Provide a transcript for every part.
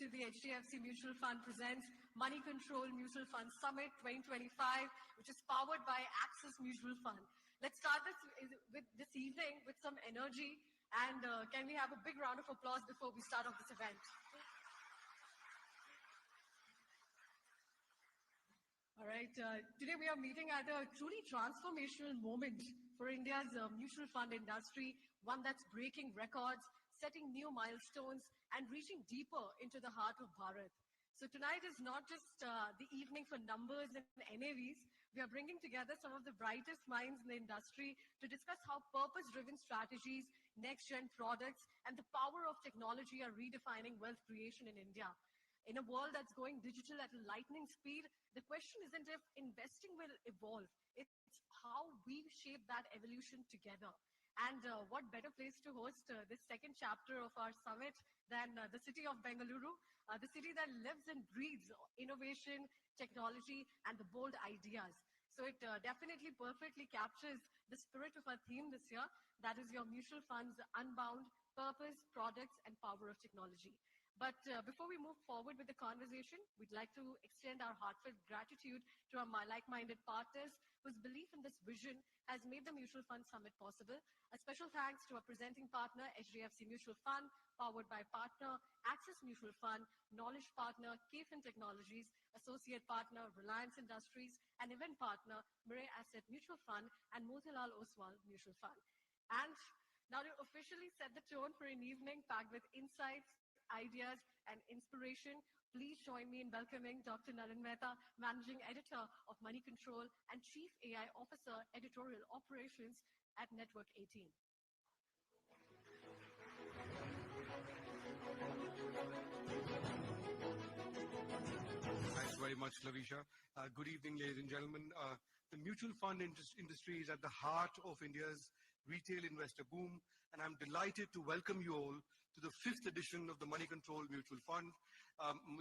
to the HDFC Mutual Fund presents Moneycontrol Mutual Fund Summit 2025, which is powered by Axis Mutual Fund. Let's start this evening with some energy, and can we have a big round of applause before we start off this event? All right, today we are meeting at a truly transformational moment for India's mutual fund industry, one that's breaking records, setting new milestones, and reaching deeper into the heart of Bharat. So tonight is not just the evening for numbers and NAVs. We are bringing together some of the brightest minds in the industry to discuss how purpose-driven strategies, next-gen products, and the power of technology are redefining wealth creation in India. In a world that's going digital at a lightning speed, the question isn't if investing will evolve, it's how we shape that evolution together. And what better place to host this second chapter of our summit than the city of Bengaluru, the city that lives and breathes innovation, technology, and the bold ideas. So it definitely perfectly captures the spirit of our theme this year, that is your mutual funds unbound, purpose, products, and power of technology. But before we move forward with the conversation, we'd like to extend our heartfelt gratitude to our like-minded partners whose belief in this vision has made the Mutual Fund Summit possible. A special thanks to our presenting partner, HDFC Mutual Fund, powered by partner, Axis Mutual Fund, knowledge partner, KFin Technologies, associate partner, Reliance Industries, and event partner, Mirae Asset Mutual Fund, and Motilal Oswal Mutual Fund. And now to officially set the tone for an evening packed with insights, ideas, and inspiration, please join me in welcoming Dr. Naren Mehta, Managing Editor of Moneycontrol and Chief AI Officer, Editorial Operations at Network 18. Thanks very much, Lavisha. Good evening, ladies and gentlemen. The mutual fund industry is at the heart of India's retail investor boom, and I'm delighted to welcome you all to the 5th edition of the Moneycontrol Mutual Fund,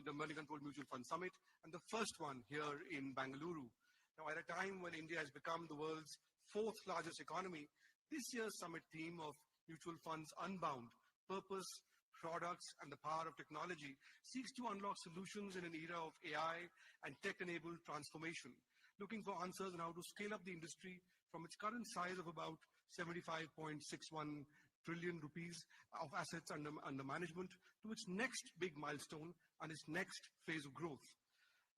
the Moneycontrol Mutual Fund Summit, and the first one here in Bengaluru. Now, at a time when India has become the world's 4th largest economy, this year's summit theme of mutual funds unbound, purpose, products, and the power of technology seeks to unlock solutions in an era of AI and tech-enabled transformation, looking for answers on how to scale up the industry from its current size of about 75.61 trillion rupees of assets under management to its next big milestone and its next phase of growth.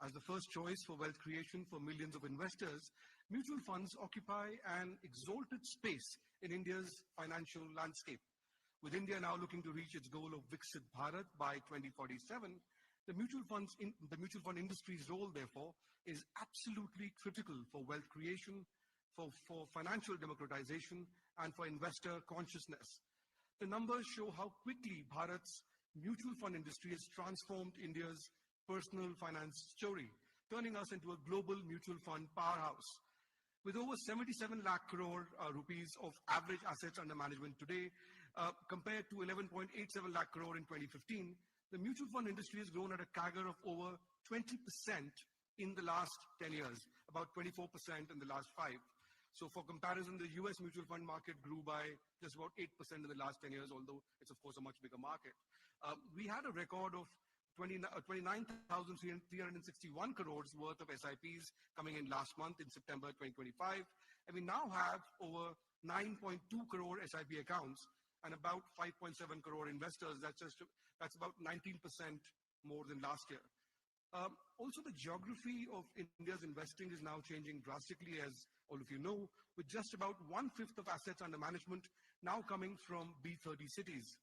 As the first choice for wealth creation for millions of investors, mutual funds occupy an exalted space in India's financial landscape. With India now looking to reach its goal of Viksit Bharat by 2047, the mutual fund industry's role, therefore, is absolutely critical for wealth creation, for financial democratization, and for investor consciousness. The numbers show how quickly Bharat's mutual fund industry has transformed India's personal finance story, turning us into a global mutual fund powerhouse. With over 77 lakh crore rupees of average assets under management today, compared to 11.87 lakh crore in 2015, the mutual fund industry has grown at a CAGR of over 20% in the last 10 years, about 24% in the last 5. So for comparison, the US mutual fund market grew by just about 8% in the last 10 years, although it's of course a much bigger market. We had a record of 29,361 crores worth of SIPs coming in last month in September 2025. And we now have over 9.2 crore SIP accounts and about 5.7 crore investors. That's about 19% more than last year. Also, the geography of India's investing is now changing drastically, as all of you know, with just about 1/5 of assets under management now coming from B30 cities.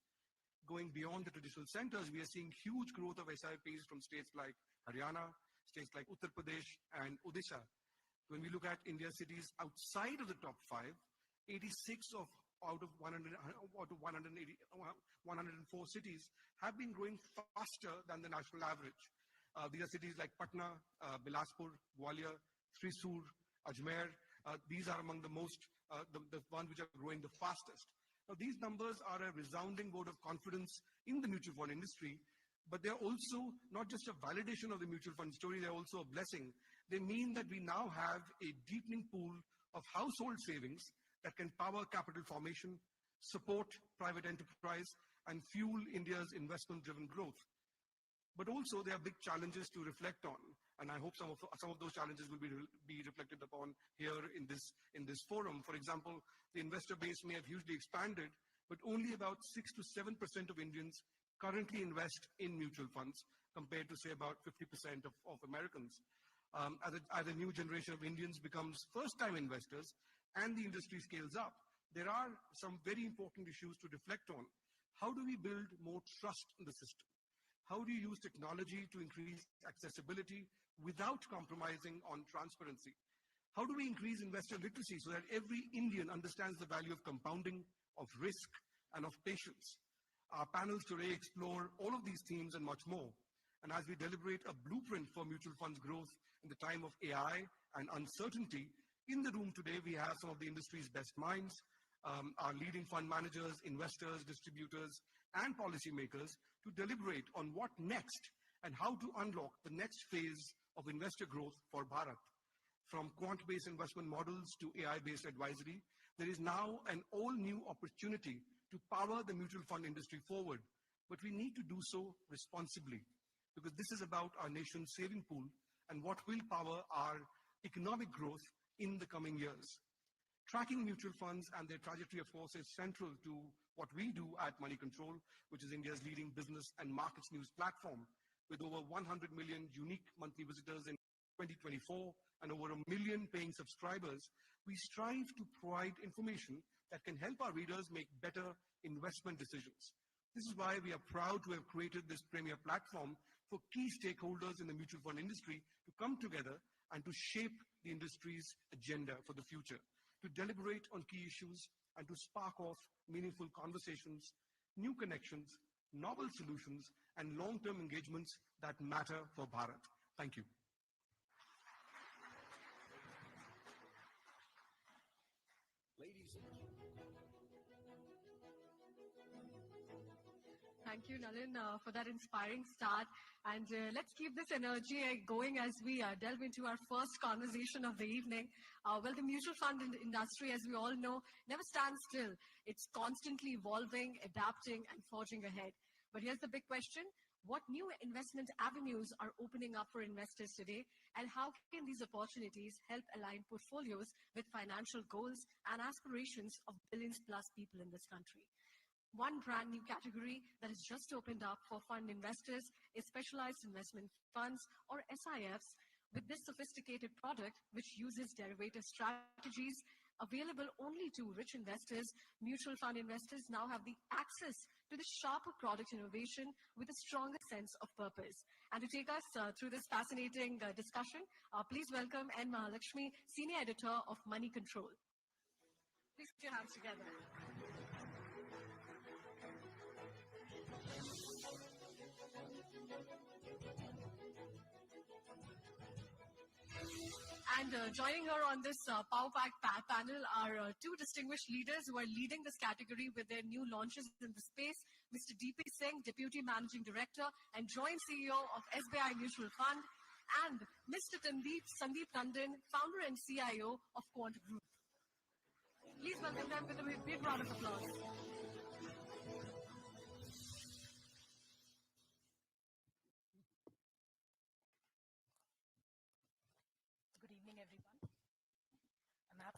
Going beyond the traditional centers, we are seeing huge growth of SIPs from states like Haryana, states like Uttar Pradesh and Odisha. When we look at India's cities outside of the top 5, 86 out of 104 cities have been growing faster than the national average. These are cities like Patna, Bilaspur, Gwalior, Thrissur, Ajmer. These are among the ones which are growing the fastest. Now, these numbers are a resounding vote of confidence in the mutual fund industry, but they're also not just a validation of the mutual fund story, they're also a blessing. They mean that we now have a deepening pool of household savings that can power capital formation, support private enterprise, and fuel India's investment-driven growth. But also there are big challenges to reflect on. And I hope some of those challenges will be reflected upon here in this forum. For example, the investor base may have hugely expanded, but only about 6 to 7% of Indians currently invest in mutual funds, compared to say about 50% of Americans. As a new generation of Indians becomes first-time investors and the industry scales up, there are some very important issues to reflect on. How do we build more trust in the system? How do you use technology to increase accessibility without compromising on transparency? How do we increase investor literacy so that every Indian understands the value of compounding, of risk, and of patience? Our panels today explore all of these themes and much more. And as we deliberate a blueprint for mutual funds growth in the time of AI and uncertainty, in the room today we have some of the industry's best minds, our leading fund managers, investors, distributors, and policymakers to deliberate on what next and how to unlock the next phase of investor growth for Bharat. From quant-based investment models to AI-based advisory, there is now an all-new opportunity to power the mutual fund industry forward. But we need to do so responsibly, because this is about our nation's saving pool and what will power our economic growth in the coming years. Tracking mutual funds and their trajectory, of course, is central to what we do at Moneycontrol, which is India's leading business and markets news platform. With over 100 million unique monthly visitors in 2024 and over 1 million paying subscribers, we strive to provide information that can help our readers make better investment decisions. This is why we are proud to have created this premier platform for key stakeholders in the mutual fund industry to come together and to shape the industry's agenda for the future, to deliberate on key issues and to spark off meaningful conversations, new connections, novel solutions, and long-term engagements that matter for Bharat. Thank you. Thank you, Nalin, for that inspiring start. And let's keep this energy going as we delve into our first conversation of the evening. Well, the mutual fund industry, as we all know, never stands still. It's constantly evolving, adapting, and forging ahead. But here's the big question. What new investment avenues are opening up for investors today, and how can these opportunities help align portfolios with financial goals and aspirations of billions plus people in this country? One brand new category that has just opened up for fund investors is specialized investment funds, or SIFs. With this sophisticated product, which uses derivative strategies available only to rich investors, mutual fund investors now have the access to the sharper product innovation with a stronger sense of purpose. And to take us through this fascinating discussion, please welcome N. Mahalakshmi, Senior Editor of Moneycontrol. Please put your hands together. And joining her on this Power Pack panel are two distinguished leaders who are leading this category with their new launches in the space. Mr. D.P. Singh, Deputy Managing Director and Joint CEO of SBI Mutual Fund, and Mr. Sandeep Tandon, Founder and CIO of Quant Group. Please welcome them with a big round of applause.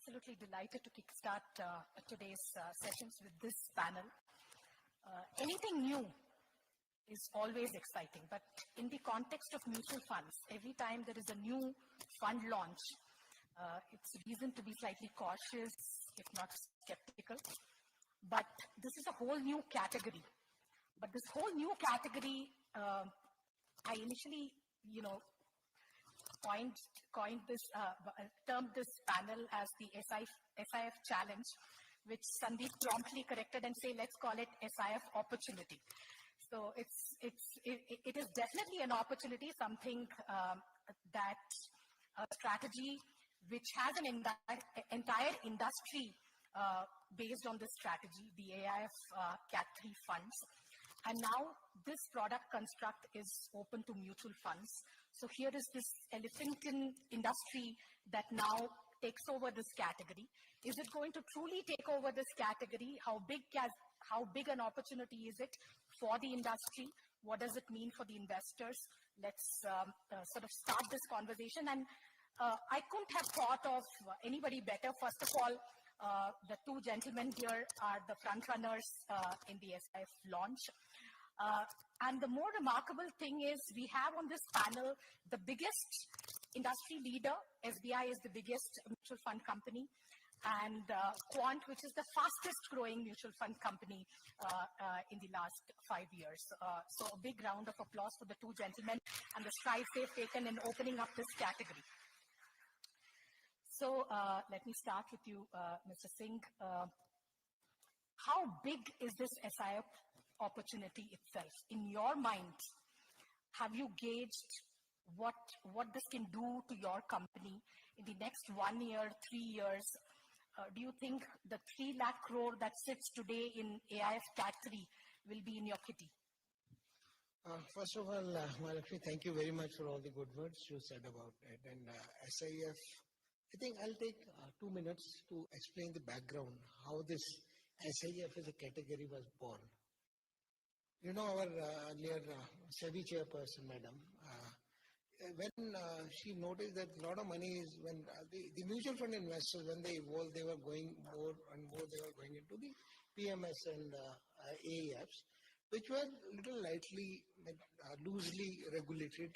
Absolutely delighted to kickstart today's sessions with this panel. Anything new is always exciting, but in the context of mutual funds, every time there is a new fund launch, it's reason to be slightly cautious, if not skeptical. But this is a whole new category. But this whole new category, I initially, termed this panel as the SIF challenge, which Sandeep promptly corrected and say, let's call it SIF opportunity. So it is definitely an opportunity, something that a strategy which has an entire industry based on this strategy, the AIF Cat 3 funds. And now this product construct is open to mutual funds. So here is this elephant in industry that now takes over this category. Is it going to truly take over this category? How big an opportunity is it for the industry, What does it mean for the investors? Let's sort of start this conversation. And I couldn't have thought of anybody better. First of all, the two gentlemen here are the front runners in the SIF launch. And the more remarkable thing is we have on this panel the biggest industry leader. SBI is the biggest mutual fund company, and Quant, which is the fastest growing mutual fund company in the last 5 years. So a big round of applause for the two gentlemen and the strides they've taken in opening up this category. So let me start with you, Mr. Singh. How big is this SIF opportunity itself? In your mind, have you gauged what this can do to your company in the next 1 year, 3 years? Do you think the 3 lakh crore that sits today in AIF category will be in your kitty? First of all, Mahalakshmi, thank you very much for all the good words you said about it. And SIF, I think I'll take 2 minutes to explain the background, how this SIF as a category was born. You know, our earlier SEBI chairperson, madam, when she noticed that a lot of money is when the mutual fund investors, when they evolved, they were going more and more, they were going into the PMS and AIFs, which were little lightly, loosely regulated.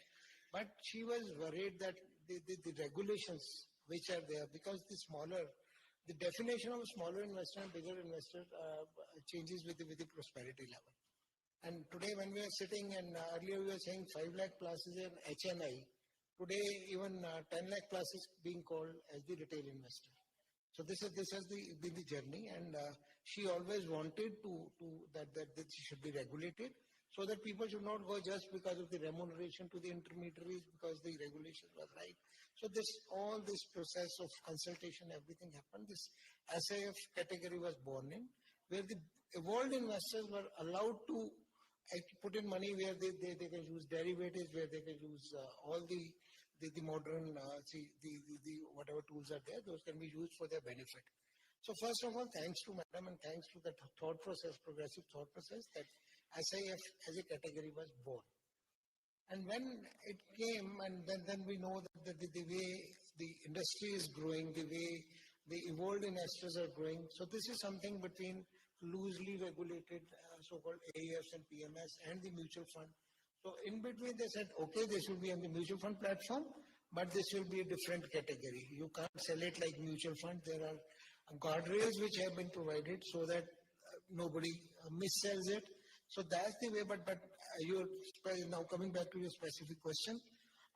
But she was worried that the regulations which are there, because the definition of a smaller investor and bigger investor changes with the prosperity level. And today when we are sitting, and earlier we were saying 5 lakh plus is an HNI, today even 10 lakh plus is being called as the retail investor. So this has been the journey, and she always wanted that it should be regulated, so that people should not go just because of the remuneration to the intermediaries, because the regulation was right. So all this process of consultation, everything happened. This SIF category was born in, where the evolved investors were allowed to put in money where they can use derivatives, where they can use all the modern, whatever tools are there, those can be used for their benefit. So first of all, thanks to madam and thanks to the thought process, progressive thought process, that SIF as a category was born. And when it came, and then we know that the way the industry is growing, the way the evolved investors are growing. So this is something between loosely regulated so-called AIFs and PMS and the mutual fund. So in between they said, okay, this will be on the mutual fund platform, but this will be a different category. You can't sell it like mutual fund. There are guardrails which have been provided so that nobody mis-sells it. So that's the way, but you're now coming back to your specific question.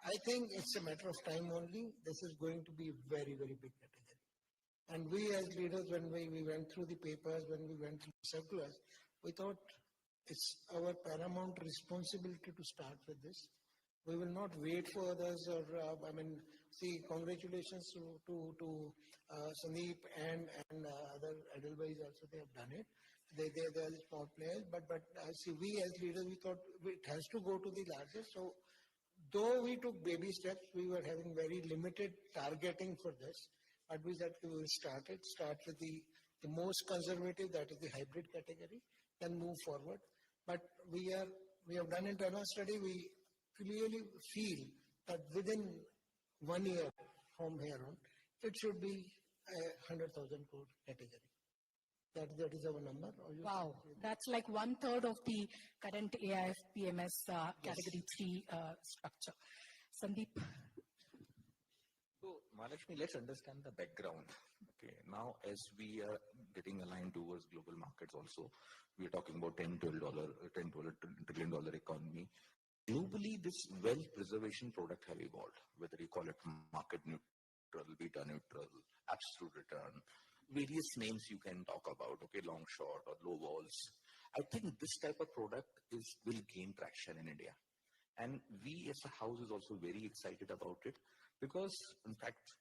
I think it's a matter of time only. This is going to be a very, very big category. And we as leaders, when we went through the papers, when we went through circulars, we thought it's our paramount responsibility to start with this. We will not wait for others, or congratulations to Sandeep and other Edelweiss also, they have done it. They are small players, but we as leaders, we thought it has to go to the largest. So though we took baby steps, we were having very limited targeting for this, but we said we will start with the most conservative, that is the hybrid category, then move forward. But we have done internal study. We clearly feel that within 1 year from here on, it should be a 100,000 crore category. That is our number. Wow, that's like 1/3 of the current AIF PMS category 3 structure. Sandeep. So, Mahalakshmi, let's understand the background. Okay, now as we are getting aligned towards global markets also, we are talking about $10 trillion economy. Globally, this wealth preservation product have evolved, whether you call it market neutral, beta neutral, absolute return, various names you can talk about, okay, long, short, or low walls. I think this type of product will gain traction in India. And we as a house is also very excited about it, because in fact,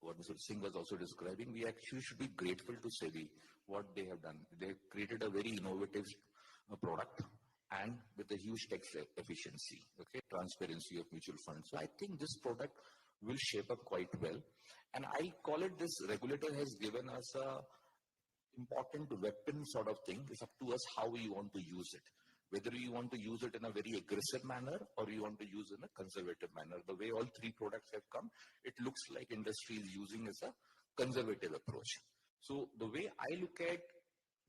what Mr. Singh was also describing, we actually should be grateful to SEBI, what they have done. They created a very innovative product, and with a huge tax efficiency, okay, transparency of mutual funds. So I think this product will shape up quite well. And I call it, this regulator has given us a important weapon sort of thing. It's up to us how we want to use it. whether you want to use it in a very aggressive manner or you want to use it in a conservative manner. The way all three products have come, it looks like industry is using as a conservative approach. So the way I look at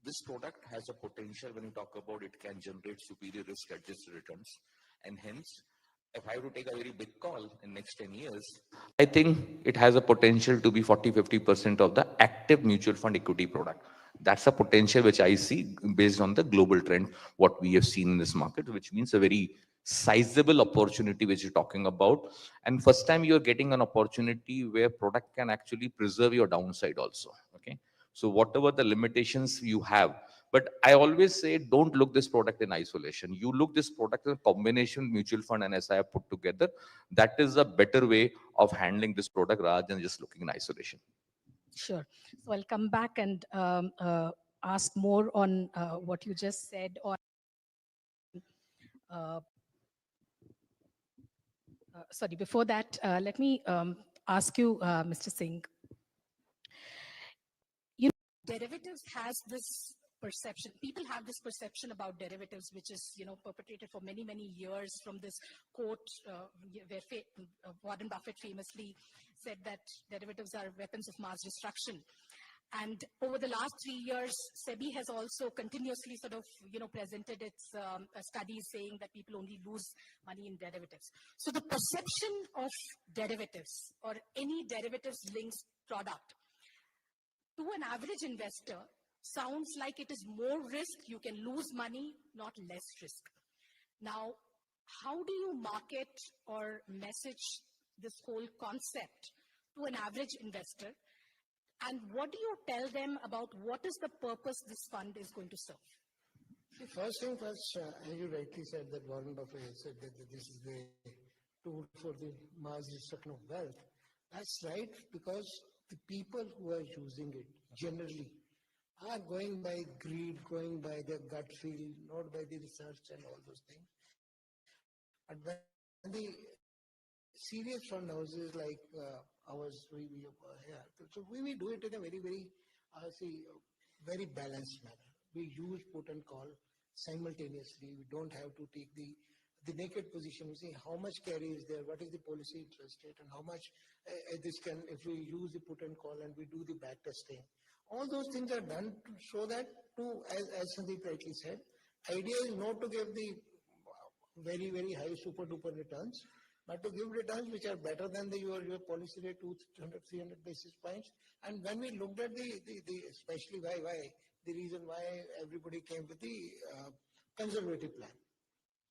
this product has a potential when you talk about it can generate superior risk adjusted returns. And hence, if I have to take a very big call in next 10 years, I think it has a potential to be 40-50% of the active mutual fund equity product. That's a potential which I see based on the global trend, what we have seen in this market, which means a very sizable opportunity which you're talking about. And first time you're getting an opportunity where product can actually preserve your downside also. Okay. So whatever the limitations you have, but I always say, don't look this product in isolation. You look this product in combination mutual fund and SIP put together. That is a better way of handling this product rather than just looking in isolation. Sure. So I'll come back and ask more on what you just said. Or sorry, before that, let me ask you, Mr. Singh. You know, derivatives has this perception. People have this perception about derivatives, which is, you know, perpetrated for many, many years from this quote where Warren Buffett famously said that derivatives are weapons of mass destruction. And over the last 3 years, SEBI has also continuously sort of, you know, presented its studies saying that people only lose money in derivatives. So the perception of derivatives or any derivatives links product to an average investor sounds like it is more risk. You can lose money, not less risk. Now, how do you market or message this whole concept to an average investor? And what do you tell them about what is the purpose this fund is going to serve? See, first thing first, as you rightly said that Warren Buffett said that this is the tool for the mass destruction of wealth. That's right, because the people who are using it generally are going by greed, going by their gut feel, not by the research and all those things. But when the serious fund houses like ours, we here, so we do it in a very, very balanced manner. We use put and call simultaneously. We don't have to take the naked position. We say how much carry is there, what is the policy interest rate, and how much this can, if we use the put and call and we do the back testing. All those things are done to show that, as Sandeep rightly said, idea is not to give the very, very high super duper returns, but to give returns which are better than your policy rate, 200, 300 basis points. And when we looked at the especially why the reason why everybody came with the conservative plan,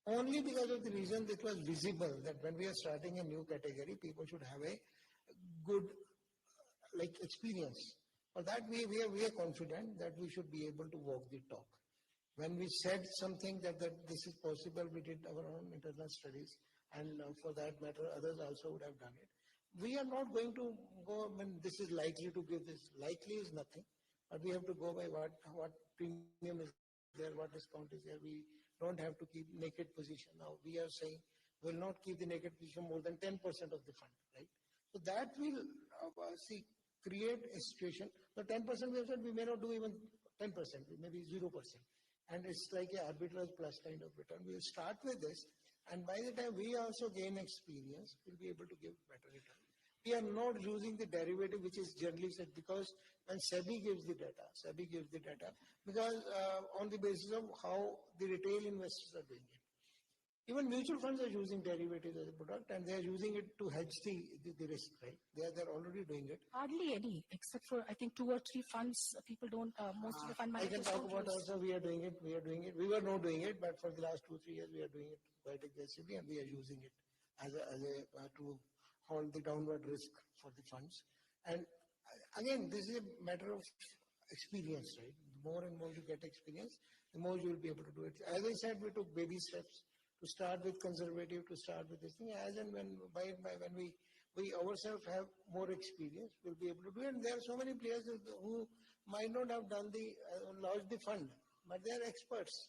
only because of the reason it was visible that when we are starting a new category, people should have a good experience. For that, we are confident that we should be able to walk the talk. When we said something that this is possible, we did our own internal studies, and for that matter, others also would have done it. We are not going to go, this is likely to give this. Likely is nothing, but we have to go by what premium is there, what discount is there. We don't have to keep naked position. Now we are saying we'll not keep the naked position more than 10% of the fund, right? So that will create a situation. So 10% we have said we may not do even 10%, maybe 0%. And it's like an arbitrage plus kind of return. We will start with this, and by the time we also gain experience, we'll be able to give better return. We are not using the derivative, which is generally said, because when SEBI gives the data, because on the basis of how the retail investors are doing it. Even mutual funds are using derivatives as a product, and they are using it to hedge the risk, right? They're already doing it. Hardly any, except for I think 2 or 3 funds. People don't. Most of the fund managers I can talk about also. We are doing it. We were not doing it, but for the last 2-3 years, we are doing it quite aggressively, and we are using it as a to hold the downward risk for the funds. And again, this is a matter of experience, right? The more and more you get experience, the more you will be able to do it. As I said, we took baby steps to start with conservative, to start with this thing. As and when we ourselves have more experience, we'll be able to do it. And there are so many players who might not have done launched the fund, but they are experts.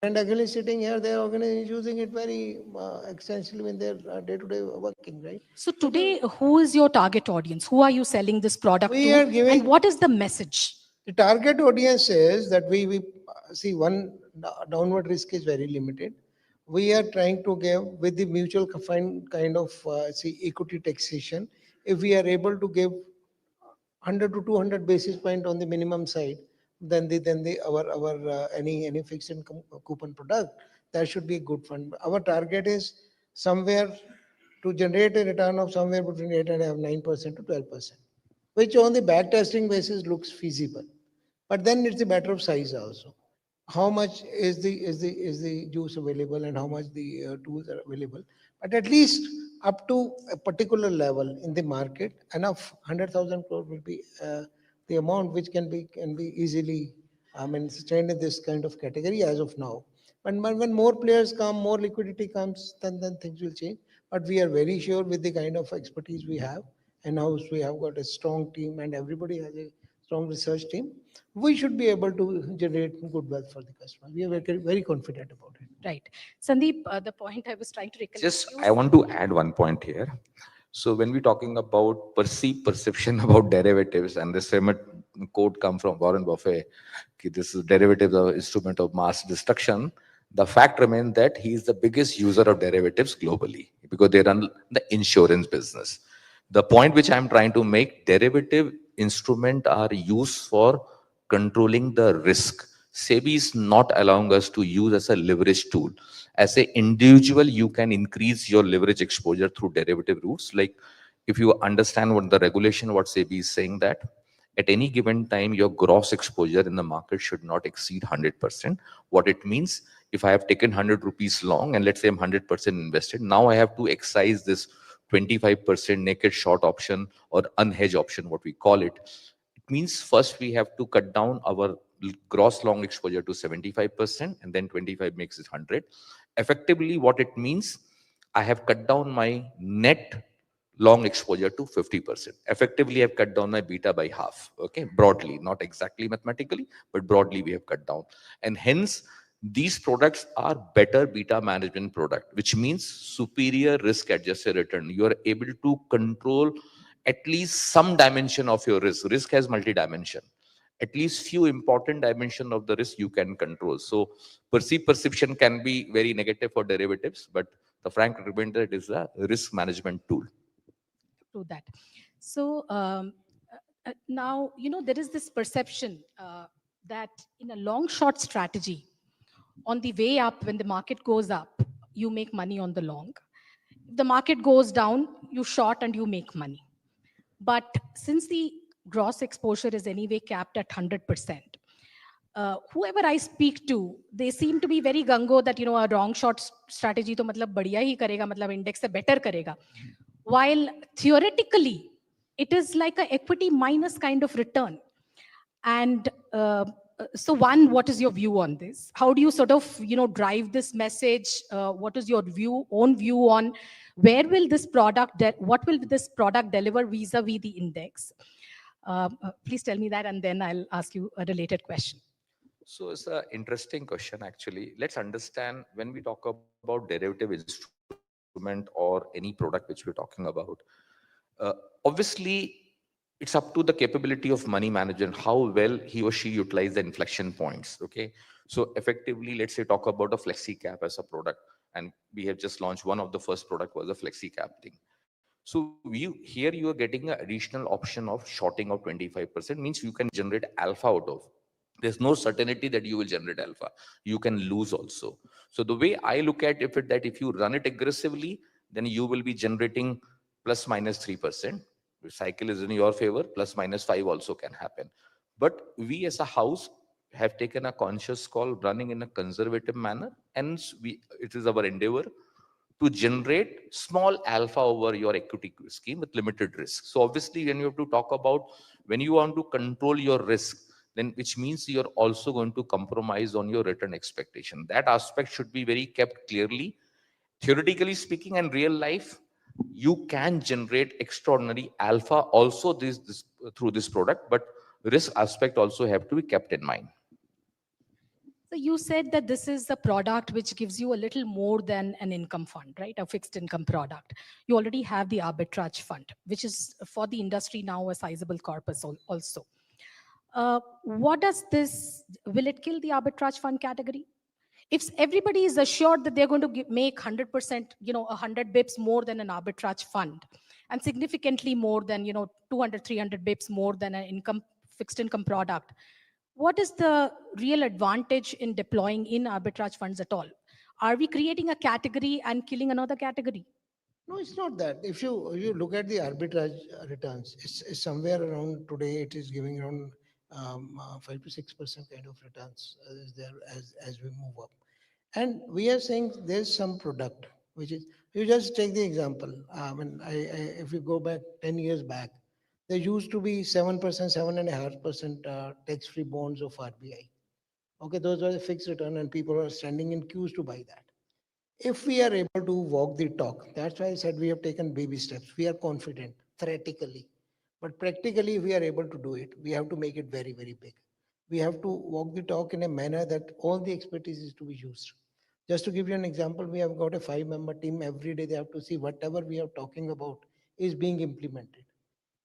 And actually sitting here, they are using it very extensively in their day-to-day working, right? So today, who is your target audience? Who are you selling this product We to? are giving, and what is the message? the target audience is that we see, one downward risk is very limited. We are trying to give with the mutual kind of see equity taxation. If we are able to give 100 to 200 basis point on the minimum side, then the our any fixed income coupon product, that should be a good fund. Our target is somewhere to generate a return of somewhere between 8.5 9% to 12%, which on the back testing basis looks feasible. But then it's a matter of size also. How much is the juice available and how much the tools are available. But at least up to a particular level in the market, enough 100,000 crore will be the amount which can be easily, I mean, sustained in this kind of category as of now. But when more players come, more liquidity comes, then things will change. But we are very sure with the kind of expertise we have, and house we have got a strong team, and everybody has a strong research team, we should be able to generate good wealth for the customer. We are very confident about it. Right. Sandeep, the point I was trying to recollect. Just, I want to add one point here. So when we're talking about perception about derivatives, and this famous quote come from Warren Buffett, कि this is derivatives are instrument of mass destruction. The fact remains that he is the biggest user of derivatives globally because they run the insurance business. The point which I'm trying to make, derivative instrument are used for controlling the risk. SEBI is not allowing us to use as a leverage tool. As an individual, you can increase your leverage exposure through derivative routes. Like if you understand what the regulation, what SEBI is saying, that at any given time, your gross exposure in the market should not exceed 100%. What it means, if I have taken 100 rupees long and let's say I'm 100% invested, now I have to excise this 25% naked short option or unhedged option, what we call it. It means first we have to cut down our gross long exposure to 75% and then 25 makes it 100. Effectively, what it means, I have cut down my net long exposure to 50%. Effectively, I've cut down my beta by half. Okay, broadly, not exactly mathematically, but broadly we have cut down. And hence, these products are better beta management product, which means superior risk adjusted return. You are able to control at least some dimension of your risk. Risk has multi-dimension. At least few important dimension of the risk you can control. So perception can be very negative for derivatives, but the frank reminder, it is a risk management tool. To that. So now, there is this perception that in a long short strategy, on the way up, when the market goes up, you make money on the long. If the market goes down, you short and you make money. But since the gross exposure is anyway capped at 100%, whoever I speak to, they seem to be very gung-ho that, a wrong short strategy to matlab badhiya hi karega, matlab index se better karega. While theoretically, it is like an equity minus kind of return. And so one, what is your view on this? How do you sort of, drive this message? What is your own view on where will this product, what will this product deliver vis-a-vis the index? Please tell me that, and then I'll ask you a related question. So it's an interesting question, actually. Let's understand when we talk about derivative instrument or any product which we're talking about, obviously, it's up to the capability of money manager and how well he or she utilize the inflection points. Okay, so effectively, let's say talk about a flexi cap as a product, and we have just launched one of the first product was a flexi cap thing. So here you are getting an additional option of shorting of 25%, means you can generate alpha out of. There's no certainty that you will generate alpha. You can lose also. So the way I look at it, that if you run it aggressively, then you will be generating plus minus 3%. The cycle is in your favor, plus minus 5 also can happen. But we as a house have taken a conscious call running in a conservative manner. Hence, it is our endeavor to generate small alpha over your equity scheme with limited risk. So obviously, when you have to talk about, when you want to control your risk, then which means you're also going to compromise on your return expectation. That aspect should be very kept clearly. Theoretically speaking, and real life, you can generate extraordinary alpha also through this product, but risk aspect also have to be kept in mind. So you said that this is a product which gives you a little more than an income fund, right? A fixed income product. You already have the arbitrage fund, which is for the industry now a sizable corpus also. What does this, will it kill the arbitrage fund category? If everybody is assured that they're going to make 100%, 100 bips more than an arbitrage fund, and significantly more than, 200, 300 bips more than an fixed income product, what is the real advantage in deploying in arbitrage funds at all? Are we creating a category and killing another category? No, it's not that. If you look at the arbitrage returns, it's somewhere around today. It is giving around 5 to 6% kind of returns is there as we move up. And we are saying there's some product which is, you just take the example. If you go back 10 years back, there used to be 7%, 7.5% tax-free bonds of RBI. Okay, those were the fixed return, and people are standing in queues to buy that. If we are able to walk the talk, that's why I said we have taken baby steps. We are confident theoretically, but practically, if we are able to do it, we have to make it very, very big. We have to walk the talk in a manner that all the expertise is to be used. Just to give you an example, we have got a 5-member team. Every day they have to see whatever we are talking about is being implemented.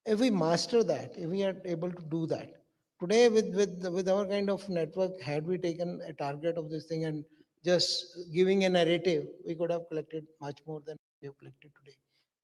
If we master that, if we are able to do that, today with our kind of network, had we taken a target of this thing and just giving a narrative, we could have collected much more than we have collected today.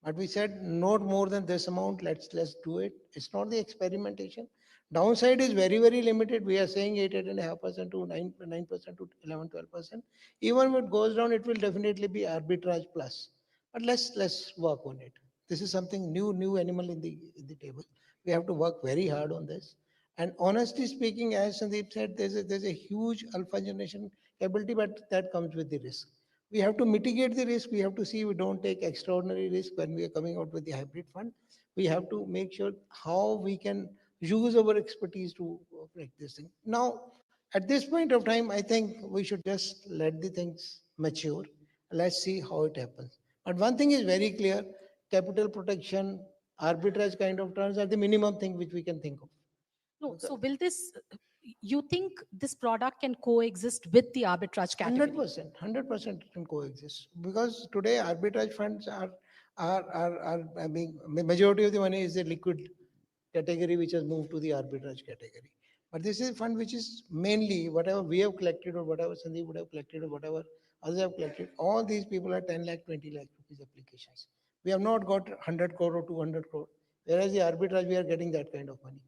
But we said not more than this amount. Let's do it. It's not the experimentation. Downside is very, very limited. We are saying 8.5% to 9% to 11, 12%. Even if it goes down, it will definitely be arbitrage plus. But let's work on it. This is something new animal in the table. We have to work very hard on this. And honestly speaking, as Sandeep said, there's a huge alpha generation ability, but that comes with the risk. We have to mitigate the risk. We have to see we don't take extraordinary risk when we are coming out with the hybrid fund. We have to make sure how we can use our expertise to make this thing. Now, at this point of time, I think we should just let the things mature. Let's see how it happens. But one thing is very clear: capital protection, arbitrage kind of terms are the minimum thing which we can think of. No, so will this, you think this product can coexist with the arbitrage category? 100% it can coexist, because today arbitrage funds are I mean, majority of the money is the liquid category which has moved to the arbitrage category. But this is a fund which is mainly whatever we have collected or whatever Sandeep would have collected or whatever others have collected. All these people are 10 lakh, 20 lakh rupees applications. We have not got 100 crore or 200 crore. Whereas the arbitrage, we are getting that kind of money.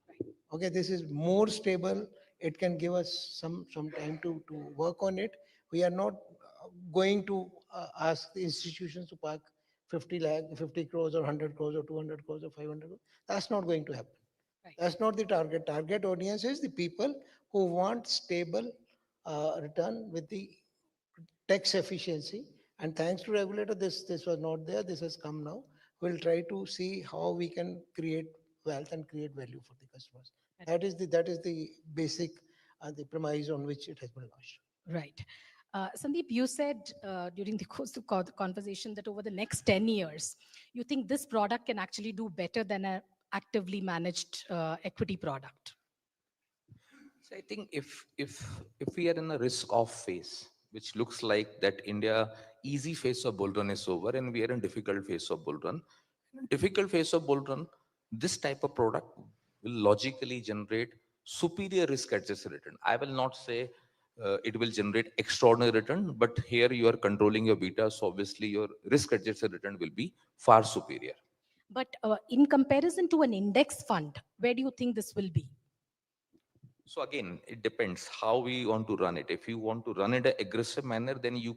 Okay, this is more stable. It can give us some time to work on it. We are not going to ask the institutions to park 50 lakh, 50 crores or 100 crores or 200 crores or 500 crores. That's not going to happen. Right. That's not the target. Target audience is the people who want stable return with the tax efficiency. And thanks to regulator, this was not there. This has come now. We'll try to see how we can create wealth and create value for the customers. That is the basic the premise on which it has been launched. Right. Sandeep, you said during the course of the conversation that over the next 10 years, you think this product can actually do better than an actively managed equity product. So I think if we are in a risk-off phase, which looks like that India easy phase of bull run is over and we are in difficult phase of bull run. Difficult phase of bull run, this type of product will logically generate superior risk-adjusted return. I will not say it will generate extraordinary return, but here you are controlling your beta, so obviously your risk-adjusted return will be far superior. But in comparison to an index fund, where do you think this will be? So again, it depends how we want to run it. If you want to run it in an aggressive manner, then you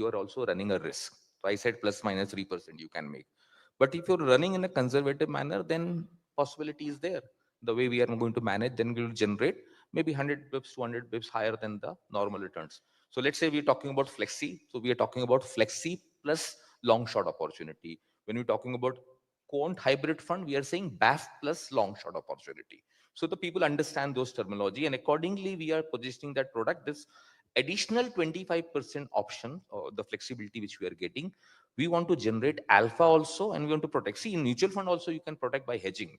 are also running a risk. So I said plus minus 3% you can make. But if you're running in a conservative manner, then possibility is there. The way we are going to manage, then we'll generate maybe 100 bips, 200 bips higher than the normal returns. So let's say we're talking about flexi. So we are talking about flexi plus long short opportunity. When we're talking about quant hybrid fund, we are saying BAF plus long short opportunity. So the people understand those terminology, and accordingly we are positioning that product. This additional 25% option or the flexibility which we are getting, we want to generate alpha also, and we want to protect. See, in mutual fund also you can protect by hedging.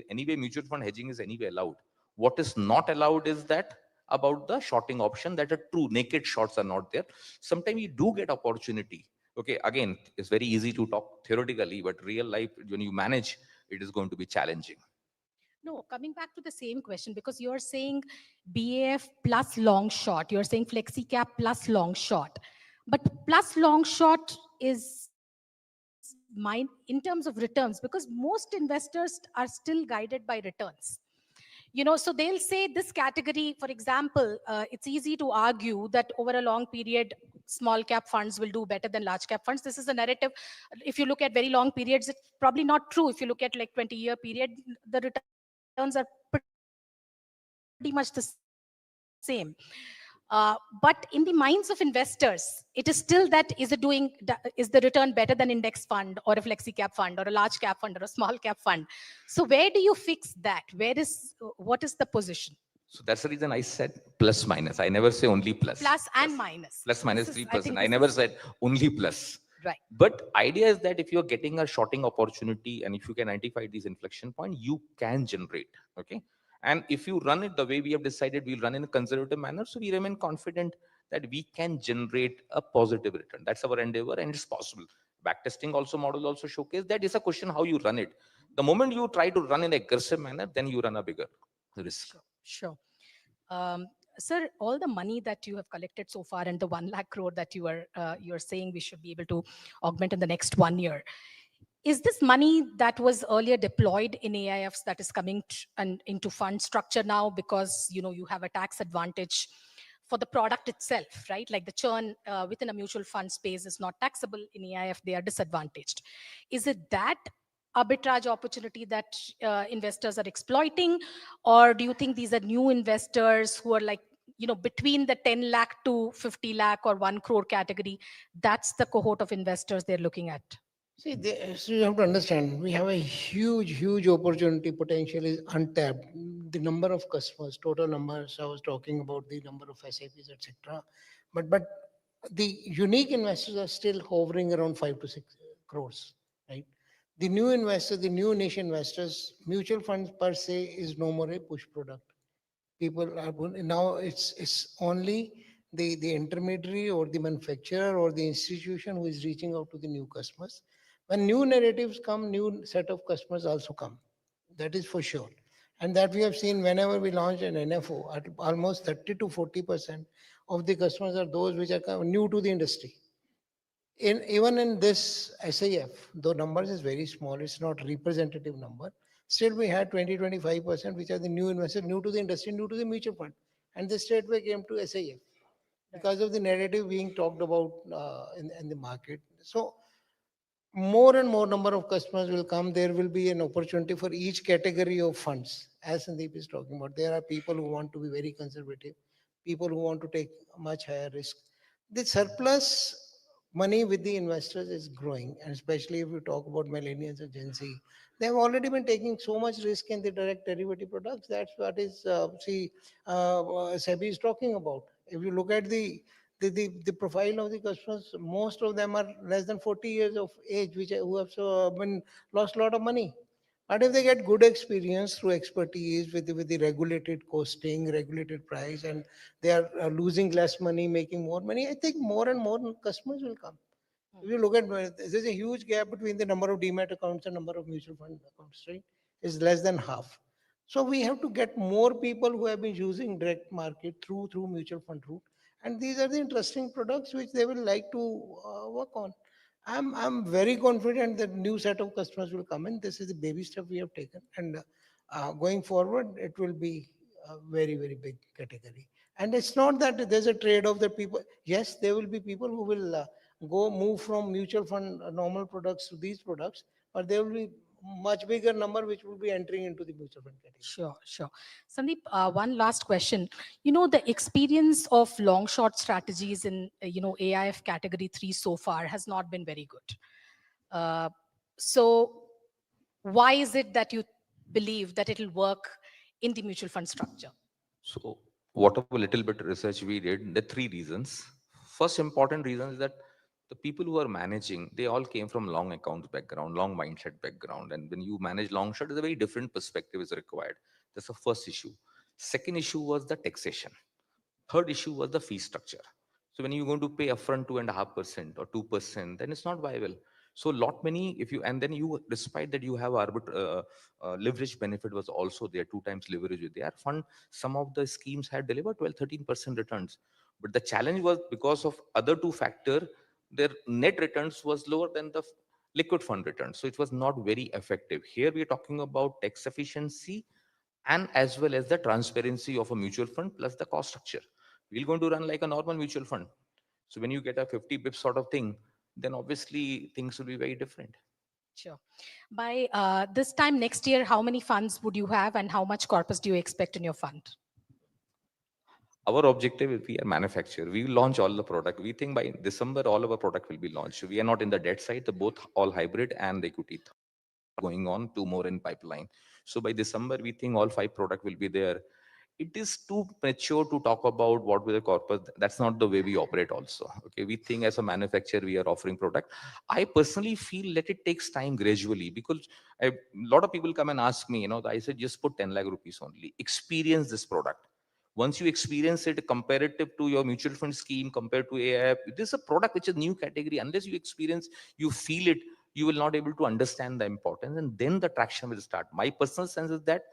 Anyway, mutual fund hedging is anyway allowed. What is not allowed is that about the shorting option, that are true naked shorts are not there. Sometimes you do get opportunity. Okay, again, it's very easy to talk theoretically, but real life when you manage, it is going to be challenging. No, coming back to the same question, because you're saying BAF plus long short, you're saying flexi cap plus long short, but plus long short is mine in terms of returns, because most investors are still guided by returns. So they'll say this category, for example, it's easy to argue that over a long period, small cap funds will do better than large cap funds. This is a narrative. If you look at very long periods, it's probably not true. If you look at like 20-year period, the returns are pretty much the same. But in the minds of investors, it is still that, is the return better than index fund or a flexi cap fund or a large cap fund or a small cap fund? So where do you fix that? What is the position? So that's the reason I said plus minus. I never say only plus. Plus and minus. Plus minus I think 3%. this I never is said only plus. right. But idea is that if you're getting a shorting opportunity and if you can identify these inflection point, you can generate. Okay. And if you run it the way we have decided, we'll run in a conservative manner. So we remain confident that we can generate a positive return. That's our endeavor and it's possible. Backtesting also model also showcase that is a question how you run it. The moment you try to run in aggressive manner, then you run a bigger risk. Sure, sure. Sir, all the money that you have collected so far and the 1 lakh crore that you're saying we should be able to augment in the next 1 year, is this money that was earlier deployed in AIFs that is coming and into fund structure now because you have a tax advantage for the product itself, right? Like the churn within a mutual fund space is not taxable in AIF; they are disadvantaged. Is it that arbitrage opportunity that investors are exploiting, or do you think these are new investors who are like between the 10 lakh to 50 lakh or 1 crore category? That's the cohort of investors they're looking at. See, so you have to understand, we have a huge, huge opportunity potential is untapped. The number of customers, total numbers, I was talking about the number of SIPs, etc. But the unique investors are still hovering around 5 to 6 crores, right? The new investors, the new niche investors, mutual funds per se is no more a push product. People are now it's only the intermediary or the manufacturer or the institution who is reaching out to the new customers. When new narratives come, new set of customers also come, that is for sure. And that we have seen whenever we launch an NFO, at almost 30 to 40% of the customers are those which are new to the industry. Even in this SIF, though numbers is very small, it's not representative number. Still, we had 20-25%, which are the new investors, new to the industry, new to the mutual fund, and they straightway came to SIF because of the narrative being talked about in the market. So more and more number of customers will come. There will be an opportunity for each category of funds. As Sandeep is talking about, there are people who want to be very conservative, people who want to take a much higher risk. The surplus money with the investors is growing, and especially if you talk about millennials and Gen Z, they have already been taking so much risk in the direct derivative products. That's what is SEBI is talking about. If you look at the profile of the customers, most of them are less than 40 years of age, which who have been lost a lot of money. But if they get good experience through expertise with the regulated costing, regulated price, and they are losing less money, making more money, I think more and more customers will come. If you look at, there's a huge gap between the number of demat accounts and number of mutual fund accounts, right? Is less than half. So we have to get more people who have been using direct market through mutual fund route, and these are the interesting products which they will like to work on. I'm very confident that new set of customers will come in. This is the baby step we have taken, and going forward, it will be a very, very big category. And it's not that there's a trade-off that people. Yes, there will be people who will go move from mutual fund normal products to these products, but there will be much bigger number which will be entering into the mutual fund category. Sure, sure. Sandeep, one last question. The experience of long short strategies in, AIF category 3 so far has not been very good. So why is it that you believe that it'll work in the mutual fund structure? So whatever little bit research we did, the three reasons. First important reason is that the people who are managing, they all came from long accounts background, long mindset background. And when you manage long short, it's a very different perspective is required. That's the first issue. Second issue was the taxation. Third issue was the fee structure. So when you're going to pay upfront 2.5% or 2%, then it's not viable. So lot many, if you, and then you, despite that you have leverage benefit was also there, 2 times leverage with their fund. Some of the schemes had delivered 12-13% returns. But the challenge was because of other two factor, their net returns was lower than the liquid fund returns. So it was not very effective. Here we are talking about tax efficiency and as well as the transparency of a mutual fund plus the cost structure. We're going to run like a normal mutual fund. So when you get a 50 bips sort of thing, then obviously things will be very different. Sure. By this time next year, how many funds would you have and how much corpus do you expect in your fund? Our objective is we are manufacturer. We will launch all the product. We think by December, all of our product will be launched. We are not in the debt side, the both all hybrid and the equity going on, 2 more in pipeline. So by December, we think all 5 product will be there. It is too mature to talk about what will the corpus. That's not the way we operate also. Okay, we think as a manufacturer, we are offering product. I personally feel that it takes time gradually, because a lot of people come and ask me, I said, just put 10 lakh rupees only. Experience this product. Once you experience it comparative to your mutual fund scheme, compared to AIF, this is a product which is new category. Unless you experience, you feel it, you will not able to understand the importance, and then the traction will start. My personal sense is that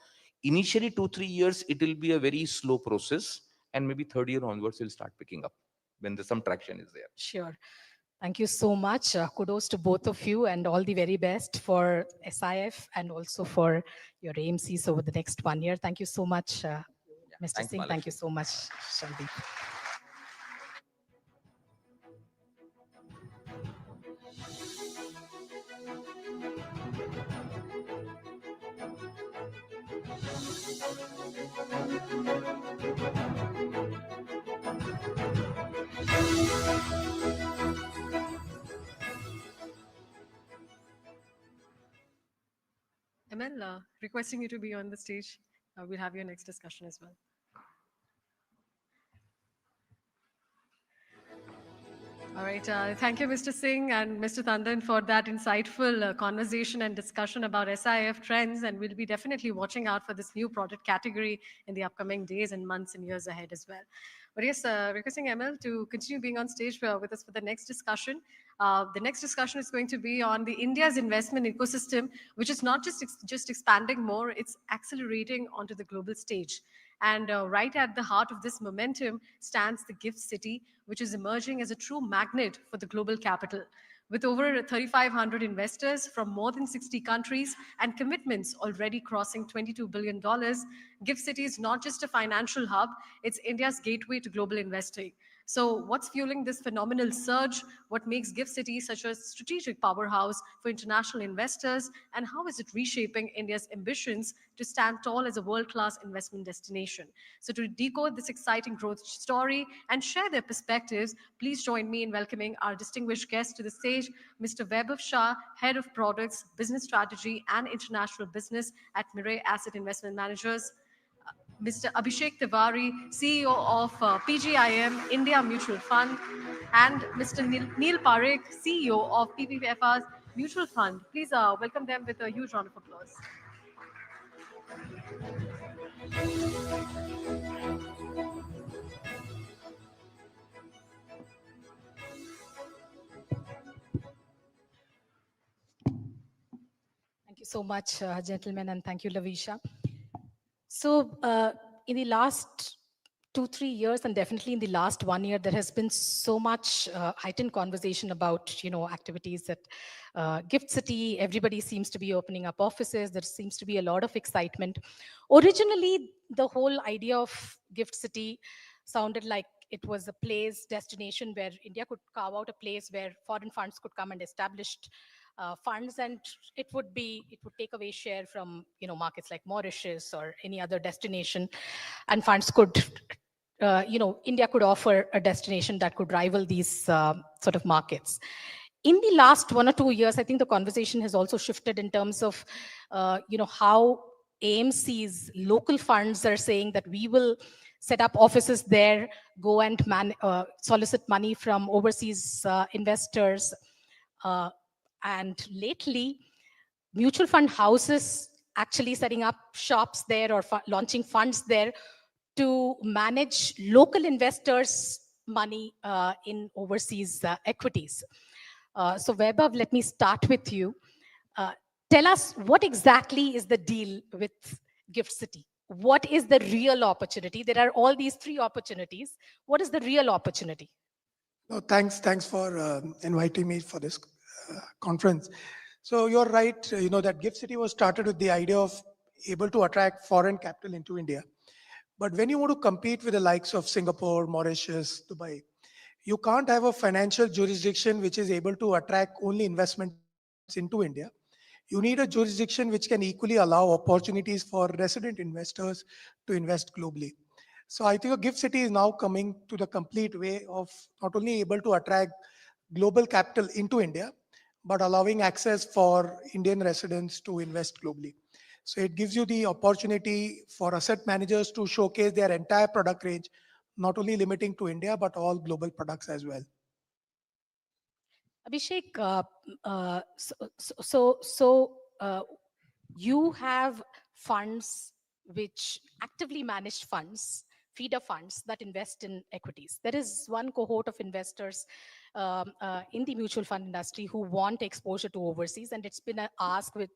initially 2-3 years, it will be a very slow process, and maybe third year onwards, will start picking up when there's some traction is there. Sure. Thank you so much. Kudos to both of you and all the very best for SIF and also for your AMCs over the next 1 year. Thank you so much, Mr. Thanks, Singh. Mahalakshmi. Thank you so much, Sandeep. ML, requesting you to be on the stage. We'll have your next discussion as well. All right. Thank you, Mr. Singh and Mr. Tandon, for that insightful conversation and discussion about SIF trends. And we'll be definitely watching out for this new product category in the upcoming days and months and years ahead as well. But yes, requesting ML to continue being on stage with us for the next discussion. The next discussion is going to be on the India's investment ecosystem, which is not just expanding more, it's accelerating onto the global stage. And right at the heart of this momentum stands the GIFT City, which is emerging as a true magnet for the global capital. With over 3,500 investors from more than 60 countries and commitments already crossing $22 billion, GIFT City is not just a financial hub, it's India's gateway to global investing. So what's fueling this phenomenal surge? What makes GIFT City such a strategic powerhouse for international investors? And how is it reshaping India's ambitions to stand tall as a world-class investment destination? So to decode this exciting growth story and share their perspectives, please join me in welcoming our distinguished guest to the stage, Mr. Vaibhav Shah, Head of Products, Business Strategy and International Business at Mirae Asset Investment Managers, Mr. Abhishek Tiwari, CEO of PGIM India Mutual Fund, and Mr. Neil Parekh, CEO of PPFR's Mutual Fund. Please welcome them with a huge round of applause. Thank you so much, gentlemen, and thank you, Lavisha. So in the last 2-3 years, and definitely in the last 1 year, there has been so much heightened conversation about, activities at GIFT City. Everybody seems to be opening up offices. There seems to be a lot of excitement. Originally, the whole idea of GIFT City sounded like it was a place, destination where India could carve out a place where foreign funds could come and establish funds, and it would take away share from markets like Mauritius or any other destination, and funds could India could offer a destination that could rival these sort of markets. In the last 1 or 2 years, I think the conversation has also shifted in terms of how AMCs, local funds, are saying that we will set up offices there, go and solicit money from overseas investors. And lately, mutual fund houses actually setting up shops there or launching funds there to manage local investors' money in overseas equities. So Vaibhav, let me start with you. Uh, Tell us what exactly is the deal with Gift City? What is the real opportunity? There are all these three opportunities. What is the real opportunity? No, thanks for inviting me for this conference. So you're right, that Gift City was started with the idea of able to attract foreign capital into India. But when you want to compete with the likes of Singapore, Mauritius, Dubai, you can't have a financial jurisdiction which is able to attract only investments into India. You need a jurisdiction which can equally allow opportunities for resident investors to invest globally. So I think a Gift City is now coming to the complete way of not only able to attract global capital into India, but allowing access for Indian residents to invest globally. So it gives you the opportunity for asset managers to showcase their entire product range, not only limiting to India, but all global products as well. Abhishek, so you have funds which actively managed funds, feeder funds that invest in equities. There is one cohort of investors in the mutual fund industry who want exposure to overseas, and it's been an ask with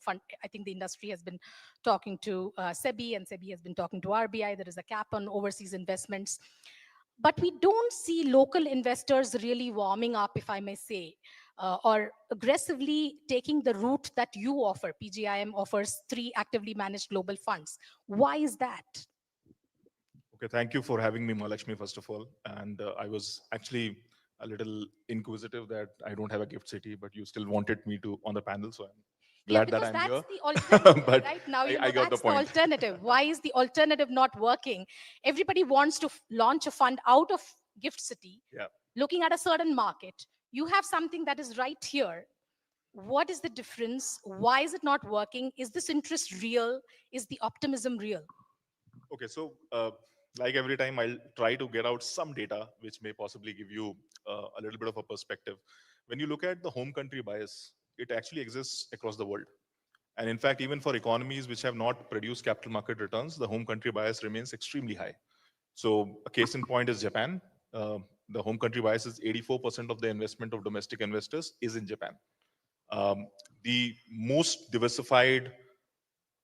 fund. I think the industry has been talking to SEBI, and SEBI has been talking to RBI. There is a cap on overseas investments. But we don't see local investors really warming up, if I may say, or aggressively taking the route that you offer. PGIM offers 3 actively managed global funds. Why is that? Okay, thank you for having me, Mahalakshmi, first of all. And I was actually a little inquisitive that I don't have a gift city, but you still wanted me to on the panel, so I'm glad that Because I'm that's here. the alternative, But right? Now I got the that's the point. alternative. Why is the alternative not working? Everybody wants to launch a fund out of Gift City, Yeah. looking at a certain market. You have something that is right here. What is the difference? Why is it not working? Is this interest real? Is the optimism real? Okay, so like every time, I'll try to get out some data which may possibly give you a little bit of a perspective. When you look at the home country bias, it actually exists across the world. And in fact, even for economies which have not produced capital market returns, the home country bias remains extremely high. So a case in point is Japan. Uh, the home country bias is 84% of the investment of domestic investors is in Japan. Um, the most diversified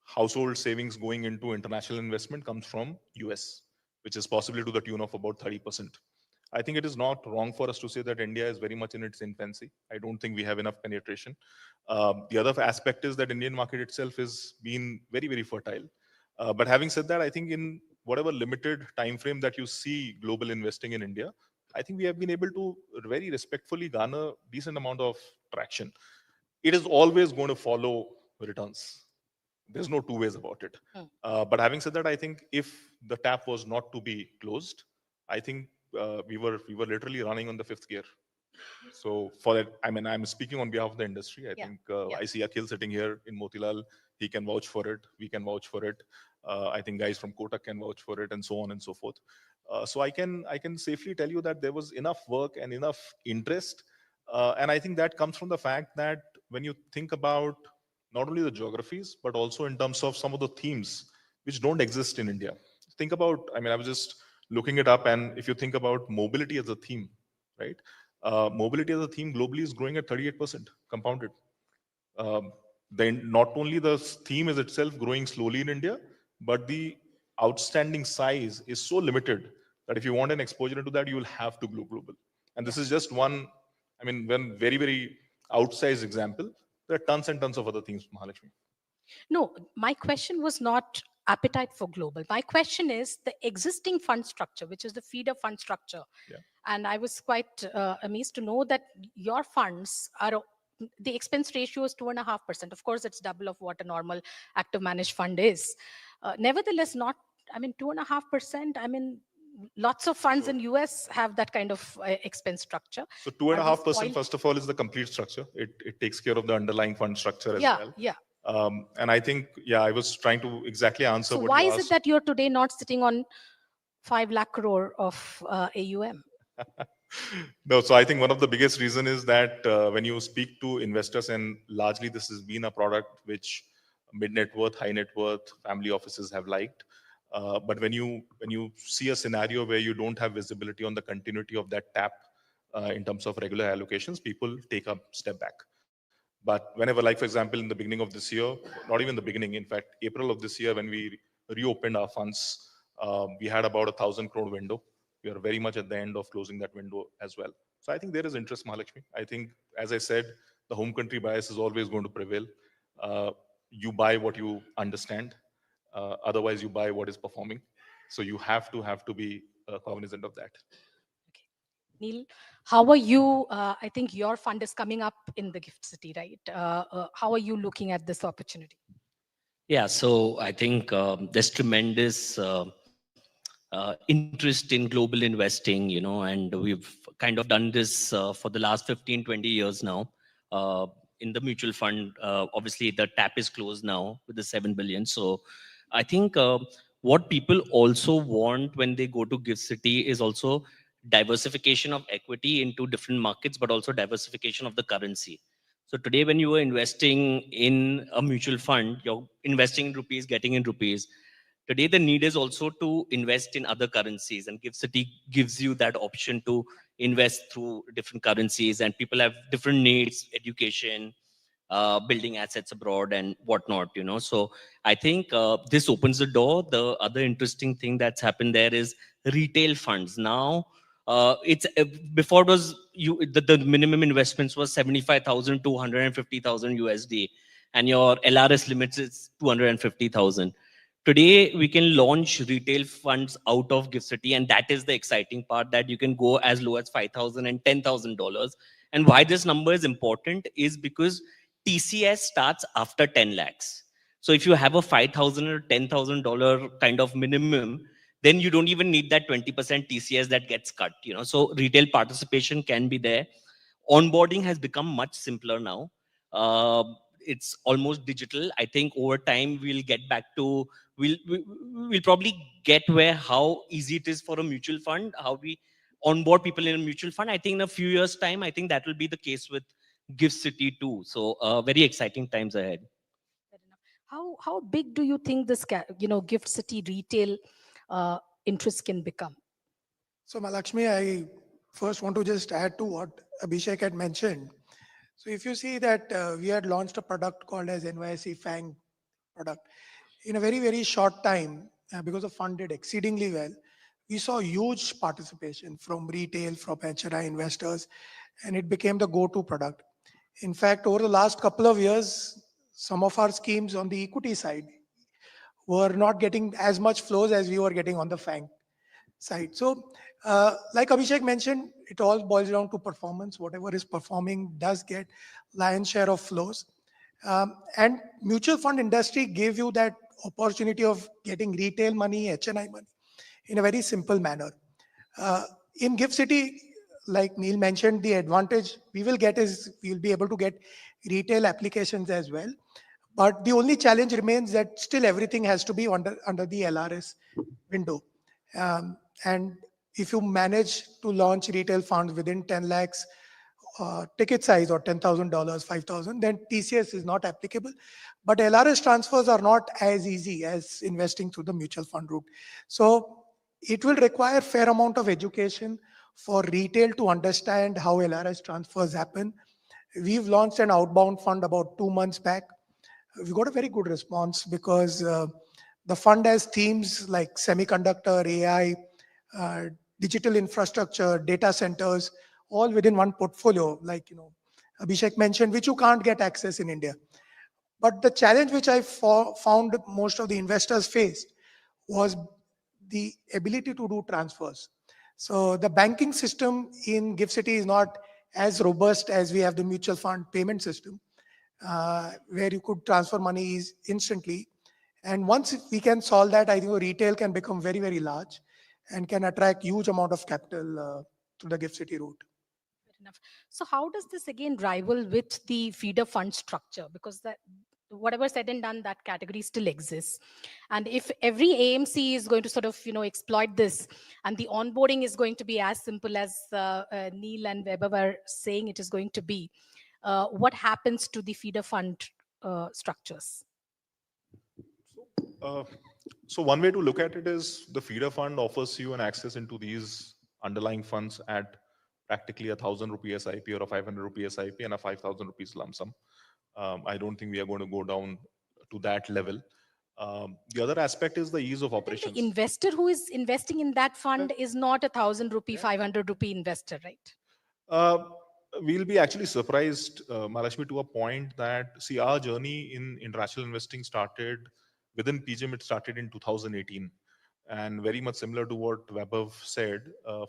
household savings going into international investment comes from US, which is possibly to the tune of about 30%. I think it is not wrong for us to say that India is very much in its infancy. I don't think we have enough penetration. The other aspect is that Indian market itself is been very, very fertile. But having said that, I think in whatever limited time frame that you see global investing in India, I think we have been able to very respectfully garner decent amount of traction. It is always going to follow returns. There's no two ways about it. Hmm. But having said that, I think if the tap was not to be closed, I think we were literally running on the fifth gear. So for that, I mean, I'm speaking on behalf of the industry. I Yeah, think yeah. I see Akhil sitting here in Motilal. He can vouch for it. We can vouch for it. I think guys from Kotak can vouch for it, and so on and so forth. So I can safely tell you that there was enough work and enough interest, and I think that comes from the fact that when you think about not only the geographies but also in terms of some of the themes which don't exist in India. Think about. I mean, I was just looking it up, and if you think about mobility as a theme, right? Mobility as a theme globally is growing at 38% compounded. Then not only the theme is itself growing slowly in India, but the outstanding size is so limited that if you want an exposure into that, you will have to go global. And this is just one, I mean, one very, very outsized example. There are tons and tons of other things, Mahalakshmi. No, my question was not appetite for global. My question is the existing fund structure, which is the feeder fund structure. Yeah. And I was quite amazed to know that your funds are, the expense ratio is 2.5%. Of course, it's double of what a normal active managed fund is. Nevertheless, not, I mean, 2.5%. I mean, lots of funds in US have that kind of expense structure. So 2.5%, spoiled? first of all, is the complete structure. It takes care of the underlying fund structure as Yeah, well. yeah. And I think, yeah, I was trying to exactly answer So what why you is it asked. that you're today not sitting on 5 lakh crore of AUM? No, so I think one of the biggest reason is that when you speak to investors, and largely this has been a product which mid net worth, high net worth, family offices have liked. But when you see a scenario where you don't have visibility on the continuity of that tap, in terms of regular allocations, people take a step back. But whenever, like for example, in the beginning of this year, not even the beginning, in fact, April of this year, when we reopened our funds, we had about 1,000 crore window. We are very much at the end of closing that window as well. So I think there is interest, Mahalakshmi. I think, as I said, the home country bias is always going to prevail. You buy what you understand. Otherwise, you buy what is performing. So you have to be cognizant of that. Neil, how are you? I think your fund is coming up in the Gift City, right? How are you looking at this opportunity? Yeah, so I think there's tremendous interest in global investing, and we've kind of done this for the last 15, 20 years now. In the mutual fund, obviously the tap is closed now with the 7 billion. So I think what people also want when they go to Gift City is also diversification of equity into different markets, but also diversification of the currency. So today, when you are investing in a mutual fund, you're investing in rupees, getting in rupees. Today, the need is also to invest in other currencies, and Gift City gives you that option to invest through different currencies, and people have different needs, education, building assets abroad and whatnot, So I think this opens the door. The other interesting thing that's happened there is retail funds. Now, it's before it was the minimum investments was 75,000 to 150,000 USD, and your LRS limits is 250,000. Today, we can launch retail funds out of Gift City, and that is the exciting part, that you can go as low as $5,000 and $10,000. And why this number is important is because TCS starts after 10 lakhs. So if you have a $5,000 or $10,000 kind of minimum, then you don't even need that 20% TCS that gets cut. So retail participation can be there. Onboarding has become much simpler now. It's almost digital. I think over time we'll get back to we'll probably get where how easy it is for a mutual fund, how we onboard people in a mutual fund. I think in a few years' time, I think that will be the case with Gift City too. So very exciting times ahead. Fair enough. How big do you think this Gift City retail interest can become? So Malakshmi, I first want to just add to what Abhishek had mentioned. So if you see that we had launched a product called as NYSE FANG product in a very, very short time, because the fund did exceedingly well, we saw huge participation from retail, from HNI investors, and it became the go-to product. In fact, over the last couple of years, some of our schemes on the equity side were not getting as much flows as we were getting on the FANG side. So, like Abhishek mentioned, it all boils down to performance. Whatever is performing does get lion's share of flows. And mutual fund industry gave you that opportunity of getting retail money, HNI money in a very simple manner. In Gift City, like Neil mentioned, the advantage we will get is we will be able to get retail applications as well. But the only challenge remains that still everything has to be under the LRS window. And if you manage to launch retail funds within 10 lakhs ticket size or $10,000, 5,000, then TCS is not applicable. But LRS transfers are not as easy as investing through the mutual fund route. So it will require fair amount of education for retail to understand how LRS transfers happen. We've launched an outbound fund about 2 months back. We got a very good response because the fund has themes like semiconductor, AI, digital infrastructure, data centers, all within one portfolio, like Abhishek mentioned, which you can't get access in India. But the challenge which I found most of the investors faced was the ability to do transfers. So the banking system in Gift City is not as robust as we have the mutual fund payment system, where you could transfer money instantly. And once we can solve that, I think retail can become very, very large and can attract huge amount of capital to the Gift City route. Fair enough. So how does this again rival with the feeder fund structure? Because that whatever said and done, that category still exists. And if every AMC is going to sort of exploit this, and the onboarding is going to be as simple as Neil and Weber were saying it is going to be, what happens to the feeder fund structures? So one way to look at it is the feeder fund offers you an access into these underlying funds at practically a 1,000 rupee SIP or a 500 rupee SIP and a 5,000 rupees lump sum. I don't think we are going to go down to that level. The other aspect is the ease of Then operations. the investor who is investing in that fund is not a 1,000 rupee, 500 rupee investor, right? Uh, we'll be actually surprised, Malashmi, to a point that, see, our journey in international investing started within PGIM. It started in 2018, and very much similar to what Vaibhav said.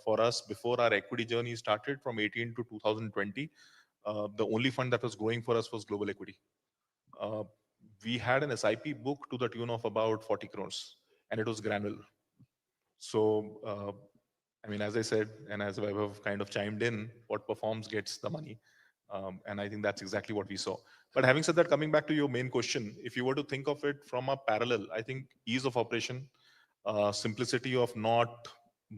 For us, before our equity journey started from 18 to 2020, the only fund that was growing for us was global equity. Uh, we had an SIP book to the tune of about 40 crores, and it was granular. So, I mean, as I said, and as Vaibhav kind of chimed in, what performs gets the money. And I think that's exactly what we saw. But having said that, coming back to your main question, if you were to think of it from a parallel, I think ease of operation, simplicity of not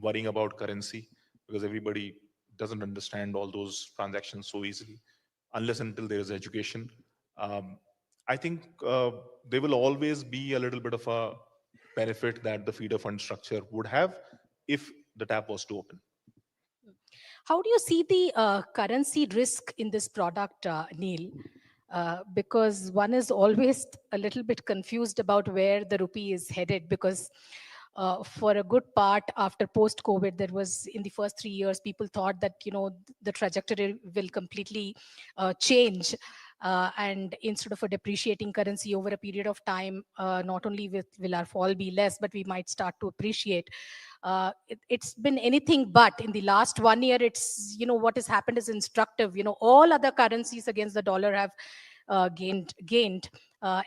worrying about currency, because everybody doesn't understand all those transactions so easily, unless until there is education. Um, I think there will always be a little bit of a benefit that the feeder fund structure would have if the tap was to open. How do you see the currency risk in this product, Neil? Because one is always a little bit confused about where the rupee is headed, because for a good part after post COVID, there was, in the first 3 years, people thought that, the trajectory will completely change. And instead of a depreciating currency over a period of time, not only will our fall be less, but we might start to appreciate. It's been anything but. In the last 1 year, it's, what has happened is instructive. All other currencies against the dollar have gained,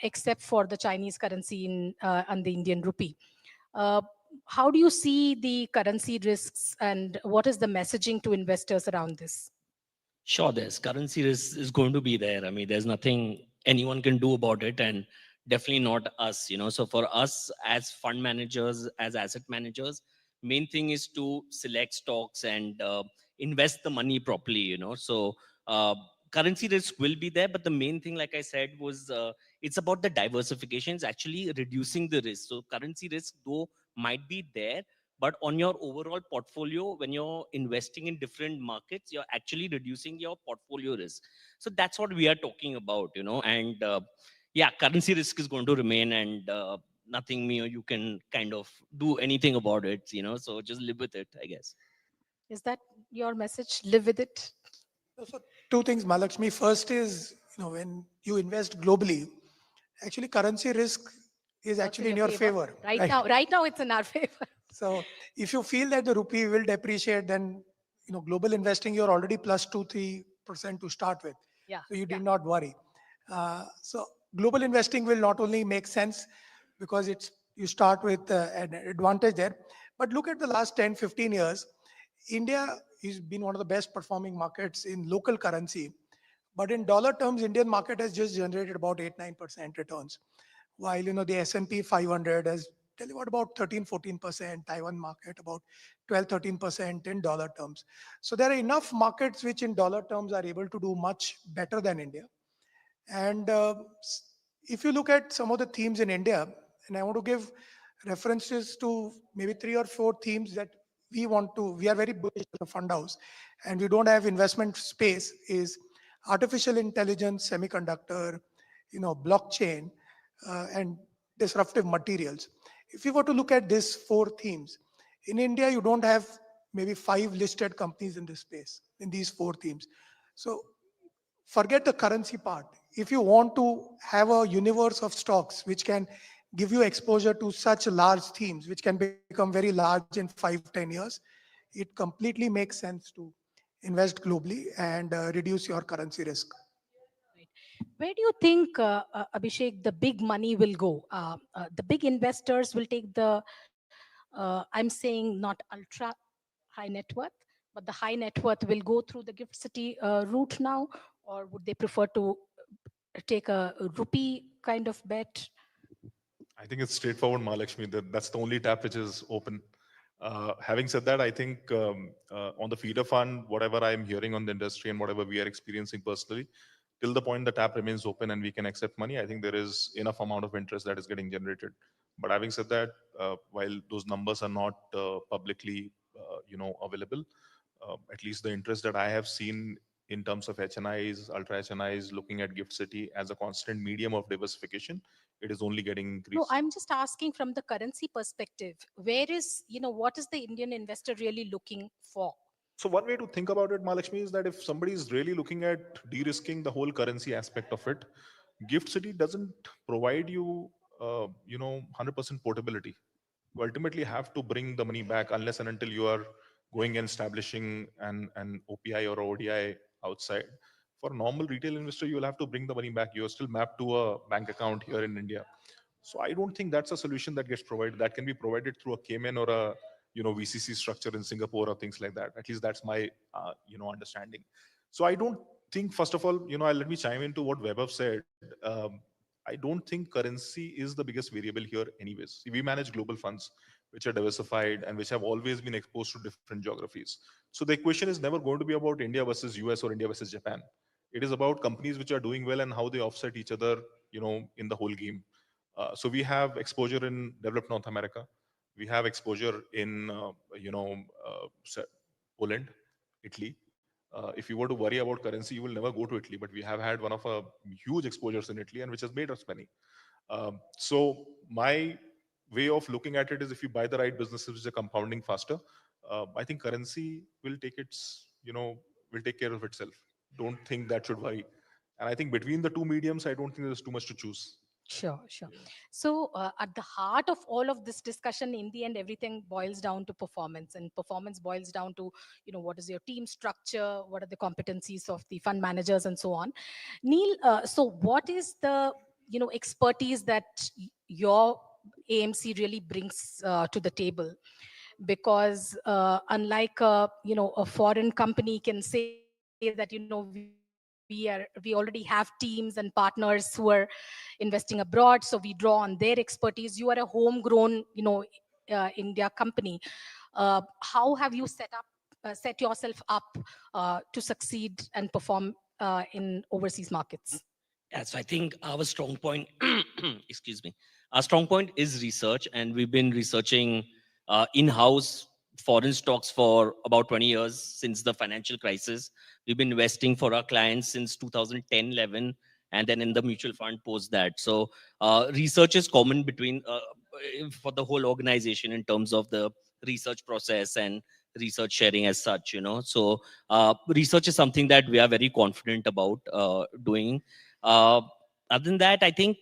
except for the Chinese currency and the Indian rupee. Uh, how do you see the currency risks, and what is the messaging to investors around this? Sure, there's currency risk is going to be there. I mean, there's nothing anyone can do about it, and definitely not us. So for us as fund managers, as asset managers, main thing is to select stocks and invest the money properly. So currency risk will be there, but the main thing, like I said, was it's about the diversification. It's actually reducing the risk. So currency risk though might be there, but on your overall portfolio, when you're investing in different markets, you're actually reducing your portfolio risk. So that's what we are talking about. And yeah, currency risk is going to remain, and nothing me or you can kind of do anything about it. So just live with it, I guess. Is that your message? Live with it. So two things, Malakshmi. First is, when you invest globally, actually currency risk is actually in your favor. Right now it's in our favor. So if you feel that the rupee will depreciate, then global investing, you're already plus 2-3% to start with. Yeah. So you did not worry. So global investing will not only make sense because you start with an advantage there, but look at the last 10-15 years. India has been one of the best performing markets in local currency, but in dollar terms, Indian market has just generated about 8-9% returns, while the S&P 500 has delivered about 13-14%, Taiwan market about 12-13% in dollar terms. So there are enough markets which in dollar terms are able to do much better than India. And if you look at some of the themes in India, and I want to give references to maybe 3 or 4 themes that we are very bullish as a fund house, and we don't have investment space, is artificial intelligence, semiconductor, blockchain, and disruptive materials. If you were to look at these 4 themes, in India, you don't have maybe 5 listed companies in this space, in these 4 themes. So forget the currency part. If you want to have a universe of stocks which can give you exposure to such large themes, which can become very large in 5-10 years, it completely makes sense to invest globally and reduce your currency risk. Right. Where do you think, Abhishek, the big money will go? The big investors will take I'm saying not ultra high net worth, but the high net worth will go through the gift city route now, or would they prefer to take a rupee kind of bet? I think it's straightforward, Mahalakshmi. That's the only tap which is open. Having said that, I think on the feeder fund, whatever I'm hearing on the industry and whatever we are experiencing personally, till the point the tap remains open and we can accept money, I think there is enough amount of interest that is getting generated. But having said that, while those numbers are not publicly, available, At least the interest that I have seen in terms of HNIs, ultra HNIs, looking at Gift City as a constant medium of diversification, it is only getting No, increased. I'm just asking from the currency perspective. Where is, what is the Indian investor really looking for? So one way to think about it, Malakshmi, is that if somebody is really looking at de-risking the whole currency aspect of it, Gift City doesn't provide you, 100% portability. You ultimately have to bring the money back unless and until you are going and establishing an OPI or ODI outside. For a normal retail investor, you will have to bring the money back. You are still mapped to a bank account here in India. So I don't think that's a solution that gets provided. That can be provided through a Cayman or a VCC structure in Singapore or things like that. At least that's my understanding. So I don't think, first of all, let me chime into what Vaibhav said. I don't think currency is the biggest variable here, anyways. See, we manage global funds which are diversified and which have always been exposed to different geographies. So the equation is never going to be about India versus US or India versus Japan. It is about companies which are doing well and how they offset each other, in the whole game. So we have exposure in developed North America. We have exposure in, Poland, Italy. If you were to worry about currency, you will never go to Italy. But we have had one of our huge exposures in Italy, and which has made us money. So my way of looking at it is, if you buy the right businesses which are compounding faster, I think currency will take will take care of itself. Don't think that should worry. And I think between the two mediums, I don't think there's too much to choose. Sure, sure. So, at the heart of all of this discussion, in the end, everything boils down to performance, and performance boils down to, what is your team structure, what are the competencies of the fund managers, and so on. Neil, so what is the, expertise that your AMC really brings to the table? Because unlike a foreign company can say that we already have teams and partners who are investing abroad, so we draw on their expertise. You are a homegrown India company. How have you set yourself up to succeed and perform in overseas markets? Yeah, so I think our strong point, excuse me, our strong point is research, and we've been researching in-house foreign stocks for about 20 years since the financial crisis. We've been investing for our clients since 2010-11, and then in the mutual fund post that. So research is common between for the whole organization in terms of the research process and research sharing as such. So research is something that we are very confident about doing. Other than that, I think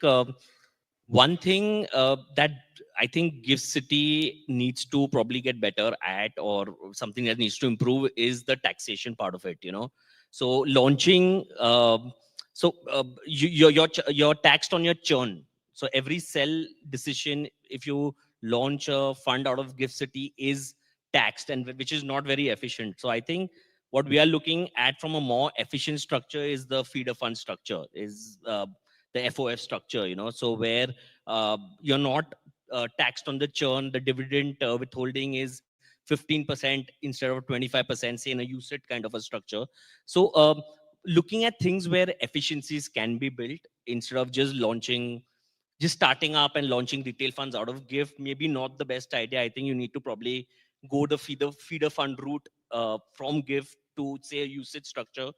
one thing that I think Gift City needs to probably get better at, or something that needs to improve, is the taxation part of it. So launching, you're taxed on your churn. So every sell decision, if you launch a fund out of Gift City, is taxed, and which is not very efficient. So I think what we are looking at from a more efficient structure is the feeder fund structure, is the FOF structure, so where you're not taxed on the churn. The dividend withholding is 15% instead of 25%, say in a UCIT kind of a structure. So looking at things where efficiencies can be built instead of just starting up and launching retail funds out of Gift, maybe not the best idea. I think you need to probably go the feeder fund route from Gift to, say, a UCIT structure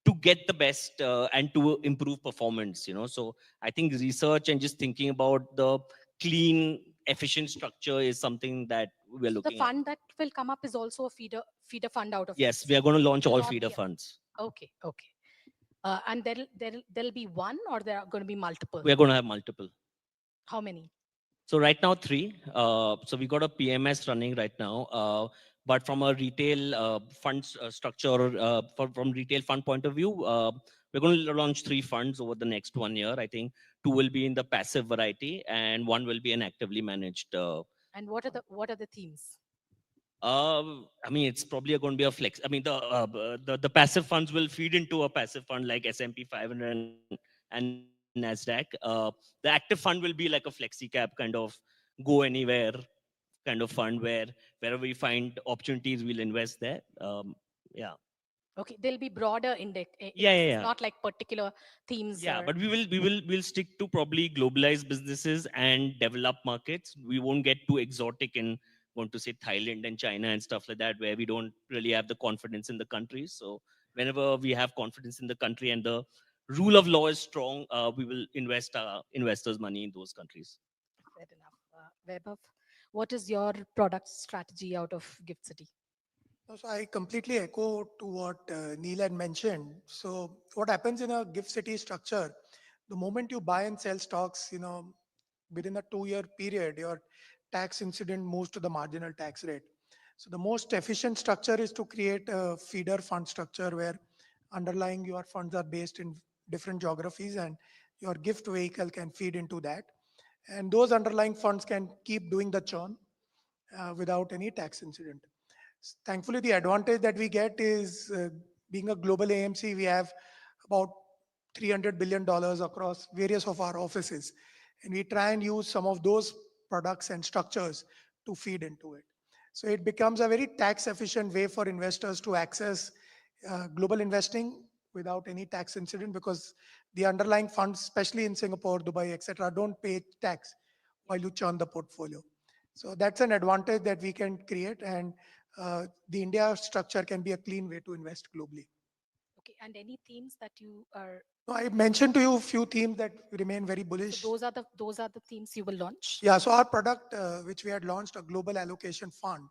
to get the best and to improve performance. So I think research and just thinking about the clean, efficient structure is something that we're looking at. The fund that will come up is also a feeder fund out of. Yes, we are going to launch all feeder funds. Okay. And there'll be one, or there are going to be multiple? We are going to have multiple. How many? So right now, 3. So we got a PMS running right now. But from a retail fund structure, from retail fund point of view, we're going to launch 3 funds over the next 1 year. I think 2 will be in the passive variety, and 1 will be an actively managed. And what are the themes? I mean, it's probably going to be a flex. I mean, the passive funds will feed into a passive fund like S&P 500 and Nasdaq. The active fund will be like a flexi cap kind of go anywhere kind of fund, where wherever we find opportunities, we'll invest there. Yeah. Okay, there'll be broader index. Yeah. Not like particular themes. Yeah, but we'll stick to probably globalized businesses and developed markets. We won't get too exotic in going to say Thailand and China and stuff like that, where we don't really have the confidence in the country. So whenever we have confidence in the country and the rule of law is strong, we will invest our investors' money in those countries. Fair enough. Vaibhav, what is your product strategy out of Gift City? So I completely echo to what Neil had mentioned. So what happens in a gift city structure, the moment you buy and sell stocks, within a 2-year period, your tax incident moves to the marginal tax rate. So the most efficient structure is to create a feeder fund structure where underlying your funds are based in different geographies and your gift vehicle can feed into that. And those underlying funds can keep doing the churn without any tax incident. Thankfully, the advantage that we get is being a global AMC, we have about $300 billion across various of our offices. And we try and use some of those products and structures to feed into it. So it becomes a very tax efficient way for investors to access global investing without any tax incident, because the underlying funds, especially in Singapore, Dubai, etc., don't pay tax while you churn the portfolio. So that's an advantage that we can create, and the India structure can be a clean way to invest globally. Okay, and any themes that you are? So I mentioned to you a few themes that remain very bullish. So those are the themes you will launch. Yeah, so our product, which we had launched, a global allocation fund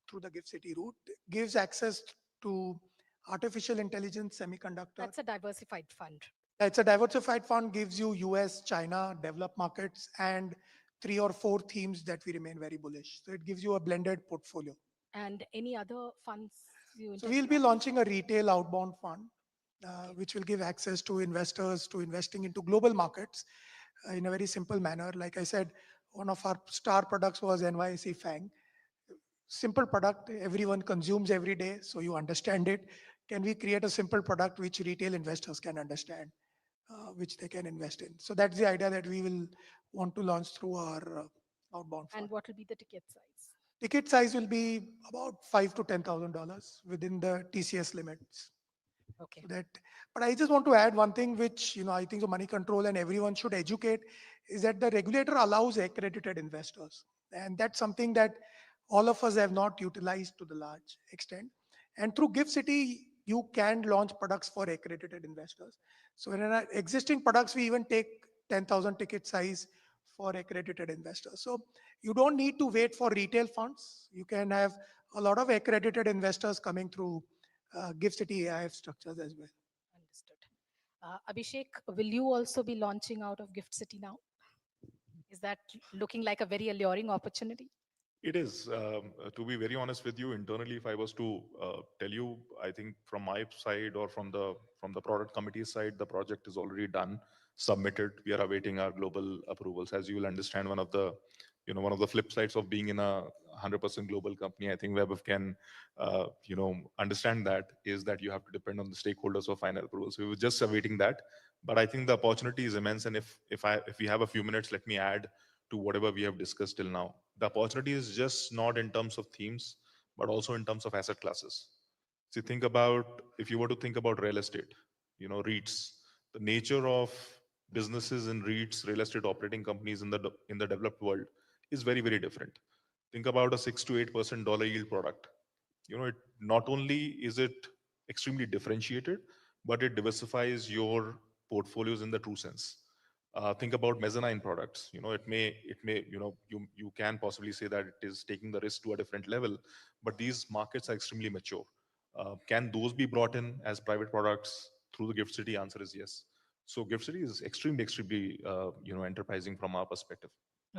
through the Gift City route, gives access to artificial intelligence, semiconductor. That's a diversified fund. It's a diversified fund, gives you US, China, developed markets, and 3 or 4 themes that we remain very bullish. So it gives you a blended portfolio. And any other funds you? So we'll be launching a retail outbound fund, which will give access to investors to investing into global markets in a very simple manner. Like I said, one of our star products was NYSE FANG. Simple product, everyone consumes every day, so you understand it. Can we create a simple product which retail investors can understand, which they can invest in? So that's the idea that we will want to launch through our outbound fund. And what will be the ticket size? Ticket size will be about $5,000 to $10,000 within the TCS limits. Okay. So but I just want to add one thing, which I think the Moneycontrol and everyone should educate, is that the regulator allows accredited investors, and that's something that all of us have not utilized to the large extent. And through Gift City, you can launch products for accredited investors. So in our existing products, we even take 10,000 ticket size for accredited investors. So you don't need to wait for retail funds. You can have a lot of accredited investors coming through Gift City AIF structures as well. Understood. Abhishek, will you also be launching out of Gift City now? Is that looking like a very alluring opportunity? It is. To be very honest with you, internally, if I was to tell you, I think from my side or from the product committee side, the project is already done, submitted. We are awaiting our global approvals. As you will understand, one of the flip sides of being in a 100% global company, I think Web can, understand that, is that you have to depend on the stakeholders for final approval. So we were just awaiting that. But I think the opportunity is immense. And if we have a few minutes, let me add to whatever we have discussed till now. The opportunity is just not in terms of themes, but also in terms of asset classes. So if you were to think about real estate, REITs, the nature of businesses in REITs, real estate operating companies in the developed world is very, very different. Think about a 6 to 8% dollar yield product. It not only is it extremely differentiated, but it diversifies your portfolios in the true sense. Think about mezzanine products. You can possibly say that it is taking the risk to a different level, but these markets are extremely mature. Can those be brought in as private products through the Gift City? Answer is yes. So Gift City is extremely, enterprising from our perspective.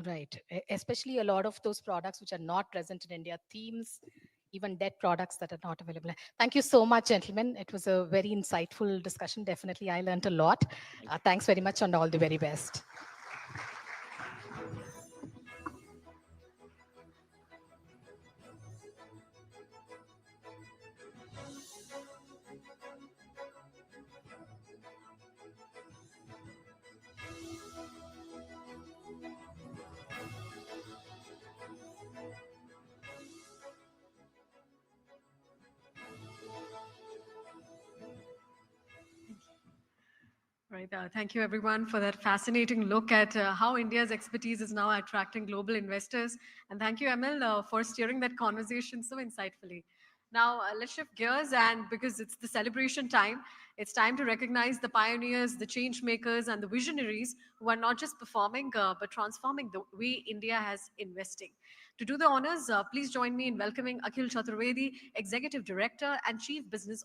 Right. Especially a lot of those products which are not present in India, themes, even debt products that are not available. Thank you so much, gentlemen. It was a very insightful discussion. Definitely, I learned a lot. Thanks very much, and all the very best. Right. Thank you, everyone, for that fascinating look at how India's expertise is now attracting global investors. And thank you, Emil, for steering that conversation so insightfully. Now, let's shift gears, and because it's the celebration time, it's time to recognize the pioneers, the change makers, and the visionaries who are not just performing, but transforming the way India has investing. To do the honors, please join me in welcoming Akhil Chaturvedi, Executive Director and Chief Business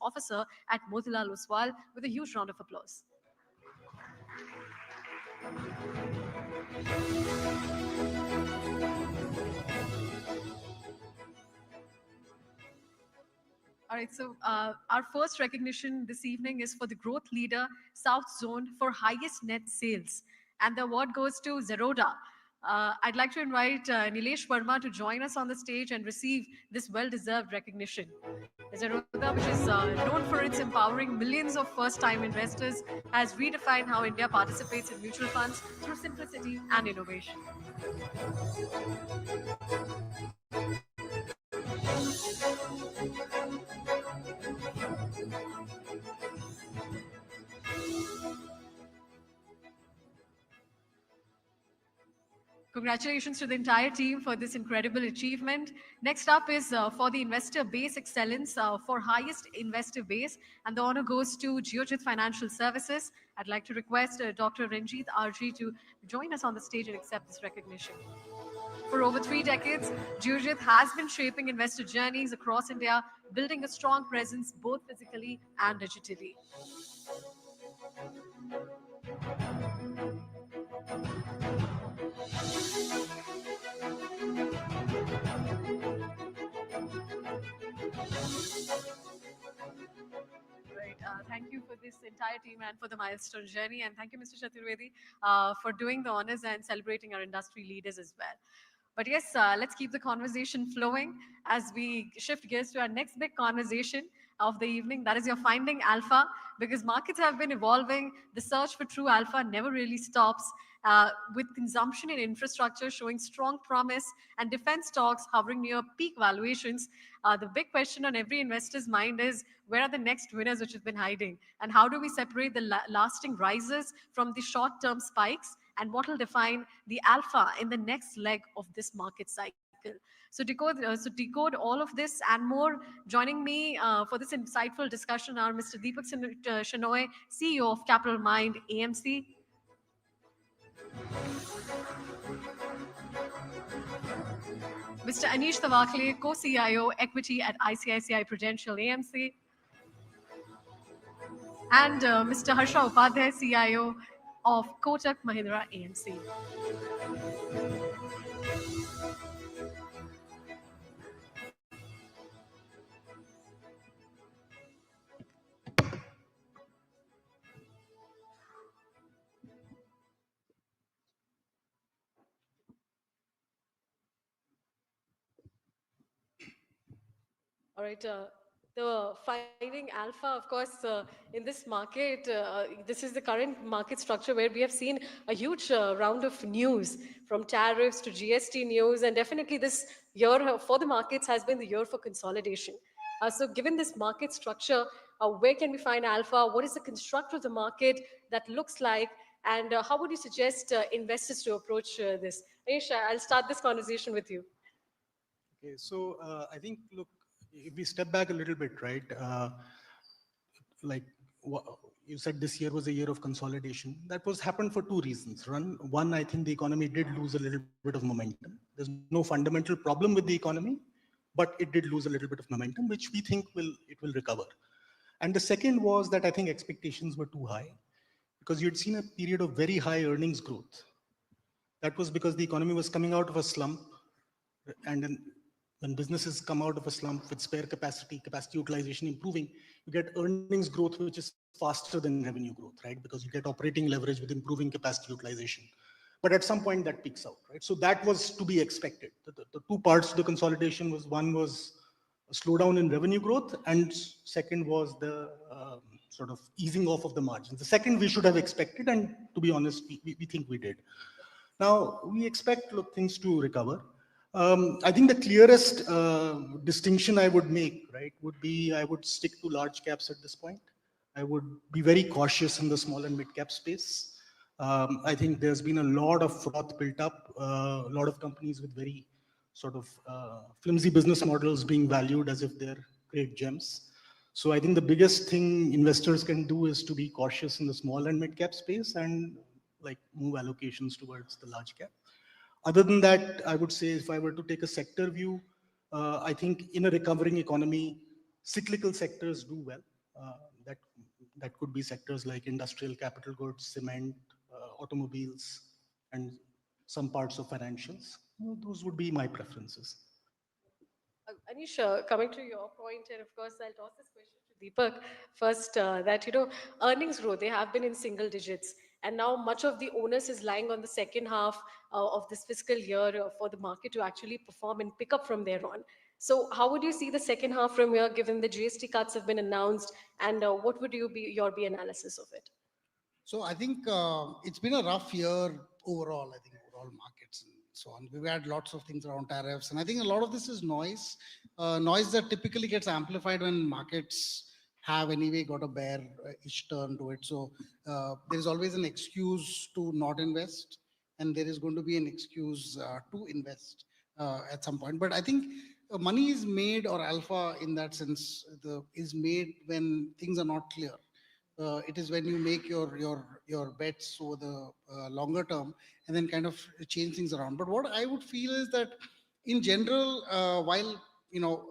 Officer at Motilal Oswal, with a huge round of applause. All right, so our first recognition this evening is for the growth leader, South Zone, for highest net sales. And the award goes to Zerodha. I'd like to invite Nilesh Verma to join us on the stage and receive this well-deserved recognition. Zerodha, which is known for its empowering millions of first-time investors, has redefined how India participates in mutual funds through simplicity and innovation. Congratulations to the entire team for this incredible achievement. Next up is for the Investor Base Excellence for highest investor base, and the honor goes to Geojit Financial Services. I'd like to request Dr. Ranjit RG to join us on the stage and accept this recognition. For over 3 decades, Geojit has been shaping investor journeys across India, building a strong presence both physically and digitally. Right. Thank you for this entire team and for the milestone journey. And thank you, Mr. Chaturvedi, for doing the honors and celebrating our industry leaders as well. But yes, let's keep the conversation flowing as we shift gears to our next big conversation of the evening. That is your finding alpha, because markets have been evolving. The search for true alpha never really stops. With consumption in infrastructure showing strong promise and defense stocks hovering near peak valuations, the big question on every investor's mind is, where are the next winners which have been hiding? And how do we separate the lasting rises from the short-term spikes? And what will define the alpha in the next leg of this market cycle? So decode all of this and more. Joining me for this insightful discussion are Mr. Deepak Shenoy, CEO of Capital Mind AMC. Mr. Anish Tawakle, Co-CIO, Equity at ICICI Prudential AMC. And Mr. Harsha Upadhyay, CIO of Kotak Mahindra AMC. All right. The finding alpha, of course, in this market, this is the current market structure where we have seen a huge round of news, from tariffs to GST news, and definitely this year for the markets has been the year for consolidation. So given this market structure, where can we find alpha? What is the construct of the market that looks like? And how would you suggest investors to approach this? Aisha, I'll start this conversation with you. Okay, so I think, look, if we step back a little bit, right, like you said, this year was a year of consolidation. That was happened for 2 reasons. One, I think the economy did lose a little bit of momentum. There's no fundamental problem with the economy, but it did lose a little bit of momentum, which we think it will recover. And the second was that I think expectations were too high, because you'd seen a period of very high earnings growth. That was because the economy was coming out of a slump, and then when businesses come out of a slump with spare capacity utilization improving, you get earnings growth, which is faster than revenue growth, right? Because you get operating leverage with improving capacity utilization. But at some point that peaks out, right? So that was to be expected. The 2 parts to the consolidation was, one was a slowdown in revenue growth, and second was the sort of easing off of the margins. The second we should have expected, and to be honest, we think we did. Now, we expect things to recover. I think the clearest distinction I would make, right, would be I would stick to large caps at this point. I would be very cautious in the small and mid cap space. I think there's been a lot of froth built up, a lot of companies with very sort of flimsy business models being valued as if they're great gems. So I think the biggest thing investors can do is to be cautious in the small and mid cap space and like move allocations towards the large cap. Other than that, I would say if I were to take a sector view, I think in a recovering economy, cyclical sectors do well. That that could be sectors like industrial capital goods, cement, automobiles, and some parts of financials. Those would be my preferences. Anish, coming to your point, and of course, I'll toss this question to Deepak first. That earnings growth, they have been in single digits, and now much of the onus is lying on the second half of this fiscal year for the market to actually perform and pick up from there on. So, how would you see the second half from here, given the GST cuts have been announced, and what would your analysis of it? So I think it's been a rough year overall. I think overall markets and so on. We've had lots of things around tariffs, and I think a lot of this is noise, noise that typically gets amplified when markets have anyway got a bearish turn to it. So there is always an excuse to not invest, and there is going to be an excuse to invest at some point. But I think money is made, or alpha in that sense, is made when things are not clear. It is when you make your bets over the longer term and then kind of change things around. But what I would feel is that in general, while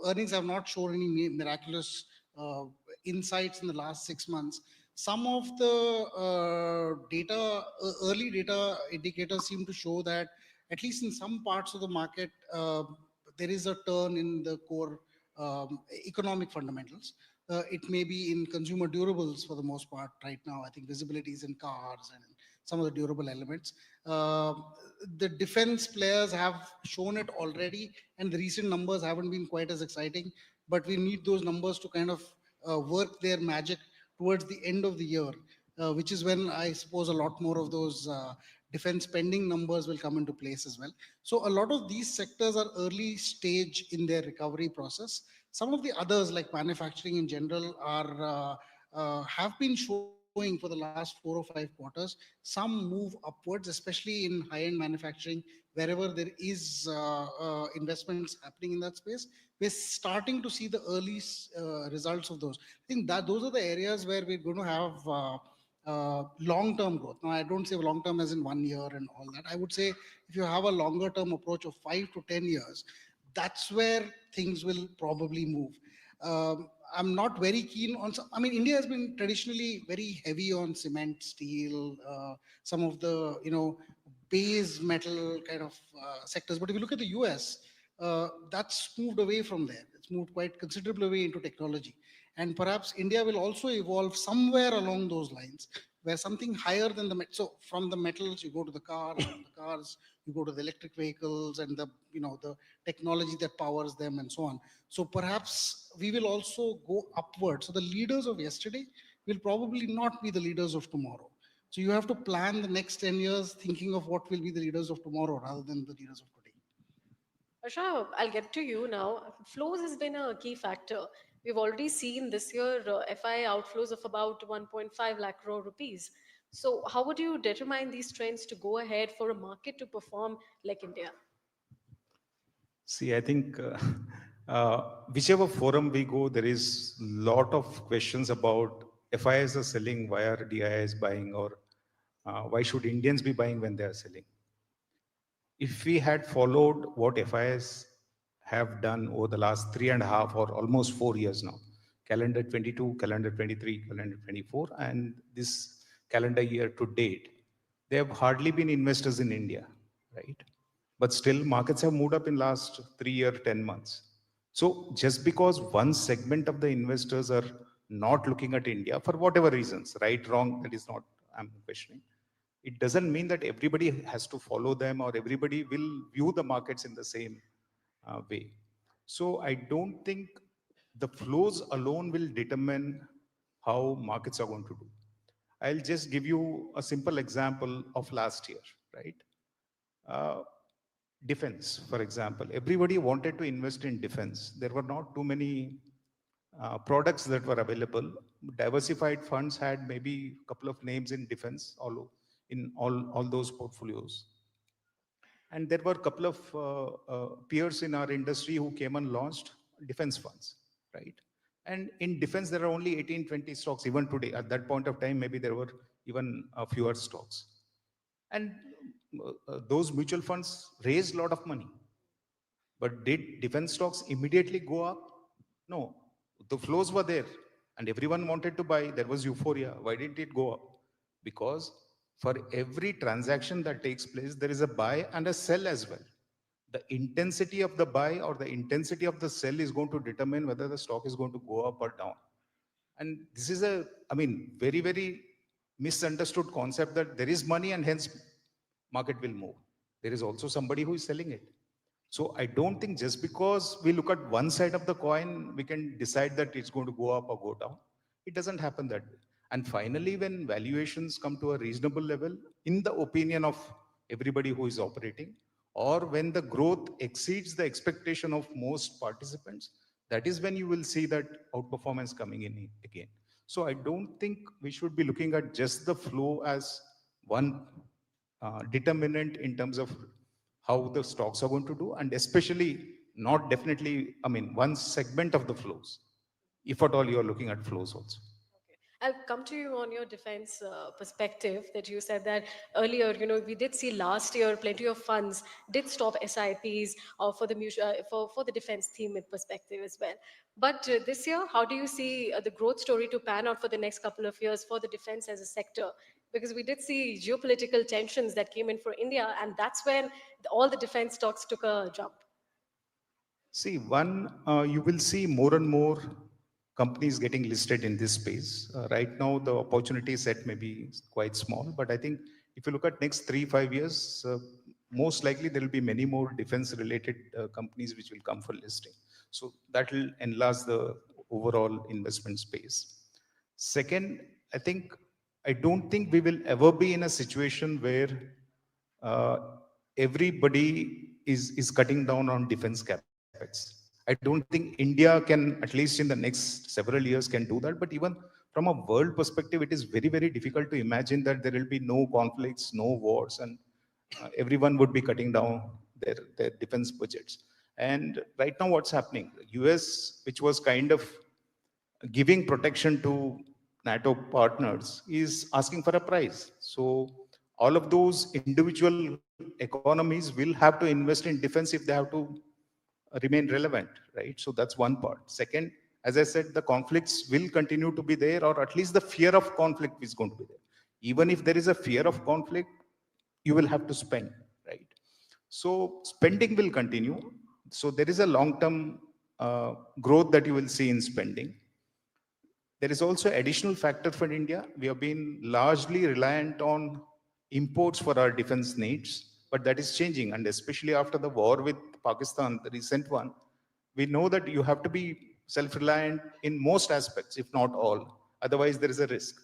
earnings have not shown any miraculous insights in the last 6 months, some of the early data indicators seem to show that at least in some parts of the market, there is a turn in the core economic fundamentals. It may be in consumer durables for the most part right now. I think visibility is in cars and some of the durable elements. The defense players have shown it already, and the recent numbers haven't been quite as exciting. But we need those numbers to kind of work their magic towards the end of the year, which is when I suppose a lot more of those defense spending numbers will come into place as well. So a lot of these sectors are early stage in their recovery process. Some of the others, like manufacturing in general, are have been showing for the last 4 or 5 quarters some move upwards, especially in high-end manufacturing, wherever there is investments happening in that space. We're starting to see the early results of those. I think that those are the areas where we're going to have long-term growth. Now, I don't say long-term as in 1 year and all that. I would say if you have a longer-term approach of 5 to 10 years, that's where things will probably move. I'm not very keen on, I mean, India has been traditionally very heavy on cement, steel, some of the, base metal kind of sectors. But if you look at the US, that's moved away from there. It's moved quite considerably away into technology. And perhaps India will also evolve somewhere along those lines, where something higher than so from the metals, you go to the cars, from the cars, you go to the electric vehicles and the technology that powers them and so on. So perhaps we will also go upward. So the leaders of yesterday will probably not be the leaders of tomorrow. So you have to plan the next 10 years thinking of what will be the leaders of tomorrow rather than the leaders of today. Asha, I'll get to you now. Flows has been a key factor. We've already seen this year FI outflows of about 1.5 lakh crore rupees. So, how would you determine these trends to go ahead for a market to perform like India? See, I think whichever forum we go, there is a lot of questions about FIs are selling, why are DIIs buying, or why should Indians be buying when they are selling? If we had followed what FIs have done over the last 3.5 or almost 4 years now, calendar 22, calendar 23, calendar 24, and this calendar year to date, they have hardly been investors in India, right? But still markets have moved up in last 3 year, 10 months. So just because one segment of the investors are not looking at India for whatever reasons, right, wrong, that is not, I'm questioning. It doesn't mean that everybody has to follow them or everybody will view the markets in the same way. So I don't think the flows alone will determine how markets are going to do. I'll just give you a simple example of last year, right? Defense, for example. Everybody wanted to invest in defense. There were not too many products that were available diversified funds had maybe a couple of names in defense, all those portfolios. And there were a couple of peers in our industry who came and launched defense funds, right? And in defense, there are only 18, 20 stocks even today. At that point of time, maybe there were even fewer stocks. And those mutual funds raised a lot of money. But did defense stocks immediately go up? No. The flows were there and everyone wanted to buy. There was euphoria. Why didn't it go up? Because for every transaction that takes place, there is a buy and a sell as well. The intensity of the buy or the intensity of the sell is going to determine whether the stock is going to go up or down. And this is very, very misunderstood concept that there is money and hence market will move. There is also somebody who is selling it. So I don't think just because we look at one side of the coin, we can decide that it's going to go up or go down. It doesn't happen that way. And finally, when valuations come to a reasonable level, in the opinion of everybody who is operating, or when the growth exceeds the expectation of most participants, that is when you will see that outperformance coming in again. So I don't think we should be looking at just the flow as one determinant in terms of how the stocks are going to do, and especially not definitely, one segment of the flows, if at all you are looking at flows also. I'll come to you on your defense perspective that you said that earlier, we did see last year plenty of funds did stop SIPs for the for the defense theme perspective as well. But this year, how do you see the growth story to pan out for the next couple of years for the defense as a sector? Because we did see geopolitical tensions that came in for India, and that's when all the defense stocks took a jump. See, you will see more and more companies getting listed in this space. Right now, the opportunity set may be quite small, but I think if you look at next 3-5 years, most likely there will be many more defense-related companies which will come for listing. So that will enlarge the overall investment space. Second, I don't think we will ever be in a situation where everybody is cutting down on defense capex. I don't think India can, at least in the next several years, can do that. But even from a world perspective, it is very, very difficult to imagine that there will be no conflicts, no wars, and everyone would be cutting down their defense budgets. And right now, what's happening? The US, which was kind of giving protection to NATO partners, is asking for a price. So all of those individual economies will have to invest in defense if they have to remain relevant, right? So that's one part. Second, as I said, the conflicts will continue to be there, or at least the fear of conflict is going to be there. Even if there is a fear of conflict, you will have to spend, right? So spending will continue. So there is a long-term growth that you will see in spending. There is also additional factor for India. We have been largely reliant on imports for our defense needs, but that is changing. And especially after the war with Pakistan, the recent one, we know that you have to be self-reliant in most aspects, if not all. Otherwise, there is a risk.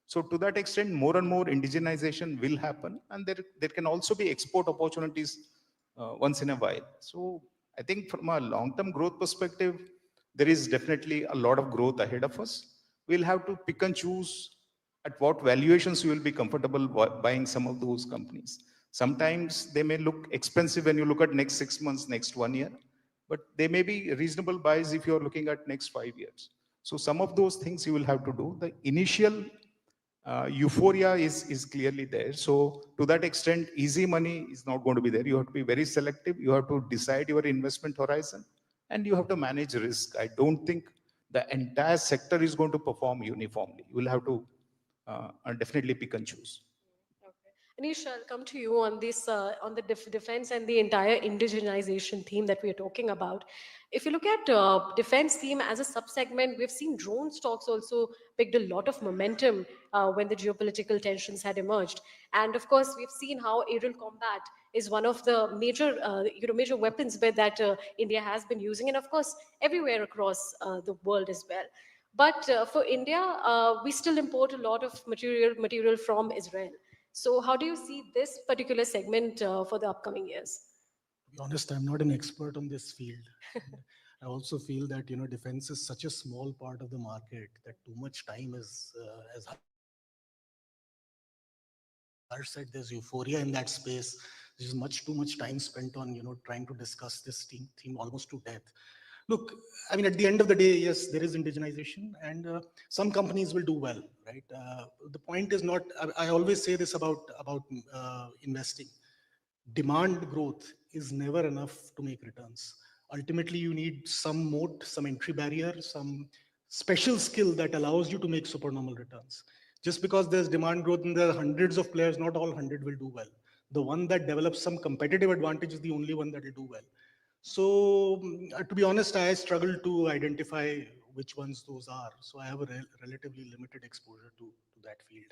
So to that extent, more and more indigenization will happen. And there can also be export opportunities once in a while. So I think from a long-term growth perspective, there is definitely a lot of growth ahead of us. We'll have to pick and choose at what valuations you will be comfortable buying some of those companies. Sometimes they may look expensive when you look at next 6 months, next 1 year, but they may be reasonable buys if you're looking at next 5 years. So some of those things you will have to do. The initial euphoria is clearly there. So to that extent, easy money is not going to be there. You have to be very selective. You have to decide your investment horizon and you have to manage risk. I don't think the entire sector is going to perform uniformly. You will have to definitely pick and choose. Anish, I'll come to you on this, on the defense and the entire indigenization theme that we are talking about. If you look at defense theme as a subsegment, we've seen drone stocks also picked a lot of momentum when the geopolitical tensions had emerged. And of course, we've seen how aerial combat is one of the major, major weapons that India has been using, and of course, everywhere across the world as well. But for India, we still import a lot of material from Israel. So how do you see this particular segment for the upcoming years? To be honest, I'm not an expert on this field. I also feel that, defense is such a small part of the market that too much time is, as Harsh said, there's euphoria in that space. There's much too much time spent on, trying to discuss this theme almost to death. Look, I mean, at the end of the day, yes, there is indigenization, and some companies will do well, right? The point is not. I always say this about investing. Demand growth is never enough to make returns. Ultimately, you need some moat, some entry barrier, some special skill that allows you to make supernormal returns. Just because there's demand growth and there are hundreds of players, not all 100 will do well. The one that develops some competitive advantage is the only one that will do well. So, to be honest, I struggle to identify which ones those are. So I have a relatively limited exposure to that field.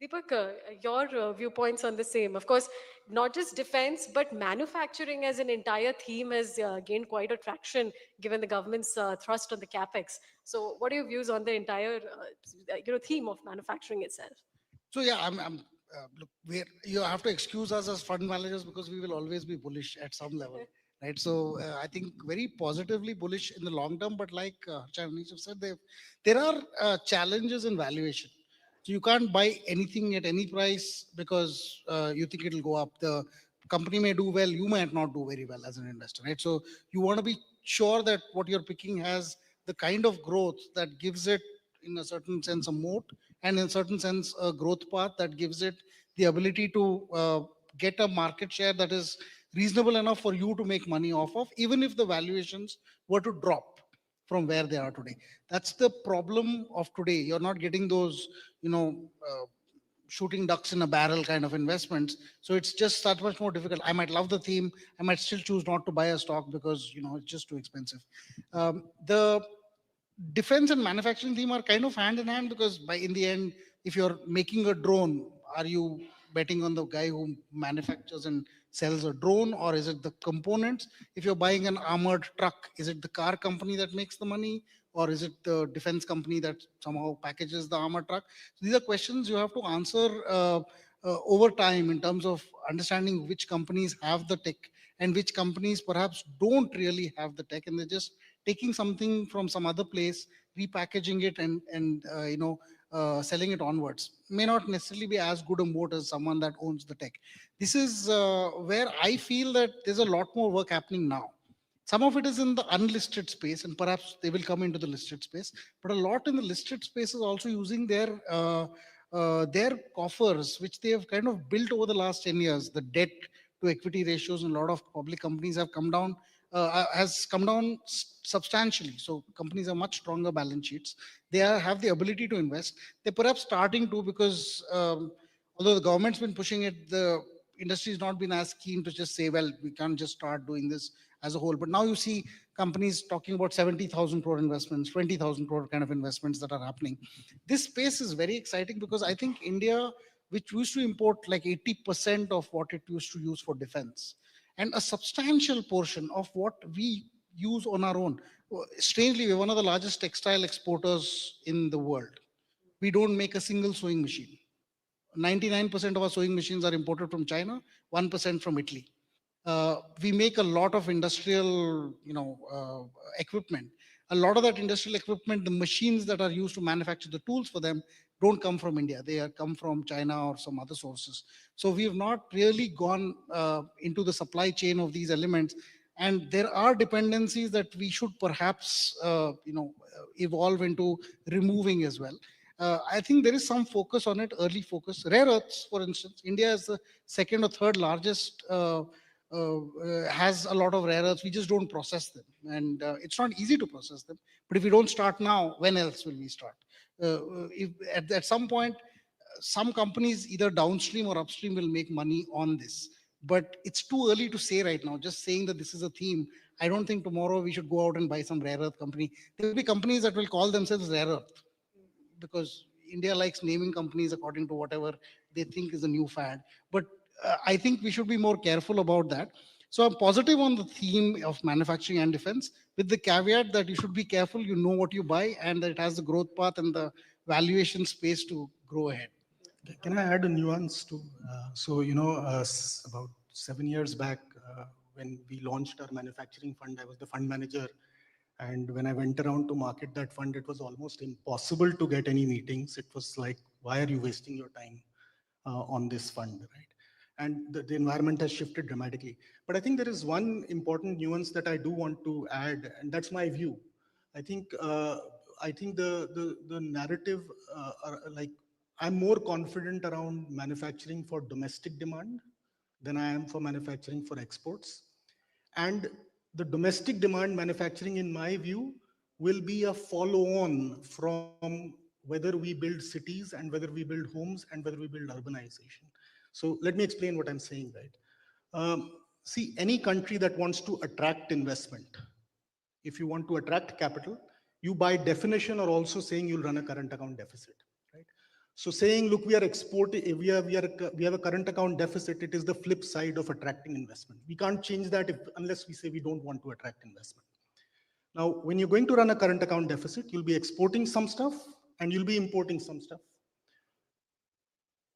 Deepak, your viewpoints on the same. Of course, not just defense, but manufacturing as an entire theme has gained quite a traction given the government's thrust on the capex. So, what are your views on the entire, theme of manufacturing itself? So yeah, look, you have to excuse us as fund managers because we will always be bullish at some level, right? So I think very positively bullish in the long term, but like Chinese have said, there are challenges in valuation. So you can't buy anything at any price because you think it'll go up. The company may do well, you might not do very well as an investor, right? So you want to be sure that what you're picking has the kind of growth that gives it, in a certain sense, a moat, and in a certain sense, a growth path that gives it the ability to get a market share that is reasonable enough for you to make money off of, even if the valuations were to drop from where they are today. That's the problem of today. You're not getting those, shooting ducks in a barrel kind of investments. So it's just that much more difficult. I might love the theme. I might still choose not to buy a stock because, it's just too expensive. The defense and manufacturing theme are kind of hand in hand, because in the end, if you're making a drone, are you betting on the guy who manufactures and sells a drone, or is it the components? If you're buying an armored truck, is it the car company that makes the money, or is it the defense company that somehow packages the armored truck? So these are questions you have to answer over time, in terms of understanding which companies have the tech and which companies perhaps don't really have the tech, and they're just taking something from some other place, repackaging it, and selling it onwards. May not necessarily be as good a moat as someone that owns the tech. This is where I feel that there's a lot more work happening now. Some of it is in the unlisted space, and perhaps they will come into the listed space. But a lot in the listed space is also using their coffers, which they have kind of built over the last 10 years. The debt to equity ratios in a lot of public companies have come down, has come down substantially. So companies have much stronger balance sheets. They have the ability to invest. They're perhaps starting to, because although the government's been pushing it, the industry has not been as keen to just say, well, we can't just start doing this as a whole. But now you see companies talking about 70,000 crore investments, 20,000 crore kind of investments that are happening. This space is very exciting, because I think India, which used to import like 80% of what it used to use for defense, and a substantial portion of what we use on our own. Strangely, we're one of the largest textile exporters in the world. We don't make a single sewing machine. 99% of our sewing machines are imported from China, 1% from Italy. We make a lot of industrial, equipment. A lot of that industrial equipment, the machines that are used to manufacture the tools for them, don't come from India. They come from China or some other sources. So we have not really gone into the supply chain of these elements. And there are dependencies that we should perhaps, evolve into removing as well. I think there is some focus on it, early focus. Rare earths, for instance, India is the second or third largest, has a lot of rare earths. We just don't process them. And it's not easy to process them. But if we don't start now, when else will we start? If at some point, some companies either downstream or upstream will make money on this. But it's too early to say right now. Just saying that this is a theme, I don't think tomorrow we should go out and buy some rare earth company. There will be companies that will call themselves rare earth, because India likes naming companies according to whatever they think is a new fad. But I think we should be more careful about that. So I'm positive on the theme of manufacturing and defense, with the caveat that you should be careful, you know what you buy, and that it has the growth path and the valuation space to grow ahead. Can I add a nuance to? About 7 years back, when we launched our manufacturing fund, I was the fund manager, And when I went around to market that fund, it was almost impossible to get any meetings. It was like, why are you wasting your time on this fund, right? And the environment has shifted dramatically. But I think there is one important nuance that I do want to add, and that's my view. I think the narrative, like I'm more confident around manufacturing for domestic demand than I am for manufacturing for exports. And the domestic demand manufacturing, in my view, will be a follow-on from whether we build cities and whether we build homes and whether we build urbanization. So let me explain what I'm saying, right? See, any country that wants to attract investment, if you want to attract capital, you by definition are also saying you'll run a current account deficit, right? So saying, look, we are exporting, we have a current account deficit, it is the flip side of attracting investment. We can't change that unless we say we don't want to attract investment. Now, when you're going to run a current account deficit, you'll be exporting some stuff and you'll be importing some stuff.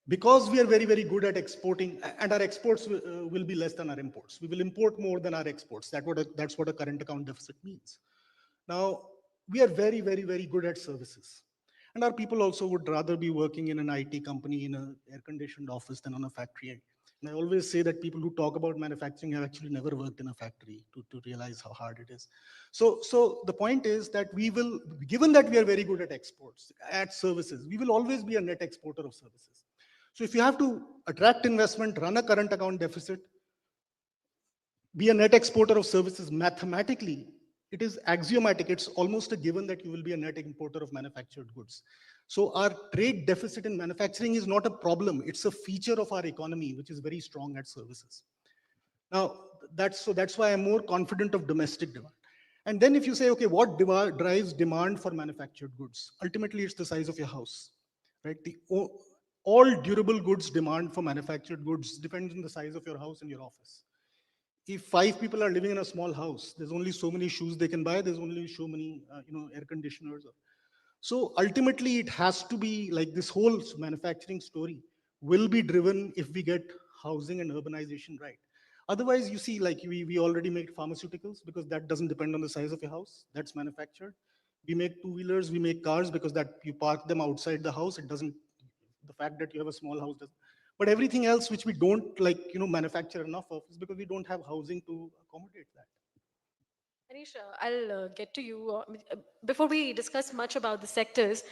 Because we are very, very good at exporting, and our exports will be less than our imports. We will import more than our exports. That's what a current account deficit means. Now, we are very, very, very good at services. And our people also would rather be working in an IT company in an air-conditioned office than on a factory. And I always say that people who talk about manufacturing have actually never worked in a factory to realize how hard it is. So the point is that we will, given that we are very good at exports, at services, we will always be a net exporter of services. So if you have to attract investment, run a current account deficit, be a net exporter of services, mathematically, it is axiomatic. It's almost a given that you will be a net importer of manufactured goods. So our trade deficit in manufacturing is not a problem. It's a feature of our economy, which is very strong at services. Now, that's why I'm more confident of domestic demand. And then if you say, okay, what drives demand for manufactured goods? Ultimately, it's the size of your house, right? All durable goods demand for manufactured goods depends on the size of your house and your office. If 5 people are living in a small house, there's only so many shoes they can buy. There's only so many, air conditioners. So ultimately, it has to be like this whole manufacturing story will be driven if we get housing and urbanization right. Otherwise, you see, like we already make pharmaceuticals because that doesn't depend on the size of your house. That's manufactured. We make two-wheelers, we make cars because that you park them outside the house. It doesn't, the fact that you have a small house doesn't. But everything else which we don't manufacture enough of is because we don't have housing to accommodate that. Anish, I'll get to you. Before we discuss much about the sectors,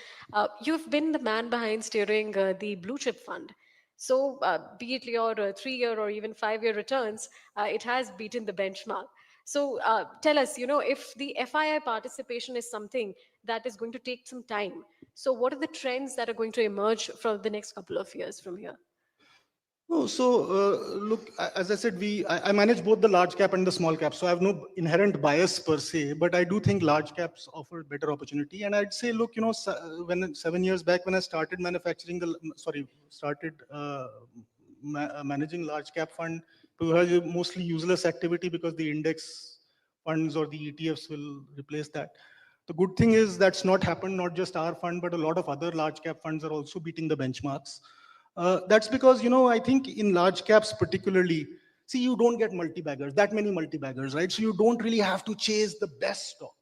you've been the man behind steering the blue chip fund. So, be it your 3-year or even 5-year returns, it has beaten the benchmark. So, tell us, if the FII participation is something that is going to take some time, so what are the trends that are going to emerge from the next couple of years from here? Oh, so look, as I said, I manage both the large cap and the small cap. So I have no inherent bias per se, but I do think large caps offer better opportunity. And I'd say, look, when 7 years back when I started manufacturing managing large cap fund, it was mostly useless activity because the index funds or the ETFs will replace that. The good thing is that's not happened. Not just our fund, but a lot of other large cap funds are also beating the benchmarks. That's because, I think in large caps particularly, see, you don't get multi-baggers, that many multi-baggers, right? So you don't really have to chase the best stock.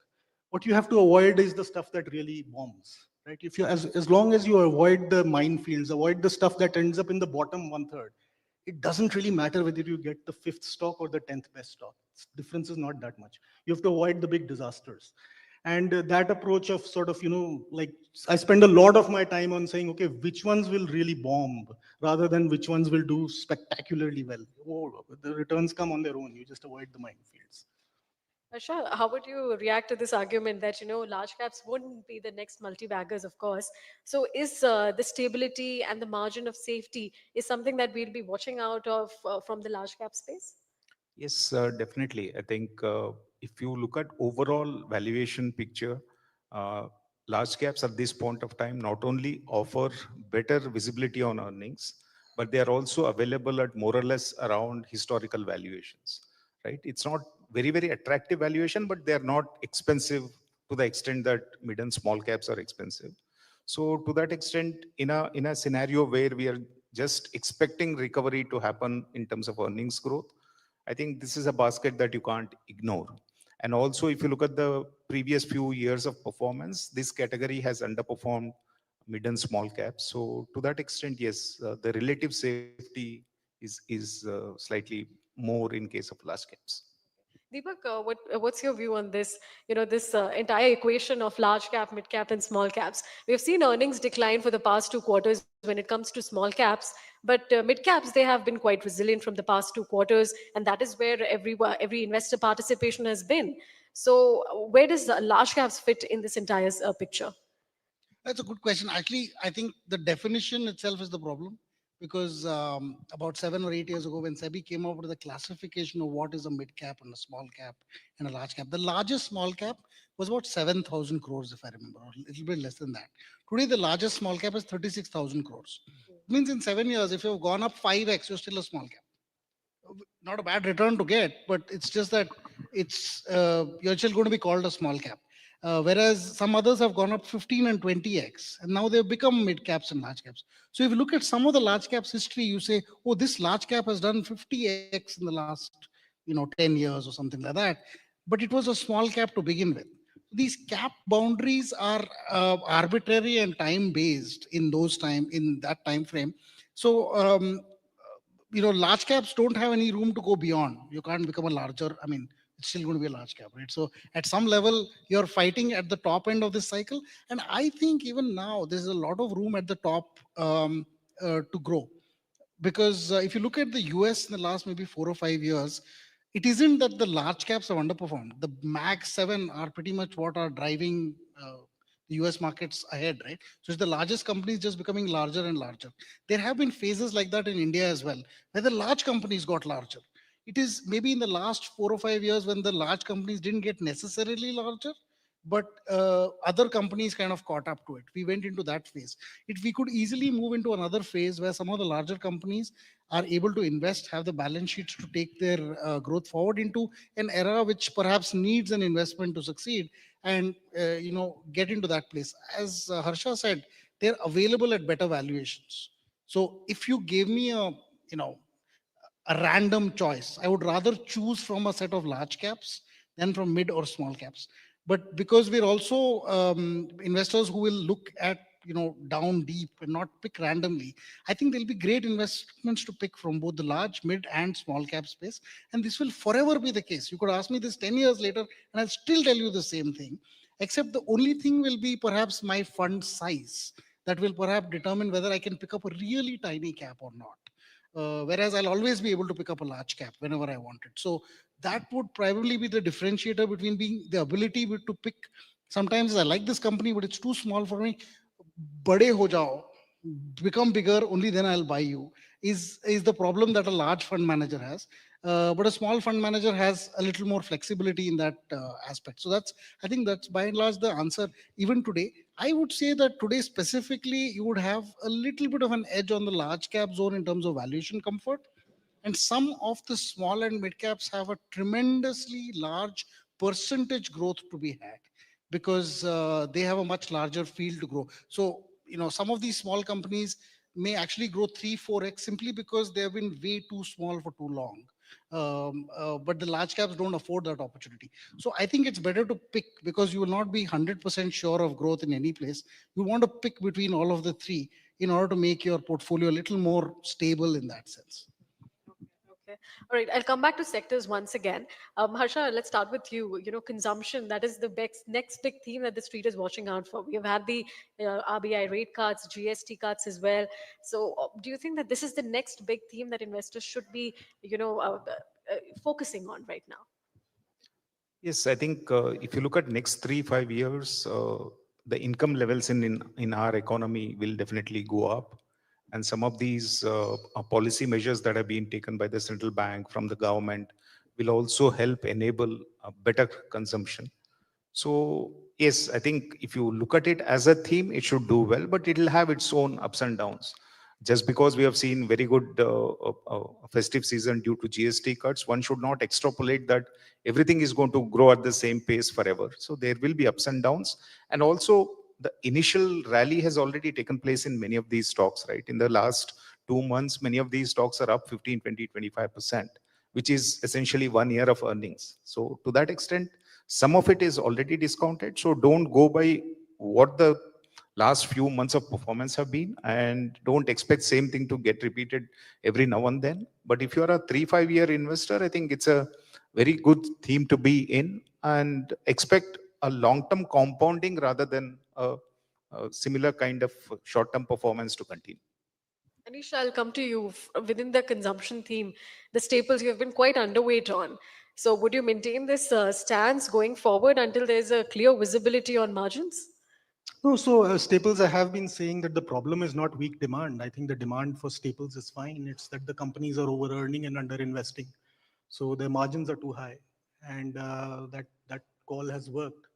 What you have to avoid is the stuff that really bombs, right? If you, as long as you avoid the minefields, avoid the stuff that ends up in the bottom 1/3, it doesn't really matter whether you get the 5th stock or the 10th best stock. The difference is not that much. You have to avoid the big disasters. And that approach of sort of, like I spend a lot of my time on saying, okay, which ones will really bomb rather than which ones will do spectacularly well. Oh, the returns come on their own. You just avoid the minefields. Sure. How would you react to this argument that, large caps wouldn't be the next multi-baggers, of course? So is the stability and the margin of safety is something that we'll be watching out of from the large cap space? Yes, definitely. I think if you look at overall valuation picture, uh, large caps at this point of time not only offer better visibility on earnings, but they are also available at more or less around historical valuations, right? It's not very, very attractive valuation, but they are not expensive to the extent that mid and small caps are expensive. So to that extent, in a scenario where we are just expecting recovery to happen in terms of earnings growth, I think this is a basket that you can't ignore. And also, if you look at the previous few years of performance, this category has underperformed mid and small caps. So to that extent, yes, the relative safety is slightly more in case of large caps. Deepak, what's your view on this? This entire equation of large cap, mid cap, and small caps. We've seen earnings decline for the past 2 quarters when it comes to small caps, but mid caps they have been quite resilient from the past 2 quarters, and that is where every investor participation has been. So, where does large caps fit in this entire picture? That's a good question. Actually, I think the definition itself is the problem because about 7 or 8 years ago, when SEBI came up with the classification of what is a mid cap and a small cap and a large cap, the largest small cap was about 7,000 crores, if I remember, or a little bit less than that. Today, the largest small cap is 36,000 crores. It means in 7 years, if you've gone up 5x, you're still a small cap. Not a bad return to get, but it's just that you're still going to be called a small cap. Whereas some others have gone up 15 and 20x, and now they've become mid caps and large caps. So if you look at some of the large caps history, you say, oh, this large cap has done 50x in the last 10 years or something like that. But it was a small cap to begin with. These cap boundaries are arbitrary and time based in that time frame. So large caps don't have any room to go beyond. You can't become a larger. I mean, it's still going to be a large cap, right? So at some level, you're fighting at the top end of this cycle. And I think even now, there's a lot of room at the top to grow. Because if you look at the US in the last maybe 4 or 5 years, it isn't that the large caps have underperformed. The Mag 7 are pretty much what are driving the US markets ahead, right? So it's the largest companies just becoming larger and larger. There have been phases like that in India as well, where the large companies got larger. It is maybe in the last 4 or 5 years when the large companies didn't get necessarily larger, but other companies kind of caught up to it. We went into that phase. We could easily move into another phase where some of the larger companies are able to invest, have the balance sheets to take their growth forward into an era which perhaps needs an investment to succeed, and get into that place. As Harsha said, they're available at better valuations. So if you gave me a random choice, I would rather choose from a set of large caps than from mid or small caps. But because we're also investors who will look at down deep and not pick randomly, I think there'll be great investments to pick from both the large, mid, and small cap space. And this will forever be the case. You could ask me this 10 years later, and I'll still tell you the same thing, except the only thing will be perhaps my fund size that will perhaps determine whether I can pick up a really tiny cap or not. Whereas I'll always be able to pick up a large cap whenever I want it. So that would probably be the differentiator between being the ability to pick. Sometimes I like this company, but it's too small for me. Bade ho jao, become bigger, only then I'll buy you, is the problem that a large fund manager has. But a small fund manager has a little more flexibility in that aspect. So I think that's by and large the answer. Even today, I would say that today specifically, you would have a little bit of an edge on the large cap zone in terms of valuation comfort. And some of the small and mid caps have a tremendously large percentage growth to be had because they have a much larger field to grow. So, some of these small companies may actually grow 3-4x simply because they have been way too small for too long. But the large caps don't afford that opportunity. So I think it's better to pick, because you will not be 100% sure of growth in any place. You want to pick between all of the three in order to make your portfolio a little more stable in that sense. Okay. All right. I'll come back to sectors once again. Harsha, let's start with you. Consumption, that is the next big theme that the street is watching out for. We have had the RBI rate cuts, GST cuts as well. So do you think that this is the next big theme that investors should be, focusing on right now? Yes, I think if you look at next 3-5 years, the income levels in our economy will definitely go up. And some of these policy measures that have been taken by the central bank from the government will also help enable better consumption. So yes, I think if you look at it as a theme, it should do well, but it will have its own ups and downs. Just because we have seen very good festive season due to GST cuts, one should not extrapolate that everything is going to grow at the same pace forever. So there will be ups and downs. And also the initial rally has already taken place in many of these stocks, right? In the last 2 months, many of these stocks are up 15, 20, 25%, which is essentially 1 year of earnings. So to that extent, Some of it is already discounted. So don't go by what the last few months of performance have been, and don't expect same thing to get repeated every now and then. But if you are a 3-5 year investor, I think it's a very good theme to be in, and expect a long-term compounding rather than a similar kind of short-term performance to continue. Anish, I'll come to you. Within the consumption theme, the staples you have been quite underweight on. So would you maintain this stance going forward until there's a clear visibility on margins? No, so staples, I have been saying that the problem is not weak demand. I think the demand for staples is fine. It's that the companies are over earning and under investing. So their margins are too high. And that call has worked.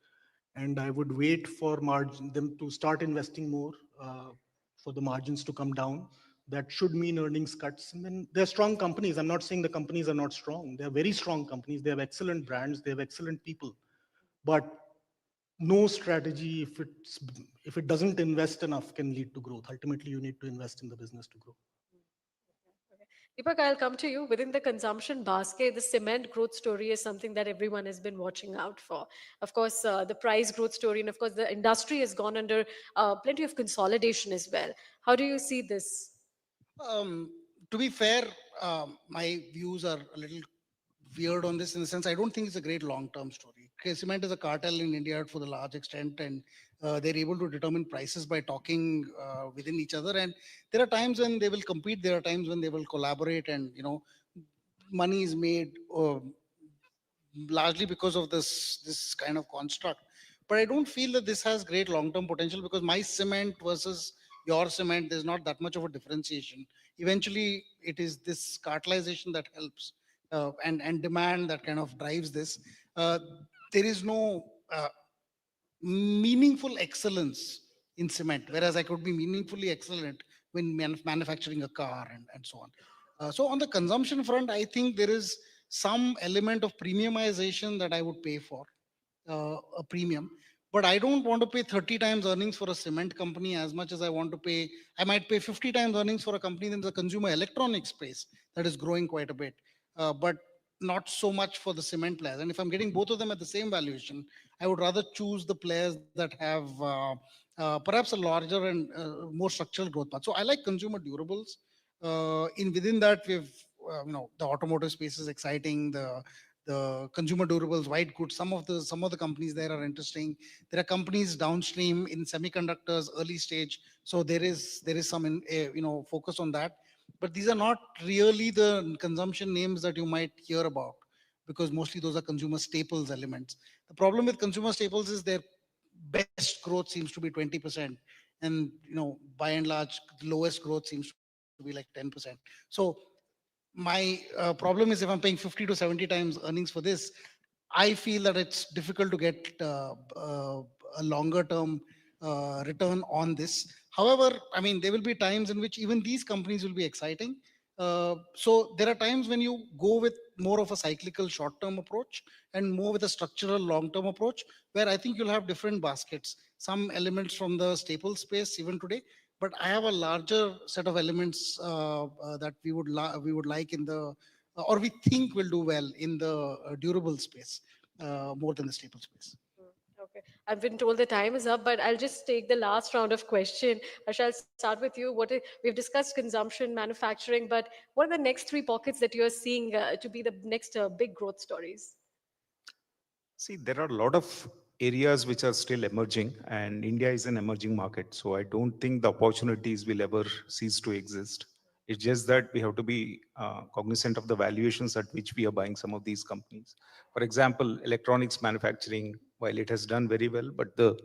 And I would wait for them to start investing more, for the margins to come down. That should mean earnings cuts. And then they're strong companies. I'm not saying the companies are not strong. They're very strong companies. They have excellent brands. They have excellent people. But no strategy, if it doesn't invest enough, can lead to growth. Ultimately, you need to invest in the business to grow. Deepak, I'll come to you. Within the consumption basket, the cement growth story is something that everyone has been watching out for. Of course, the price growth story, and of course, the industry has gone under plenty of consolidation as well. How do you see this? To be fair, my views are a little weird on this in the sense I don't think it's a great long-term story. Okay, cement is a cartel in India for the large extent, and they're able to determine prices by talking within each other. And there are times when they will compete. There are times when they will collaborate, and money is made largely because of this kind of construct. But I don't feel that this has great long-term potential, because my cement versus your cement, there's not that much of a differentiation. Eventually, it is this cartelization that helps, and demand that kind of drives this. There is no meaningful excellence in cement, whereas I could be meaningfully excellent when manufacturing a car and so on. So on the consumption front, I think there is some element of premiumization that I would pay for, a premium. But I don't want to pay 30 times earnings for a cement company as much as I might pay 50 times earnings for a company in the consumer electronics space that is growing quite a bit, but not so much for the cement players. And if I'm getting both of them at the same valuation, I would rather choose the players that have perhaps a larger and more structural growth path. So I like consumer durables. Within that, we've the automotive space is exciting. The consumer durables, white goods, some of the companies there are interesting. There are companies downstream in semiconductors, early stage. So there is some focus on that. But these are not really the consumption names that you might hear about, because mostly those are consumer staples elements. The problem with consumer staples is their best growth seems to be 20%, and by and large, the lowest growth seems to be like 10%. So my problem is, if I'm paying 50 to 70 times earnings for this, I feel that it's difficult to get a longer term return on this. However, I mean, there will be times in which even these companies will be exciting. So there are times when you go with more of a cyclical short-term approach and more with a structural long-term approach, where I think you'll have different baskets, some elements from the staple space even today. But I have a larger set of elements that we would like in the, or we think will do well in the durable space, more than the staple space. Okay, I've been told the time is up, but I'll just take the last round of question. I shall start with you. We've discussed consumption, manufacturing, but what are the next three pockets that you're seeing to be the next big growth stories? See, there are a lot of areas which are still emerging, and India is an emerging market. So I don't think the opportunities will ever cease to exist. It's just that we have to be cognizant of the valuations at which we are buying some of these companies. For example, electronics manufacturing, while it has done very well, but the